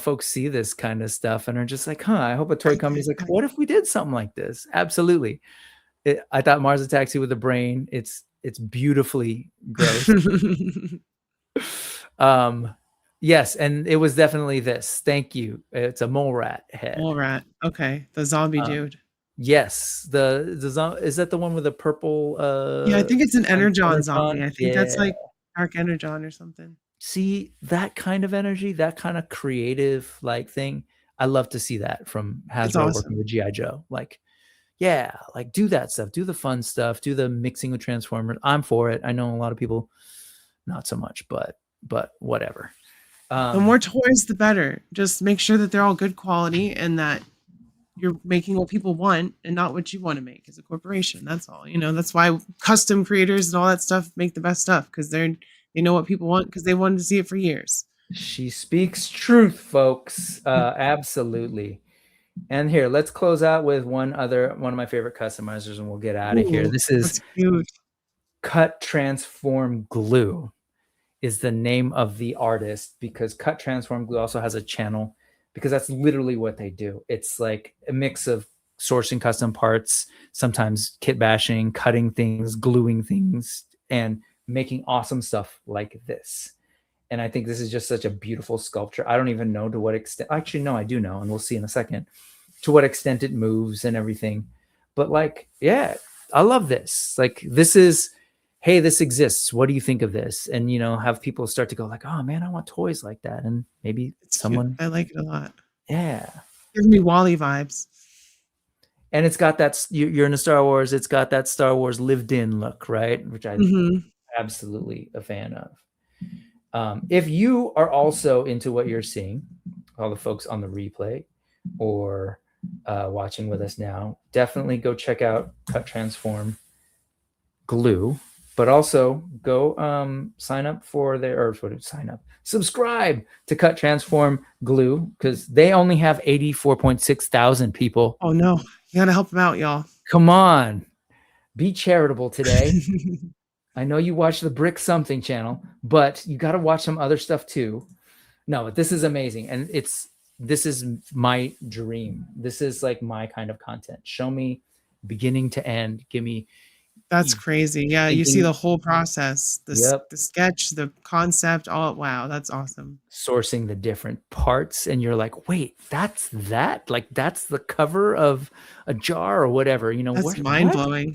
folks see this kind of stuff and are just like, I hope a toy company's like, what if we did something like this? Absolutely. I thought Mars Attacks You with a Brain. It's beautifully gross. Yes, and it was definitely this. Thank you. It's a mole rat head. Mole rat. Okay, the zombie dude. Yes, the is that the one with the purple? Yeah, I think it's an Energon zombie. Energon? I think that's like Dark Energon or something. See that kind of energy, that kind of creative like thing. I love to see that from Hasbro working with GI Joe. Like, yeah, like do that stuff, do the fun stuff, do the mixing with Transformers. I'm for it. I know a lot of people not so much, but whatever. The more toys, the better. Just make sure that they're all good quality and that you're making what people want and not what you want to make as a corporation. That's all. That's why custom creators and all that stuff make the best stuff, because they know what people want because they wanted to see it for years. She speaks truth, folks. Absolutely. And here, let's close out with one of my favorite customizers, and we'll get out of here. This is Cut Transform Glue is the name of the artist, because Cut Transform Glue also has a channel, because that's literally what they do. It's like a mix of sourcing custom parts, sometimes kit bashing, cutting things, gluing things, and making awesome stuff like this. And I think this is just such a beautiful sculpture. I don't even know to what extent. Actually, no, I do know, and we'll see in a second to what extent it moves and everything. But like, yeah, I love this. Like, this is, hey, this exists. What do you think of this? And, have people start to go like, oh man, I want toys like that. And maybe it's someone, cute. I like it a lot. Yeah. Gives me Wally vibes. And it's got that, you're in a Star Wars, it's got that Star Wars lived in look, right? Which I'm absolutely a fan of. If you are also into what you're seeing, all the folks on the replay or watching with us now, definitely go check out Cut Transform Glue, but also go subscribe to Cut Transform Glue, because they only have 84.6 thousand people. Oh no, you gotta help them out, y'all. Come on, be charitable today. I know you watch the Brick Something channel, but you got to watch some other stuff too. No, but this is amazing. And this is my dream. This is like my kind of content. Show me beginning to end. Give me. That's crazy. Yeah. You see the whole process, the sketch, the concept. Oh, wow. That's awesome. Sourcing the different parts. And you're like, wait, that's that? Like, that's the cover of a jar or whatever, That's mind blowing.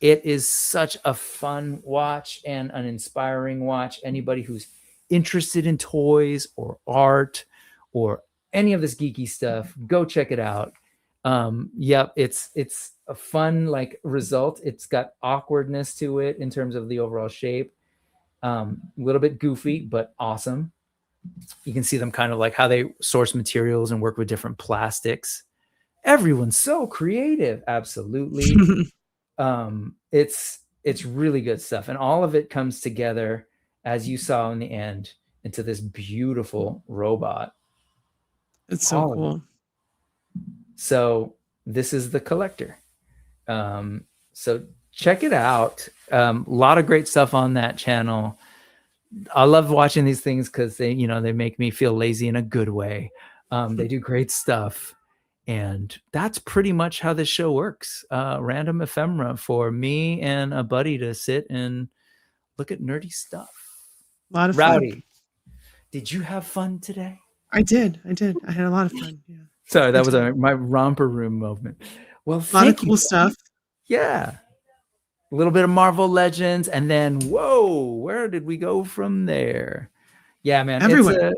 It is such a fun watch and an inspiring watch. Anybody who's interested in toys or art or any of this geeky stuff, go check it out. Yep, it's a fun like result. It's got awkwardness to it in terms of the overall shape. A little bit goofy, but awesome. You can see them kind of like how they source materials and work with different plastics. Everyone's so creative. Absolutely. It's really good stuff, and all of it comes together, as you saw in the end, into this beautiful robot. It's so cool. So this is the collector. So check it out. A lot of great stuff on that channel. I love watching these things because they make me feel lazy in a good way. They do great stuff. And that's pretty much how this show works. Random ephemera for me and a buddy to sit and look at nerdy stuff. A lot of Rowdy, fun. Did you have fun today? I did. I had a lot of fun. Yeah. Sorry, that Good was time. my romper room moment. Well, A lot of thank you. cool stuff. Yeah. A little bit of Marvel Legends, and then whoa, where did we go from there? Yeah, man, it's Everywhere.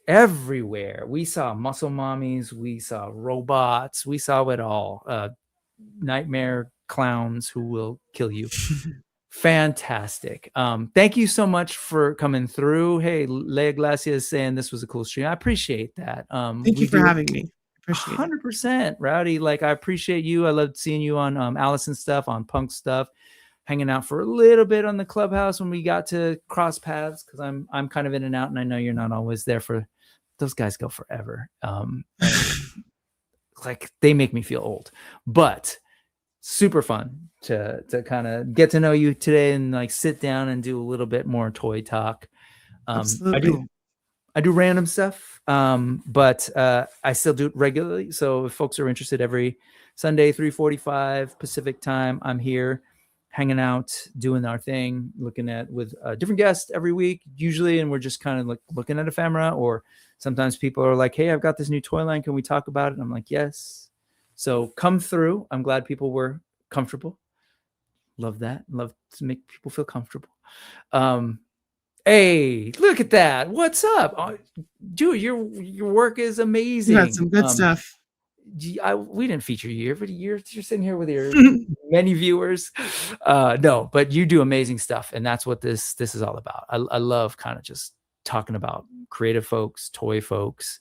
everywhere. We saw muscle mommies, we saw robots, we saw it all. Nightmare clowns who will kill you. Fantastic. Thank you so much for coming through. Hey, Leia Glacia is saying this was a cool stream. I appreciate that. Thank We you for do it having me. Appreciate it. 100%, Rowdy. Like, I appreciate you. I loved seeing you on Allison stuff, on Punk stuff, hanging out for a little bit on the Clubhouse when we got to cross paths, because I'm kind of in and out, and I know you're not always there for those guys. Go forever. Like, they make me feel old, but super fun to kind of get to know you today and like sit down and do a little bit more toy talk. Absolutely. I do random stuff, but I still do it regularly. So if folks are interested, every Sunday, 3:45 Pacific time, I'm here hanging out, doing our thing, looking at with a different guest every week, usually. And we're just kind of like looking at ephemera, or sometimes people are like, hey, I've got this new toy line. Can we talk about it? And I'm like, yes. So come through. I'm glad people were comfortable. Love that. Love to make people feel comfortable. Hey, look at that. What's up? Dude, your work is amazing. You had some good stuff. We didn't feature you, but you're sitting here with your many viewers. No, but you do amazing stuff, and that's what this is all about. I love kind of just talking about creative folks, toy folks.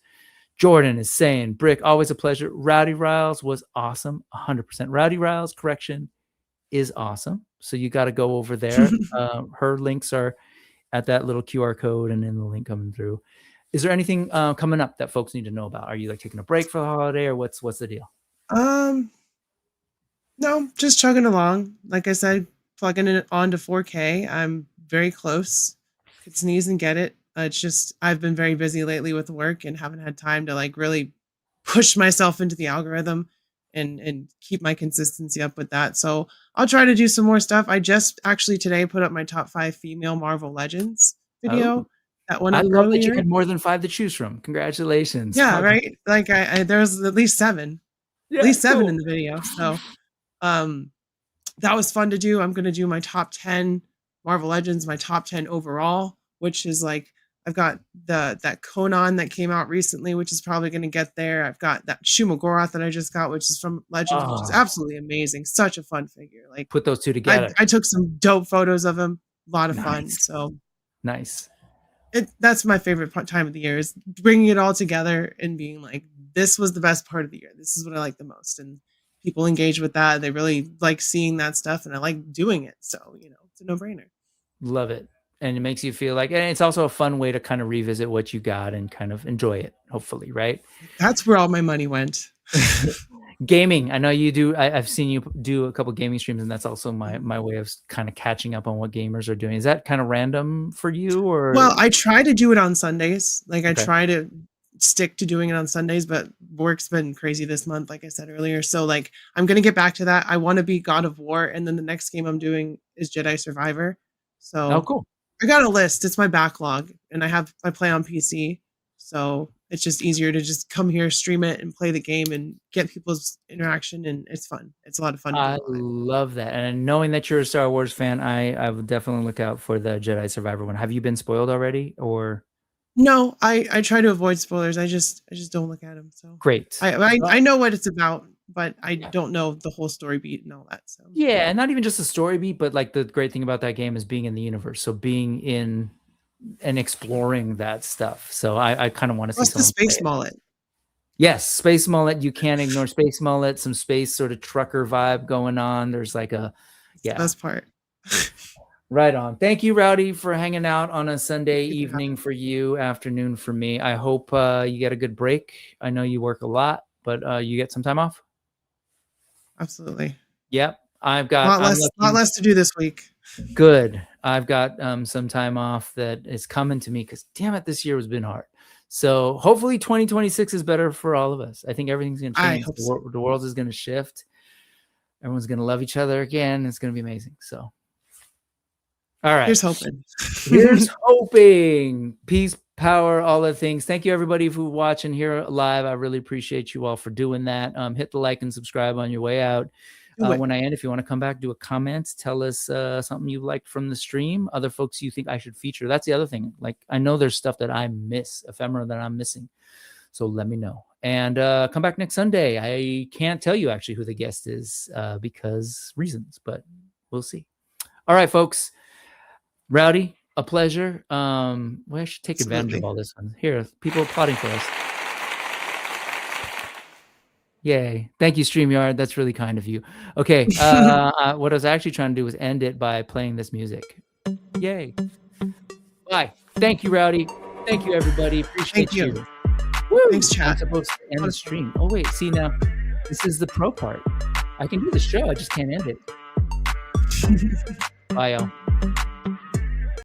Jordan is saying, Brick, always a pleasure. Rowdy Riles was awesome, 100%. Rowdy Riles, correction, is awesome. So you got to go over there. Her links are at that little QR code and in the link coming through. Is there anything coming up that folks need to know about? Are you like taking a break for the holiday, or what's the deal? No, just chugging along. Like I said, plugging it on to 4K. I'm very close. Could sneeze and get it. It's just I've been very busy lately with work and haven't had time to like really push myself into the algorithm and keep my consistency up with that. So I'll try to do some more stuff. I just actually today put up my top 5 female Marvel Legends video. Oh, That one I up love that you earlier. had more than 5 to choose from. Congratulations. Yeah, right. Like I there's at least 7. Yeah, At least 7 cool. in the video. So that was fun to do. I'm going to do my top 10 Marvel Legends, my top 10 overall, which is like I've got that Conan that came out recently, which is probably going to get there. I've got that Shumagorath that I just got, which is from Legends, which is absolutely amazing. Such a fun figure. Like put those two together. I took some dope photos of him. A lot of fun. Nice. So nice. That's my favorite time of the year, is bringing it all together and being like, this was the best part of the year. This is what I like the most. And people engage with that. They really like seeing that stuff, and I like doing it. So, it's a no-brainer. Love it. And it makes you feel like, and it's also a fun way to kind of revisit what you got and kind of enjoy it, hopefully, right? That's where all my money went. Gaming. I know you do. I've seen you do a couple gaming streams, and that's also my way of kind of catching up on what gamers are doing. Is that kind of random for you, or? Well, I try to do it on Sundays. Like I Okay. try to stick to doing it on Sundays, but work's been crazy this month, like I said earlier. So like I'm gonna get back to that. I want to be God of War, and then the next game I'm doing is Jedi Survivor. So Oh, cool. I got a list. It's my backlog, and I play on PC, so it's just easier to just come here, stream it, and play the game, and get people's interaction, and it's fun. It's a lot of fun. I love that, and knowing that you're a Star Wars fan, I would definitely look out for the Jedi Survivor one. Have you been spoiled already, or? No, I try to avoid spoilers. I just don't look at them. So Great. I know what it's about, but I don't know the whole story beat and all that. So yeah, and not even just the story beat, but like the great thing about that game is being in the universe. So being in and exploring that stuff. So I kind of want to see plus the someone space play it. mullet. Yes, Space Mullet. You can't ignore Space Mullet. Some space sort of trucker vibe going on. There's like That's the best part. Right on. Thank you, Rowdy, for hanging out on a Sunday evening for you, afternoon for me. I hope you get a good break. I know you work a lot, but you get some time off. Absolutely. Yep. I've got a lot less to do this week. Good. I've got some time off that is coming to me because damn it, this year has been hard. So hopefully 2026 is better for all of us. I think everything's going to change. The world is going to shift. Everyone's going to love each other again. It's going to be amazing. So, all right. Here's hoping. Here's hoping. Peace, power, all the things. Thank you everybody who watching here live. I really appreciate you all for doing that. Hit the like and subscribe on your way out. When I end, if you want to come back, do a comment, tell us something you liked from the stream, other folks you think I should feature. That's the other thing. Like, I know there's stuff that I miss, ephemera that I'm missing. So let me know. And come back next Sunday. I can't tell you actually who the guest is because reasons, but we'll see. All right, folks. Rowdy, a pleasure. Well, I should take advantage of all this one. Here, people applauding for us. Yay. Thank you, StreamYard. That's really kind of you. Okay. What I was actually trying to do was end it by playing this music. Yay. Bye. Thank you, Rowdy. Thank you, everybody. Appreciate you. Woo! Thanks, chat. I'm supposed to end the stream. Oh, wait. See, now, this is the pro part. I can do the show. I just can't end it. Bye, y'all.